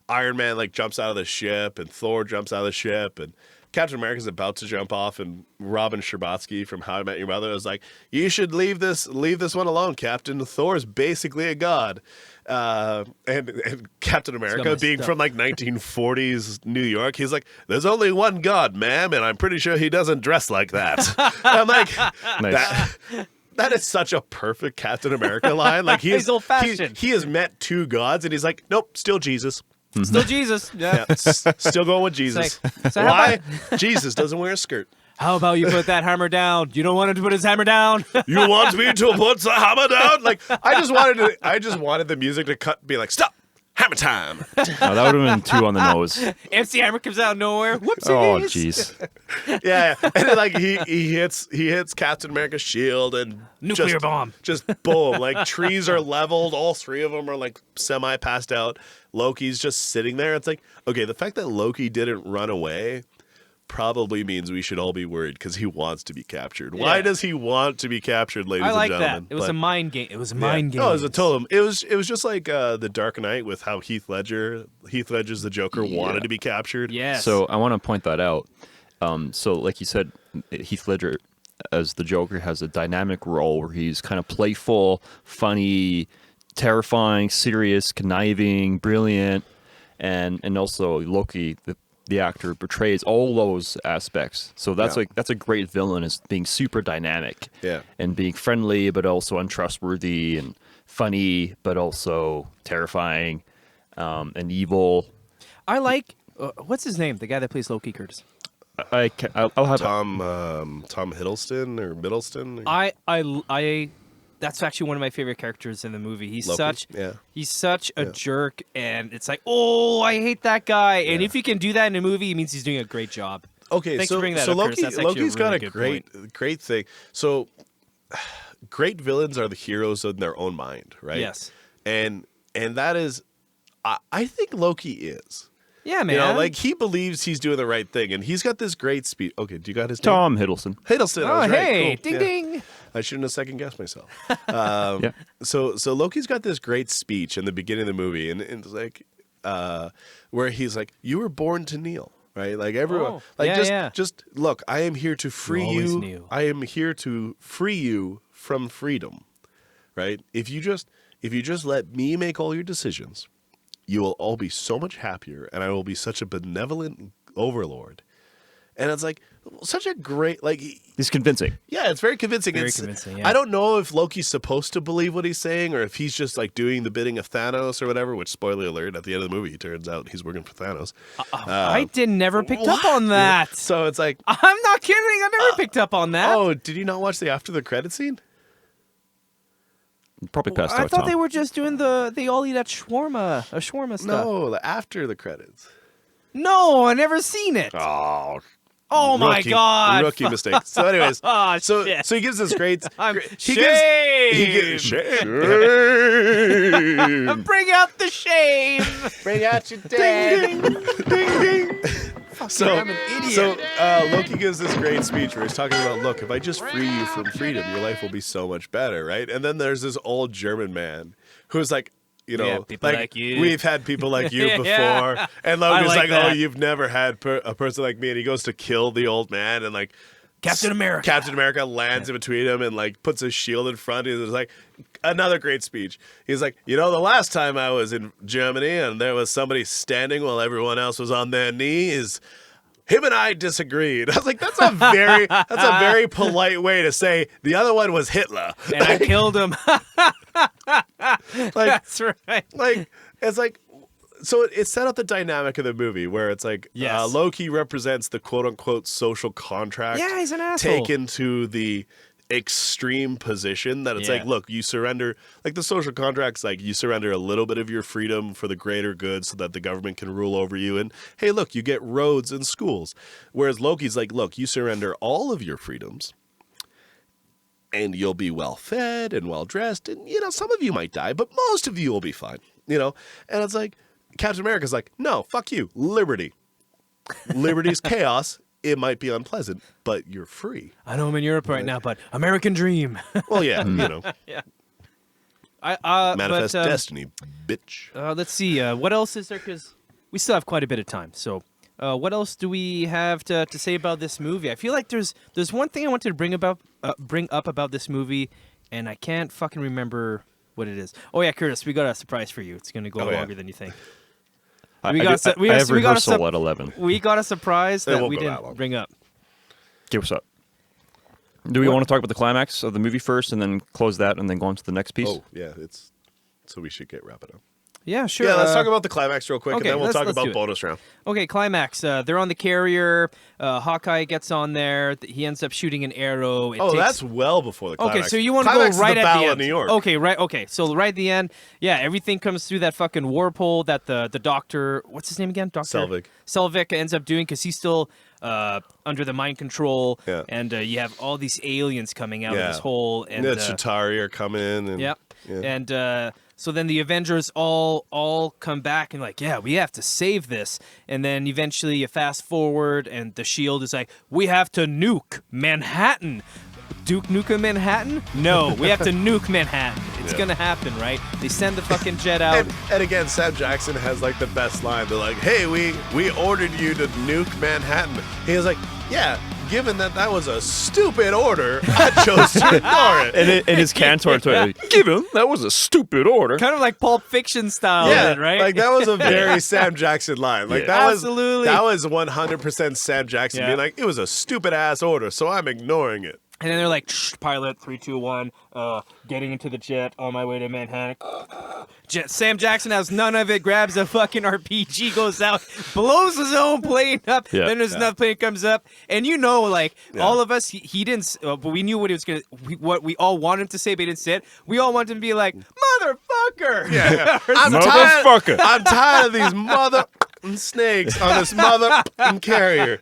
Iron Man like jumps out of the ship and Thor jumps out of the ship and Captain America's about to jump off, and Robin Scherbatsky from How I Met Your Mother was like, "You should leave this one alone, Captain. Thor's basically a god." And Captain America, my being stuff. from like 1940s New York, he's like, "There's only one god, ma'am, and I'm pretty sure he doesn't dress like that." I'm like, Nice. that is such a perfect Captain America line. Like He's old-fashioned. He has met two gods, and he's like, "Nope, still Jesus." Still Jesus. Yeah. Yeah, still going with Jesus. It's like, so how Why? Jesus doesn't wear a skirt. How about you put that hammer down? You don't want him to put his hammer down. You want me to put the hammer down? Like I just wanted the music to be like, stop, hammer time. Oh, that would have been too on the nose. MC Hammer comes out of nowhere. Whoopsies. Oh, jeez. Yeah, and then like he hits Captain America's shield and Nuclear bomb. Just boom, like trees are leveled. All three of them are like semi passed out. Loki's just sitting there. It's like, okay, the fact that Loki didn't run away probably means we should all be worried because he wants to be captured. Why Yeah. does he want to be captured, ladies I like and that. gentlemen? It was But- a mind game. It was a yeah. mind game. No, it was a totem. It was just like the Dark Knight with how Heath Ledger's the Joker wanted to be captured. Yes. So I want to point that out. So like you said, Heath Ledger as the Joker has a dynamic role where he's kind of playful, funny, terrifying, serious, conniving, brilliant, and also Loki, the actor portrays all those aspects. So that's Yeah. that's a great villain, is being super dynamic. Yeah. And being friendly but also untrustworthy, and funny but also terrifying, and evil. I like what's his name? The guy that plays Loki, Curtis. I'll have Tom Hiddleston or Middleston. I that's actually one of my favorite characters in the movie. He's Loki? he's such a Yeah. jerk, and it's like, oh, I hate that guy. And Yeah. if he can do that in a movie, it means he's doing a great job. Okay, Thanks so for bringing that so up, Curtis. That's actually a Loki's really got a good great thing. So great villains are the heroes in their own mind, right? Yes. And that is, I think Loki is. Yeah, man. You know, like he believes he's doing the right thing, and he's got this great speech. Okay, do you got his name? Tom Hiddleston. Hiddleston. I oh, was right. hey, Cool. ding Yeah. ding. I shouldn't have second guessed myself. Yeah. So Loki's got this great speech in the beginning of the movie, and it's like where he's like, "You were born to kneel." Right, like everyone, Oh, like yeah, just look. I am here to free always you. knew. I am here to free you from freedom. Right? If you just let me make all your decisions, you will all be so much happier, and I will be such a benevolent overlord. And it's like such a great He's convincing. yeah, it's very convincing. Very It's- convincing, yeah. I don't know if Loki's supposed to believe what he's saying, or if he's just like doing the bidding of Thanos or whatever. Which, spoiler alert, at the end of the movie, he turns out he's working for Thanos. I never picked up on that. So it's like, I'm not kidding. I never picked up on that. oh, did you not watch the after the credit scene? Probably passed I out. thought Tom. they were just doing they all eat at shawarma stuff. No, the after the credits. No, I never seen it. Oh, Oh my rookie- god. rookie mistake. So, anyways, Oh, so shit. he gives this great. I'm he shame. gives shame. Bring out the shame. Bring out your dad. Ding ding. So, I'm an idiot. so Loki gives this great speech where he's talking about, look, if I just free you from freedom, your life will be so much better, right? And then there's this old German man who's like, you know, Yeah, people like you. we've had people like you Yeah. before. And Logan's like like, oh, that. you've never had a person like me. And he goes to kill the old man, and like Captain America. Captain America lands in between him and like puts his shield in front. He's like, another great speech. He's like, you know, the last time I was in Germany and there was somebody standing while everyone else was on their knees, him and I disagreed. I was like, that's a very polite way to say the other one was Hitler. And I killed him. Like, That's right. like it's like, so it set up the dynamic of the movie where it's like Yes. Loki represents the quote unquote social contract. Yeah, he's an asshole. Taken to the extreme position that it's Yeah. like, look, you surrender, like the social contract's like you surrender a little bit of your freedom for the greater good so that the government can rule over you, and hey, look, you get roads and schools. Whereas Loki's like, look, you surrender all of your freedoms and you'll be well fed and well dressed, and you know, some of you might die, but most of you will be fine, you know. And it's like Captain America's like, no, fuck you, liberty. Liberty's chaos. It might be unpleasant, but you're free. I know I'm in Europe right now, but American dream. Well, yeah, you know, manifest but, destiny, bitch. Let's see. What else is there? Because we still have quite a bit of time. So, what else do we have to say about this movie? I feel like there's one thing I wanted to bring up about this movie, and I can't fucking remember what it is. Oh yeah, Curtis, we got a surprise for you. It's gonna go Oh, yeah. longer than you think. I We have got a rehearsal at 11. We got a surprise It that won't we go that didn't long. bring up. Okay, what's up? Do we What? want to talk about the climax of the movie first, and then close that, and then go on to the next piece? Oh, yeah, it's so we should wrap it up. Yeah, sure. Yeah, let's talk about the climax real quick, okay, and then we'll talk let's do about it. bonus round. Okay, climax. They're on the carrier. Hawkeye gets on there. He ends up shooting an arrow. It Oh, takes- that's well before the climax. Okay, so you want to go Climax is right the at Battle the of end. New York. Okay, right. Okay, so right at the end, yeah, everything comes through that fucking warp that the doctor, what's his name again? Doctor Selvig. Selvig ends up doing because he's still under the mind control, Yeah. and you have all these aliens coming out of Yeah. this hole, and the Chitauri are coming, and yep, yeah. and so then the Avengers all come back and like, yeah, we have to save this. And then eventually you fast forward and the Shield is like, we have to nuke Manhattan. Duke Nukem Manhattan? No, we have to nuke Manhattan. It's Yeah. gonna happen, right? They send the fucking jet out. And again, Sam Jackson has like the best line. They're like, "Hey, we ordered you to nuke Manhattan." He was like, "Yeah, given that was a stupid order, I chose to ignore it. And his Cantor toy. Given that was a stupid order. Kind of like Pulp Fiction style, Yeah, right? like that was a very Sam Jackson line. Like Absolutely. that was 100% Sam Jackson being like, it was a stupid ass order, so I'm ignoring it. And then they're like, pilot, 3, 2, 1, getting into the jet on my way to Manhattan. Sam Jackson has none of it, grabs a fucking RPG, goes out, blows his own plane up. Yeah. Then there's another plane comes up. And you know, like, all of us, he didn't, but we knew what he was going to, what we all wanted him to say, but he didn't say it. We all wanted him to be like, motherfucker. Yeah. Motherfucker. I'm tired of these mother snakes on this mother carrier.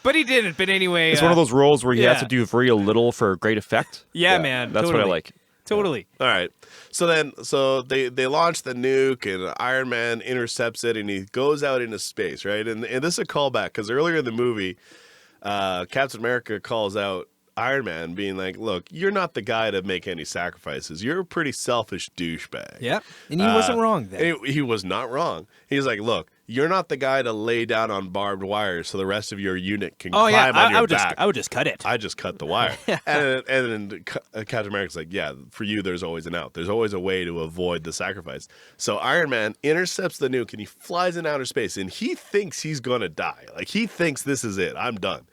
But he didn't. But anyway. It's one of those roles where you have yeah. to do very little for great effect. Yeah, man. That's totally. what I like. Totally. All right. So they launch the nuke, and Iron Man intercepts it, and he goes out into space, right? And this is a callback because earlier in the movie, Captain America calls out Iron Man, being like, "Look, you're not the guy to make any sacrifices. You're a pretty selfish douchebag." Yeah. And he wasn't wrong then. He was not wrong. He's like, "Look, you're not the guy to lay down on barbed wire so the rest of your unit can climb on your back. I would just cut it. I just cut the wire." and then Captain America's like, "Yeah, for you, there's always an out. There's always a way to avoid the sacrifice." So Iron Man intercepts the nuke and he flies in outer space, and he thinks he's gonna die. Like he thinks this is it. I'm done.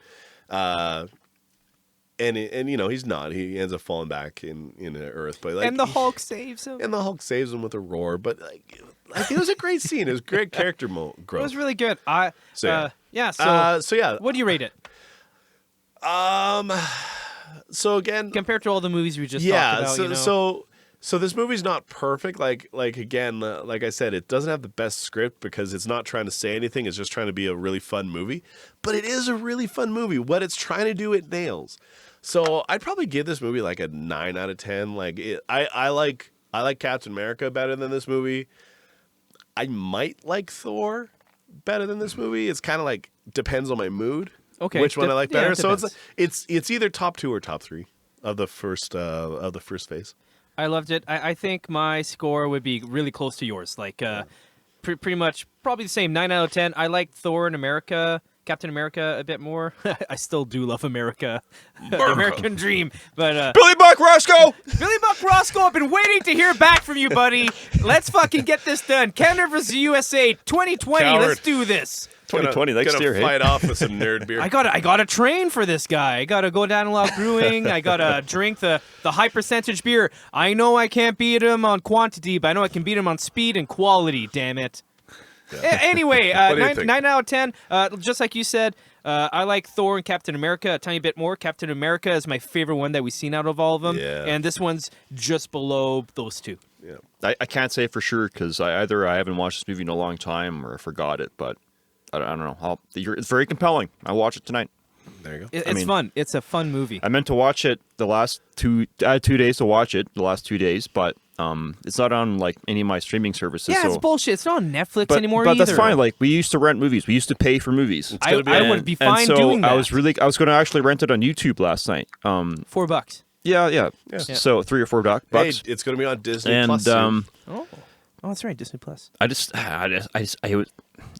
And you know he's not. He ends up falling back in the Earth, but like, and the Hulk saves him. and the Hulk saves him with a roar. But like it was a great scene. It was great character growth. It was really good. So So yeah. what do you rate it So again, compared to all the movies we just talked about? So you know? so this movie's not perfect. Like again, like I said, it doesn't have the best script because it's not trying to say anything. It's just trying to be a really fun movie. But it is a really fun movie. What it's trying to do, it nails. So I'd probably give this movie like a 9 out of 10. Like I like Captain America better than this movie. I might like Thor better than this movie. It's kind of like depends on my mood. Okay, which one I like better. it So depends. it's either top 2 or top 3 of the first phase. I loved it. I think my score would be really close to yours. Like pretty much probably the same. 9 out of 10. I like Thor and Captain America a bit more. I still do love America. The American Dream. But Billy Buck Roscoe! Billy Buck Roscoe, I've been waiting to hear back from you, buddy. Let's fucking get this done. Canada versus USA 2020. Coward. Let's do this. 2020 next gonna year, hey? fight off with some nerd beer. I gotta train for this guy. I gotta go to Analog Brewing. I gotta drink the high percentage beer. I know I can't beat him on quantity, but I know I can beat him on speed and quality. Damn it. Anyway, What do you think? 9 out of 10. Just like you said, I like Thor and Captain America a tiny bit more. Captain America is my favorite one that we've seen out of all of them, Yeah. and this one's just below those two. Yeah. I can't say for sure because either I haven't watched this movie in a long time or I forgot it, but I don't know. It's very compelling. I'll watch it tonight. There you go. It's fun. It's a fun movie. I meant to watch it the last I had 2 days to watch it, the last 2 days, but it's not on like any of my streaming services. Yeah, so. it's bullshit. It's not on Netflix But anymore but either. that's fine. Like we used to rent movies. We used to pay for movies. I would be fine and so doing that. I was going to actually rent it on YouTube last night. $4. Yeah. So $3 or $4 Hey, bucks. it's going to be on Disney And Plus soon. Oh, that's right. Disney Plus.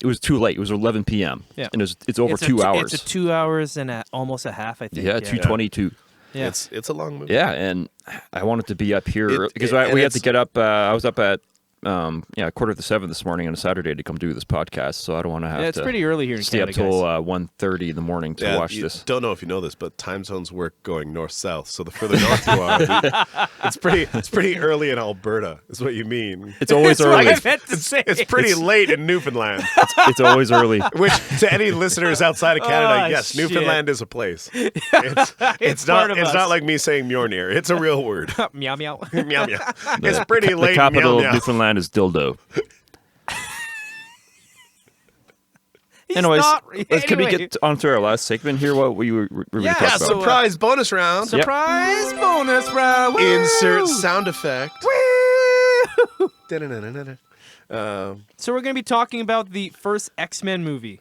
It was too late. It was 11 p.m. Yeah. And it's over 2 hours. It's a 2 hours and almost a half, I think. Yeah, 2:22. Yeah. It's a long movie. Yeah, and I wanted to be up here because and we had to it's- get up. I was up at 7:15 this morning on a Saturday to come do this podcast, so I don't want to have Yeah, it's to pretty early here in stay Canada, up till guys. 1:30 in the morning to watch you this. Don't know if you know this, but time zones work going north-south. So the further north you are, it's pretty early in Alberta. Is what you mean? It's always That's what early. I meant to say. It's pretty late in Newfoundland. It's always early. Which to any listeners outside of Canada, Oh, yes, shit. Newfoundland is a place. It's not. part of It's us. not like me saying Mjolnir. It's a real word. Meow meow. Meow meow. It's pretty late. The capital meow, of meow. Newfoundland is dildo. He's Anyways, not- can we anyway. get on to our last segment here? What we were going to Yeah, talk Yeah, about? so, surprise bonus round. Surprise bonus round. Woo! Insert sound effect. Woo! Da-da-da-da-da. So we're going to be talking about the first X-Men movie.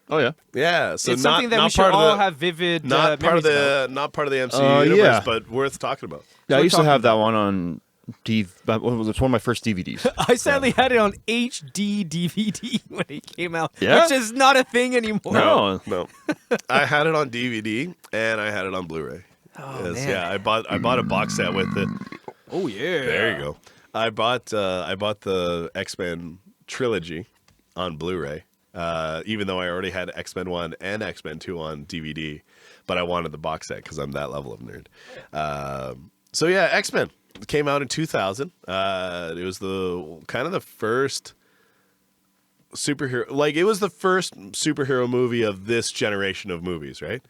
Oh yeah. Yeah, so It's not, something that not we should part of all the, have vivid not part of memories about. the not part of the MCU universe, yeah. but worth talking about. Yeah, I we're used to talking have that one on It's one of my first DVDs. I sadly had it on HD DVD when it came out, Yeah? which is not a thing anymore. No. No, I had it on DVD and I had it on Blu-ray. Oh, man. Yeah, I bought a box set with it. Oh yeah. There you go. I bought the X-Men trilogy on Blu-ray, even though I already had X-Men 1 and X-Men 2 on DVD, but I wanted the box set because I'm that level of nerd. So yeah, X-Men came out in 2000. It was the first superhero, like it was the first superhero movie of this generation of movies, right?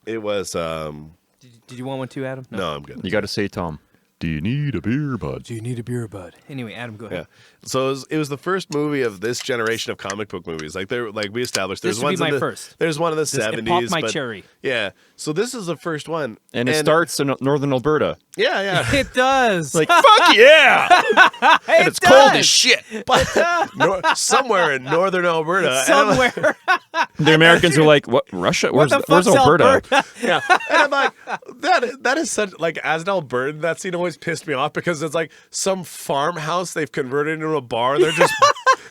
It was. Did you want one too, Adam? No, I'm good. You got to say, Tom, do you need a beer, bud? Do you need a beer, bud? Anyway, Adam, go ahead. Yeah. So it was the first movie of this generation of comic book movies. Like we established, This there's would ones be in my the, first. There's one in the It 70s. popped my but- cherry. Yeah. So this is the first one, And it starts in northern Alberta. Yeah, yeah. It does. Like, fuck yeah! And it's cold as shit. But somewhere in northern Alberta, and somewhere. The Americans are like, what, Russia? What the Where's fuck's Alberta? yeah, and I'm like, that is such like as an Albertan, that scene always pissed me off because it's like some farmhouse they've converted into a bar. They're just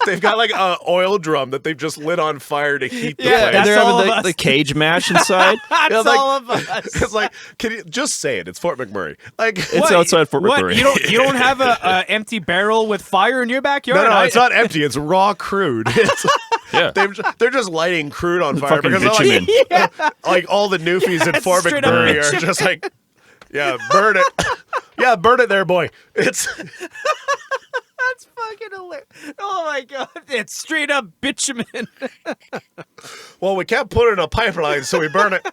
they've got like a oil drum that they've just lit on fire to heat the Yeah, place. And they're That's all having of us. the cage match inside. That's Yeah, like- all of us. It's like, can you just say it? It's Fort McMurray. Like, It's outside Fort What? McMurray. You don't have a empty barrel with fire in your backyard? no, it's not empty. It's raw crude. It's, Yeah. they're just lighting crude on fire Fucking because they're like, bitumen. like all the newfies in Fort straight up McMurray are bitumen. just like, yeah, burn it. Yeah, burn it there, boy. It's That's fucking hilarious. Oh my god, it's straight up bitumen. well, we can't put it in a pipeline, so we burn it.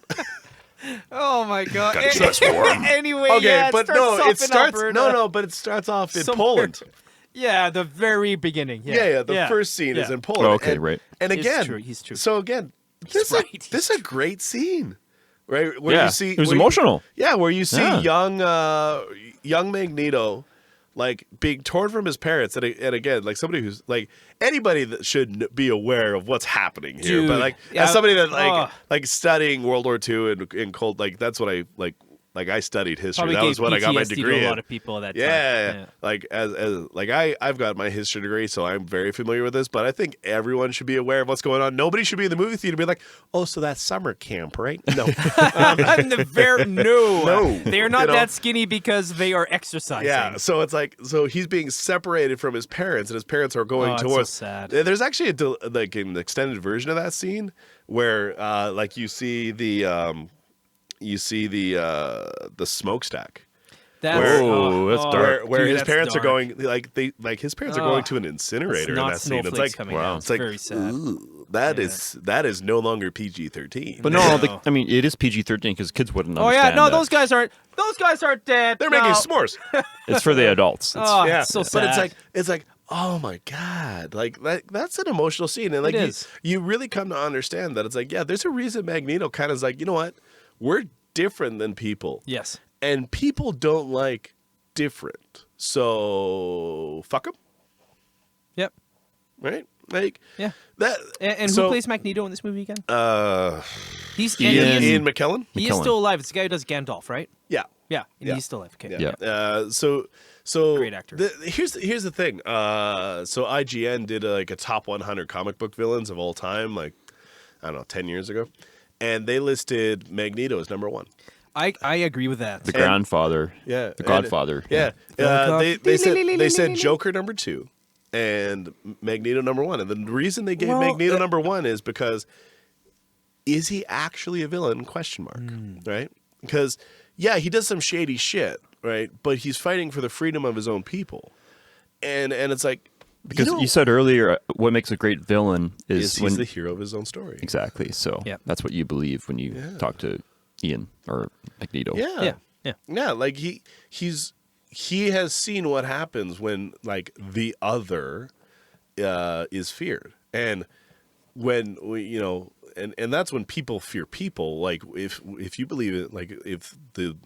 Oh my god. Gotta keep us warm. Anyway, Okay, yeah, but starts no, off it in starts Alberta. but it starts off in Somewhere. Poland. Yeah, the very beginning. Yeah, the first scene is in Poland. Oh, okay, and, right. And He's again, true, he's true. So again, this right, is a great scene, right? Where Yeah, you see it was where you- emotional. Yeah, where you see Yeah. young Magneto, like being torn from his parents, and again, like somebody who's like anybody that should be aware of what's happening here, but Dude, like yeah, as somebody that oh. like studying World War II and cold, like that's what I like. Like I studied history. Probably That gave was what I got my PTSD degree to a in. lot of people at that time. Yeah. Like as like I've got my history degree, so I'm very familiar with this. But I think everyone should be aware of what's going on. Nobody should be in the movie theater and be like, "Oh, so that's summer camp, right?" No, No, No. they are not You know? that skinny because they are exercising. yeah. So it's like, so he's being separated from his parents, and his parents are going Oh, it's so towards. sad. There's actually like an extended version of that scene where like you see the smokestack. That's, Whoa, that's dark. Where Dude, his that's parents dark. are going, like his parents are going to an incinerator in not that scene. It's snowflakes like, coming wow. down. it's It's like very sad. ooh, that is no longer PG-13. But no, I mean, it is PG-13 because kids wouldn't Oh yeah, understand no, that. those guys aren't dead. they're No. making s'mores. It's for the adults. It's, Oh, Yeah, it's so but sad. it's like, oh my god, like that's an emotional scene, and like It is. you really come to understand that it's like, yeah, there's a reason Magneto kind of is like, you know what, we're different than people, Yes. and people don't like different, so fuck them, Yep. right? Like, Yeah. that. And so, who plays Magneto in this movie again? Ian Ian McKellen. He is McKellen. still alive. It's the guy who does Gandalf, right? Yeah. Yeah, and Yeah. he's still alive. Okay. Yeah. So Great actor. Here's the thing. So IGN did like a top 100 comic book villains of all time, like I don't know, 10 years ago, and they listed Magneto as number 1. I agree with that. the grandfather. Yeah, The Godfather. Yeah, Godfather. they said Joker number 2 and Magneto number 1, and the reason they gave Magneto number 1 is because is he actually a villain? Question mark. Right? Because yeah, he does some shady shit, right? But he's fighting for the freedom of his own people, and it's like Because you know, you said earlier, what makes a great villain is is he's when the hero of his own story. exactly. So Yeah. that's what you believe when you talk to Ian or Magneto. Yeah. Yeah. Yeah, like he has seen what happens when like the other is feared, and when and that's when people fear people. Like if you believe it, like if the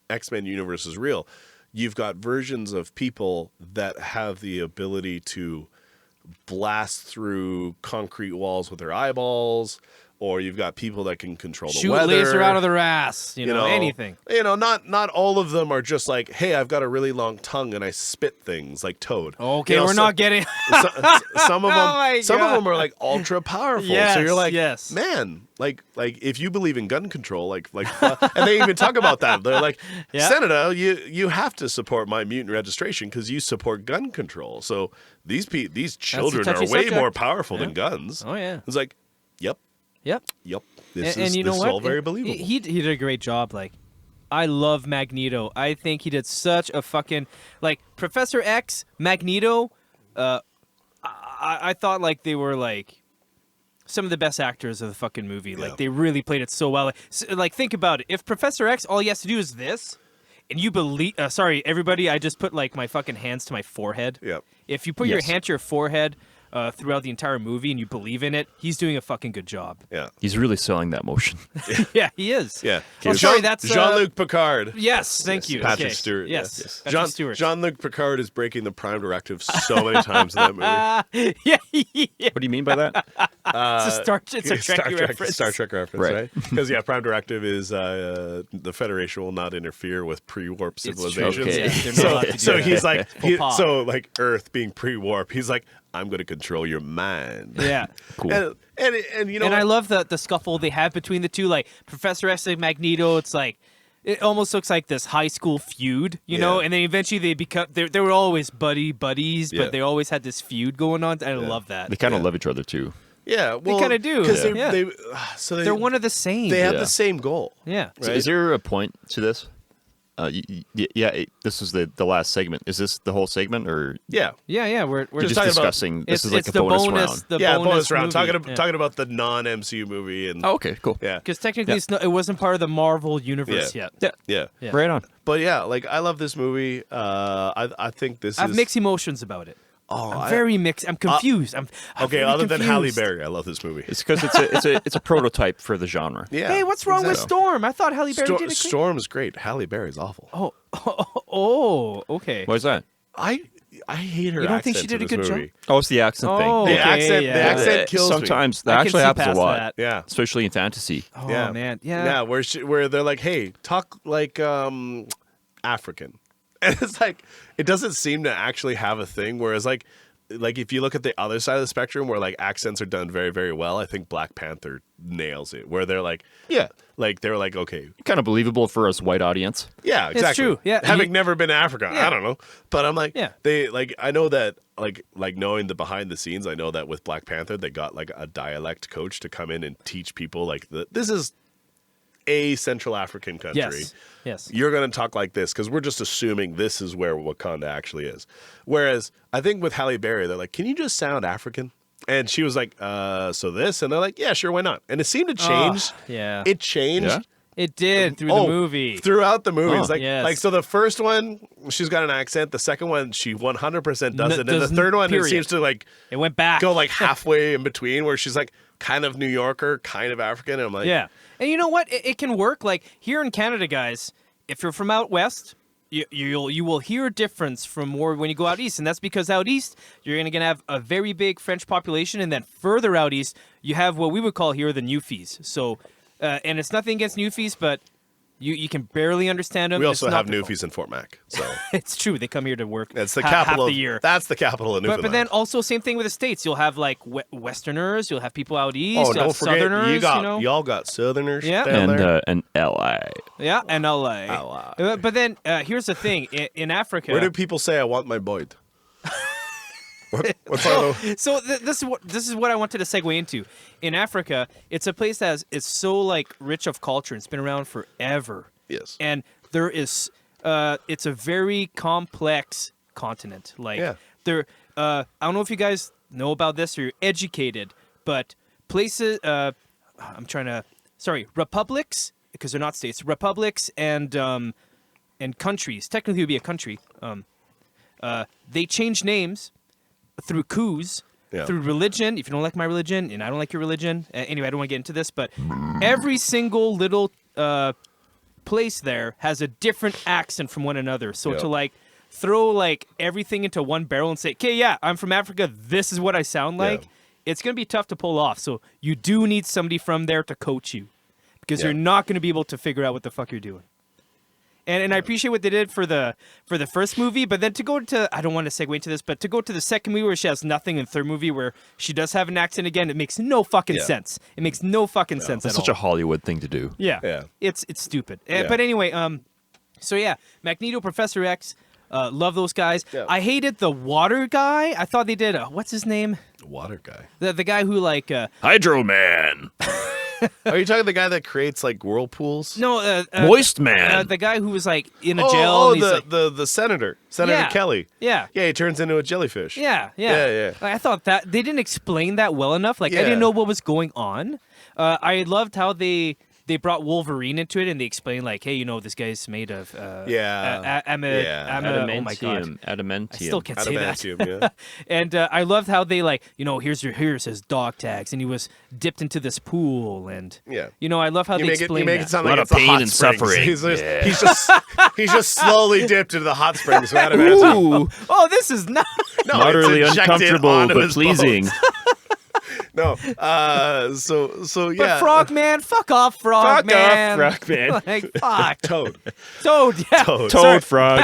X-Men universe is real, you've got versions of people that have the ability to blast through concrete walls with their eyeballs, or you've got people that can control the Shoot weather. laser out of their ass, you know, anything. You know, not all of them are just like, hey, I've got a really long tongue and I spit things like Toad. Okay, You know, we're not getting. some of them. my Some of God. them are like ultra powerful. Yes, so you're like, yes. man, like if you believe in gun control, and they even talk about that. They're like, Yeah. Senator, you have to support my mutant registration because you support gun control. So these children are touchy way subject. more powerful than guns. Oh, yeah. It's like, yep. Yep. This And is you know this what? is all very And believable. He did a great job. Like, I love Magneto. I think he did such a fucking like Professor X, Magneto. I thought like they were like some of the best actors of the fucking movie. Like they really played it so well. Like think about it. If Professor X, all he has to do is this, and you believe. Sorry, everybody. I just put like my fucking hands to my forehead. Yep. If you put your Yes. hand to your forehead throughout the entire movie and you believe in it, he's doing a fucking good job. Yeah. He's really selling that motion. Yeah, he is. Yeah. Oh, sorry, that's Jean-Luc Picard. Yes, thank you. Patrick Okay. Stewart. Yes, Patrick Stewart. Jean-Luc Picard is breaking the Prime Directive so many times in that movie. yeah, What do you mean by that? it's a Trek reference. Star Trek reference, Right. right? Because Prime Directive is the Federation will not interfere with pre-warp It's true. civilizations. Okay. Yeah, they're not allowed to do So that. he's like, Faux pas. so like Earth being pre-warp, he's like, I'm going to control your mind. Yeah. Cool. And you know, And I what? love the scuffle they have between the two. Like Professor X and Magneto, it's like it almost looks like this high school feud, you know. And then eventually they become they were always buddies, Yeah. but they always had this feud going on. I love that. They kind of love each other too. yeah, well, kinda do. because Yeah. they're one of the same. They have Yeah. the same goal. yeah. So Right. is there a point to this? This is the last segment. Is this the whole segment, or Yeah. Yeah. We're you're just talking about- discussing? This it's is like it's a the bonus, bonus round. The Yeah, bonus bonus round. movie. Talking about the non-MCU movie and Oh, okay, cool. yeah, Because technically Yeah. it's not, it wasn't part of the Marvel universe Yeah. yet. Yeah, yeah. right on. But yeah, like I love this movie. I think this I have is mixed emotions about it. Oh, I'm very mixed. I'm confused. I'm okay. very Other than Halle confused. Berry, I love this movie. It's because it's a prototype for the genre. Yeah. Hey, what's wrong with exactly. Storm? I thought Halle Berry did a great... Storm's great. Halle Berry's awful. Okay. Why is that? I hate her. You don't think accent she did in a good this job? movie. Oh, it's the accent Oh, thing. The okay, accent kills me. Sometimes I that can actually see happens a past lot, that. Yeah. especially in fantasy. Oh Yeah. man, Yeah, where they're like, hey, talk like African, and it's like it doesn't seem to actually have a thing. Whereas like if you look at the other side of the spectrum, where like accents are done very very well, I think Black Panther nails it. Where they're like, Yeah, they're like, okay, kind of believable for us white audience. yeah, exactly. true, yeah. having never been to Africa, Yeah. I don't know, but I'm like, Yeah. they like I know that like knowing the behind the scenes, I know that with Black Panther, they got like a dialect coach to come in and teach people like this is a Central African country. Yes. You're going to talk like this because we're just assuming this is where Wakanda actually is. Whereas I think with Halle Berry, they're like, can you just sound African? And she was like, so this? And they're like, yeah, sure, why not? And it seemed to change. Yeah. It changed. Yeah? It did through the movie. Throughout the movie. It's Oh. like, Yes. like, so the first one, she's got an accent. The second one, she 100% doesn't. And the doesn't, third one, period. it seems to like It went back. go like halfway in between where she's like kind of New Yorker, kind of African. And I'm like, Yeah. And you know what? It can work. Like here in Canada, guys, if you're from out west, you will hear a difference from more when you go out east, and that's because out east you're gonna have a very big French population, and then further out east you have what we would call here the Newfies. So, and it's nothing against Newfies, but you can barely understand them. we It's also not have their fault. Newfies in Fort Mac. So It's true. They come here to work. that's the half capital the of, year. That's the capital of Newfoundland. But then also same thing with the states. You'll have like Westerners. You'll have people out east. oh, you'll don't have forget, Southerners. y'all got Southerners Yeah. down there. And LI. Yeah, and LA. LA. But then here's the thing: in Africa, Where do people say I want my Boyd? What's all the, so this is what I wanted to segue into. In Africa, it's a place that is so like rich of culture. It's been around forever. yes. And there is, it's a very complex continent. Like Yeah. there, I don't know if you guys know about this or you're educated, but places, republics, because they're not states, republics and countries, technically it would be a country, they change names through coups, Yeah. through religion. If you don't like my religion, and I don't like your religion, anyway, I don't want to get into this, but every single little place there has a different accent from one another. So Yeah. to like throw like everything into one barrel and say, okay, yeah, I'm from Africa, this is what I sound like, it's going to be tough to pull off. So you do need somebody from there to coach you, because you're not going to be able to figure out what the fuck you're doing. And I appreciate what they did for the first movie, but then to go to, I don't want to segue into this, but to go to the second movie where she has nothing, and third movie where she does have an accent again, it makes no fucking sense. It makes no fucking sense That's at all. such a Hollywood thing to do. Yeah. It's stupid. But anyway, so yeah, Magneto, Professor X, love those guys. Yeah. I hated the water guy. I thought they did, what's his name? The water guy. The guy who like... Hydro Man. Are you talking the guy that creates like whirlpools? No, Moist Man. the guy who was like in a jail. And he's the senator, Senator Kelly. Yeah, he turns into a jellyfish. Yeah. Like, I thought that they didn't explain that well enough. Like I didn't know what was going on. I loved how they brought Wolverine into it, and they explained like, hey, you know, this guy's made of adamantium. Oh my god, Adamantium. I still can't say that. Yeah. And I loved how they like, you know, here's his dog tags, and he was dipped into this pool, and you know, I love how they explain you make it sound a like lot it's of the pain hot and springs. suffering. He's just slowly dipped into the hot springs with adamantium. Oh, this is not Moderately it's injected uncomfortable onto but his pleasing. No, so yeah. But Frogman, fuck off, Frogman. Frogman. Like, fuck. Toad, yeah. Toad Frog.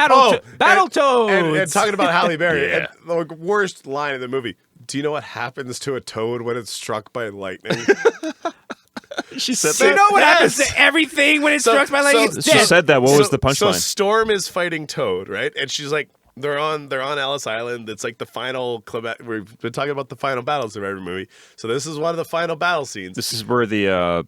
Battletoads. and talking about Halle Berry, and the worst line in the movie. Do you know what happens to a toad when it's struck by lightning? She said So you that. know what happens to everything when it's struck by lightning? It's She dead. said that. What was the So punchline? Storm is fighting Toad, right? And she's like, they're on Ellis Island. It's like the final we've been talking about the final battles of every movie. So this is one of the final battle scenes. This is where the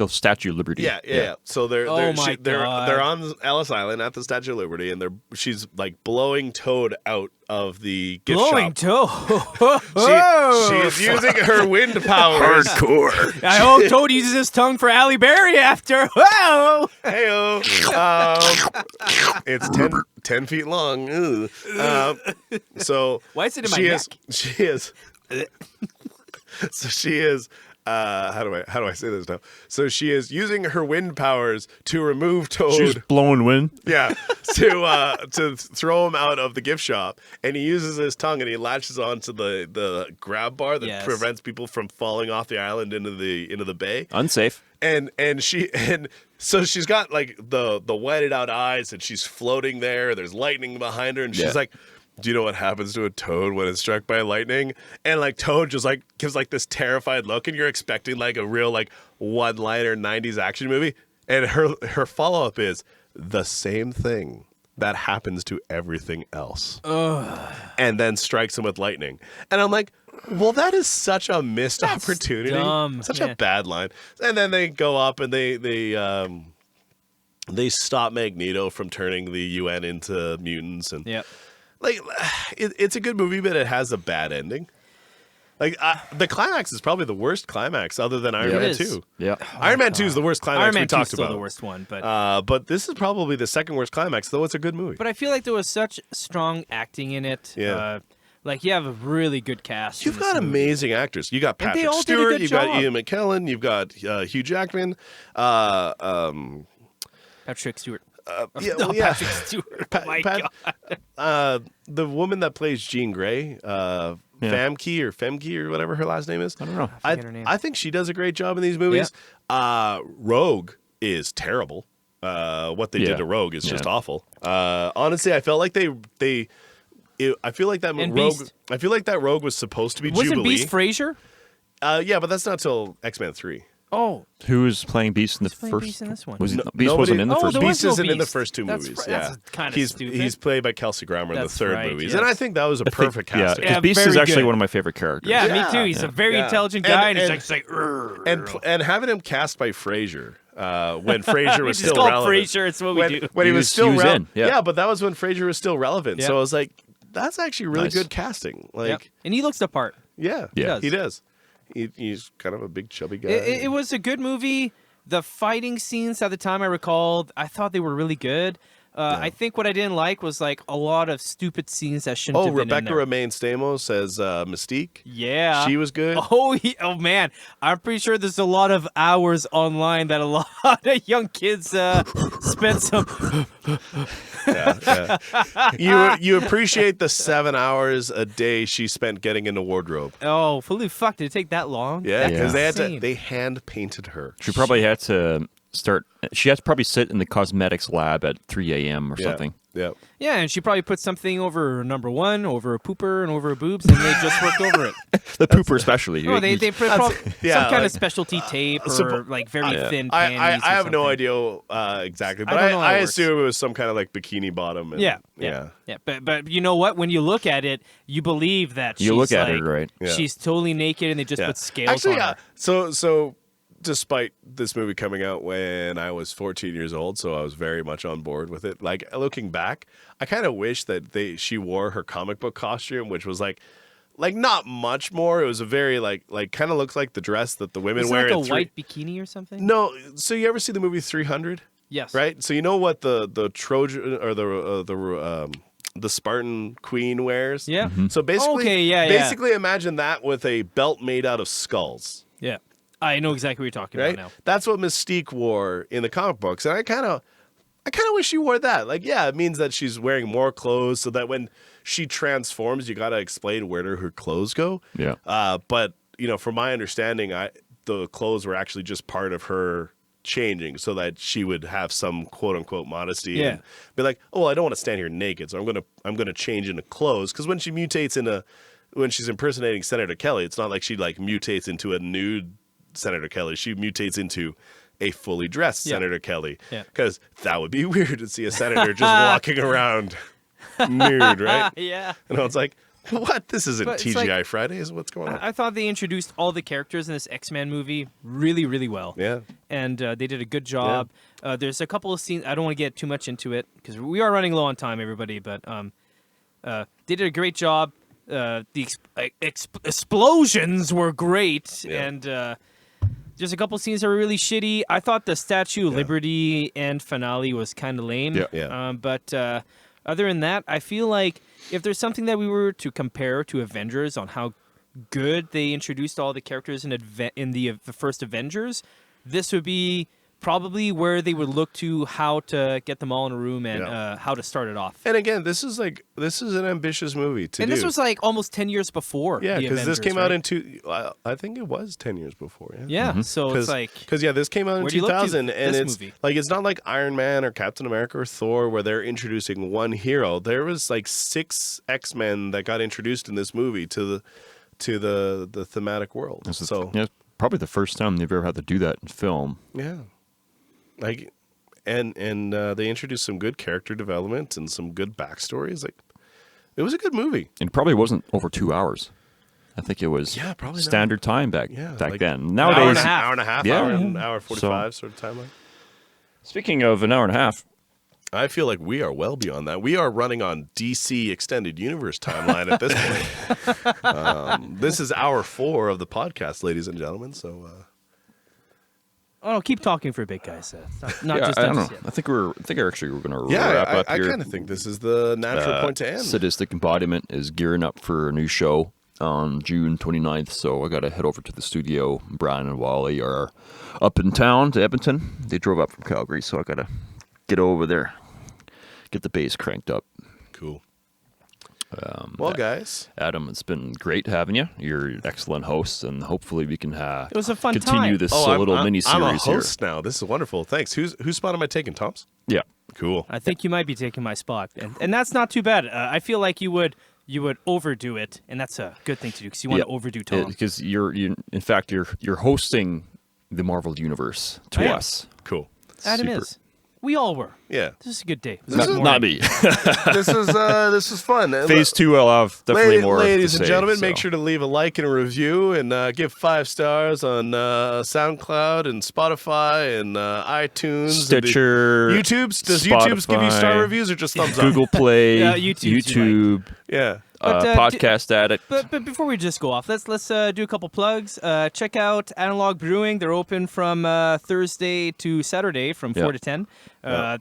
Statue of Liberty. Yeah. So they're God. on Ellis Island at the Statue of Liberty, and she's like blowing Toad out of the gift Blowing shop. Toad. She is using her wind powers. Hardcore. I hope Toad uses his tongue for Halle Berry after. Whoa! Heyo. It's 10 feet long. So Why is it in my neck? She is. So she is. How do I say this now? So she is using her wind powers to remove Toad. She's blowing wind. Yeah, to throw him out of the gift shop, and he uses his tongue and he latches onto the grab bar that prevents people from falling off the island into the bay. Unsafe. And so she's got like the wetted out eyes, and she's floating there. There's lightning behind her, and she's like, do you know what happens to a toad when it's struck by lightning? And like Toad just like gives like this terrified look, and you're expecting like a real like one-liner 90s action movie. And her follow-up is the same thing that happens to everything else. And then strikes him with lightning. And I'm like, well, that is such a missed opportunity. Dumb. Such a bad line. And then they go up and they stop Magneto from turning the UN into mutants. And like, it's a good movie, but it has a bad ending. Like, the climax is probably the worst climax other than Iron Man 2. Yeah. Iron Man 2 is the worst climax Iron Man we talked 2 is still about. the worst one, but But this is probably the second worst climax, though it's a good movie. but I feel like there was such strong acting in it. Yeah. Like you have a really good cast. You've in this got movie. amazing actors. You got And they Patrick all did a Stewart, good you've job. got Ian McKellen, you've got Hugh Jackman, Patrick Stewart. Patrick Stewart. My God. The woman that plays Jean Grey, Femke or whatever her last name is. I don't know. I forget her name. I think she does a great job in these movies. Rogue is terrible. What they did to Rogue is just awful. Honestly, I felt like I feel like that And Rogue. Beast. I feel like that Rogue was supposed to be Wasn't Jubilee. Beast Fraser? Yeah, but that's not till X-Men 3. Oh, Who was playing Beast in the playing first? Beast in this one? Was he, No- Beast wasn't in the Oh, first there one? was Beast no isn't in the Beast. first two That's movies. that's kinda he's stupid. He's played by Kelsey Grammer in the That's third right, movies, yes. and I think that was a perfect Yeah, casting. because Yeah, Beast is very actually good. one of my favorite characters. Yeah, Yeah. me too. He's a very Yeah. intelligent guy, and he's And- just like, "Urgh." And having him cast by Frasier when Frasier was It's still called relevant. Frasier, it's what we do. When he was still he was in, yeah, but that was when Frasier was still relevant. Yeah. So I was like, that's actually really Nice. good casting. Yep. Like, And he looks the part. yeah, Yeah. he does. He's kind of a big chubby guy. It was a good movie. The fighting scenes at the time I recalled, I thought they were really good. I think what I didn't like was like a lot of stupid scenes that shouldn't have been in Rebecca there. Romaine Stamos as Mystique. Yeah. She was good. Oh man, I'm pretty sure there's a lot of hours online that a lot of young kids spent some You appreciate the 7 hours a day she spent getting in the wardrobe. Oh, holy fuck! Did it take that long? Yeah, That's because insane. they hand painted her. She probably had to start. She had to probably sit in the cosmetics lab at 3 a.m. or something. Yeah. Yeah, and she probably put something over number one, over a pooper, and over her boobs, and they just worked over it. The pooper, especially. Oh, they put some kind like- of specialty tape or like very thin I panties. I or have no something. idea exactly, but don't know how I it works. assume it was some kind of like bikini bottom. And, Yeah. But you know what? When you look at it, you believe that You she's look at like, it, right. Yeah. She's totally naked, and they just Yeah. put scales Actually, on her. So despite this movie coming out when I was 14 years old, so I was very much on board with it. Like looking back, I kind of wish that she wore her comic book costume, which was like not much more. It was a very like kind of looks like the dress that the women Is it wear. like a in white bikini or something? No, so you ever see the movie 300? Yes. Right. So you know what the Trojan or the Spartan queen wears? Yeah. So basically, Okay, yeah. basically imagine that with a belt made out of skulls. Yeah. I know exactly what you're talking Right. about now. That's what Mystique wore in the comic books, and I kind of wish she wore that. Like, yeah, it means that she's wearing more clothes, so that when she transforms, you got to explain where do her clothes go. Yeah. But from my understanding, the clothes were actually just part of her changing, so that she would have some quote unquote modesty. Yeah. And be like, oh, well, I don't want to stand here naked, so I'm gonna change into clothes. Because when she's impersonating Senator Kelly, it's not like she like mutates into a nude Senator Kelly. She mutates into a fully dressed Senator Kelly. Yeah. Because that would be weird to see a senator just walking around nude, right? Yeah. And I was like, what? This isn't But it's TGI like- Fridays. What's going on? I thought they introduced all the characters in this X-Men movie really, really well. Yeah. And they did a good job. There's a couple of scenes. I don't want to get too much into it because we are running low on time, everybody. But they did a great job. The explosions were great, and there's a couple scenes that were really shitty. I thought the Statue of Liberty and finale was kind of lame. Yeah. But other than that, I feel like if there's something that we were to compare to Avengers on how good they introduced all the characters in the first Avengers, this would be probably where they would look to how to get them all in a room and how to start it off. And again, this is an ambitious movie to And do. this was like almost 10 years before. Yeah, because because this came out in I think it was 10 years before. Yeah. Yeah, so it's like because this came out in where do you look to 2000, and this it's movie? like it's not like Iron Man or Captain America or Thor where they're introducing one hero. There was like 6 X-Men that got introduced in this movie to the thematic world. So yeah, probably the first time they've ever had to do that in film. yeah, like and they introduced some good character development and some good backstories. Like it was a good movie. It probably wasn't over 2 hours. I think it was probably not. standard time back like then. Hour Nowadays, and a half, Yeah. hour 45 sort of timeline. speaking of an hour and a half, I feel like we are well beyond that. We are running on DC Extended Universe timeline at this point. This is hour 4 of the podcast, ladies and gentlemen. So, Oh, no, keep talking for a bit, guys. Not yeah, just I don't know. us yet. I think we're going to wrap up I here. kind of think this is the natural point to end. Sadistic Embodiment is gearing up for a new show on June 29th, so I got to head over to the studio. Brian and Wally are up in town to Edmonton. They drove up from Calgary, so I got to get over there, get the bass cranked up. Cool. Well, guys, Adam, it's been great having you. You're an excellent host, and hopefully we can It was a fun continue time. this I'm little mini I'm a series here. host now. This is wonderful. Thanks. Whose spot am I taking, Tom's? Yeah. Cool. I think you might be taking my spot, and that's not too bad. I feel like you would overdo it, and that's a good thing to do because you want to overdo Tom. Because you're hosting the Marvel Universe to I am. us. Cool. Adam super. is. We all were. Yeah. This is a good day. Not me. This is fun. Phase 2, I'll have definitely more. Ladies to and say, gentlemen, so. make sure to leave a like and a review, and give 5 stars on SoundCloud and Spotify and iTunes, Stitcher, and YouTube's. Does YouTube's give you star Spotify, reviews or just thumbs up? Google Play, Yeah, YouTube. Yeah. But, Podcast Addict. But before we just go off, let's do a couple plugs. Check out Analog Brewing. They're open from Thursday to Saturday from 4 to 10.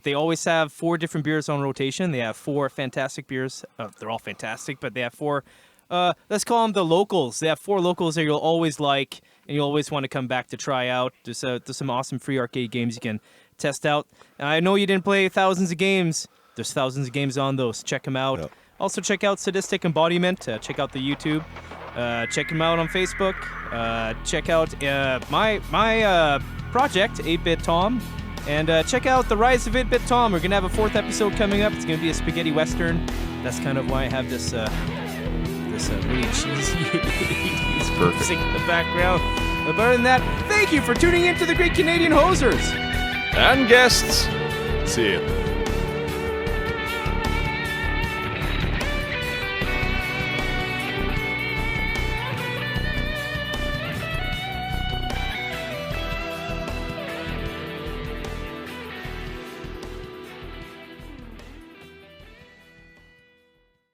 They always have 4 different beers on rotation. They have 4 fantastic beers. They're all fantastic, but they have 4. Let's call them the locals. They have 4 locals that you'll always like, and you'll always want to come back to try out. There's some awesome free arcade games you can test out. I know you didn't play thousands of games. There's thousands of games on those. Check them out. Yep. Also, check out Sadistic Embodiment. Check out the YouTube. Check him out on Facebook. Check out my project, 8-Bit Tom. And check out The Rise of 8-Bit Tom. We're going to have a 4th episode coming up. It's going to be a spaghetti western. That's kind of why I have this really cheesy music in the background. But other than that, thank you for tuning in to the Great Canadian Hosers. And guests. See you.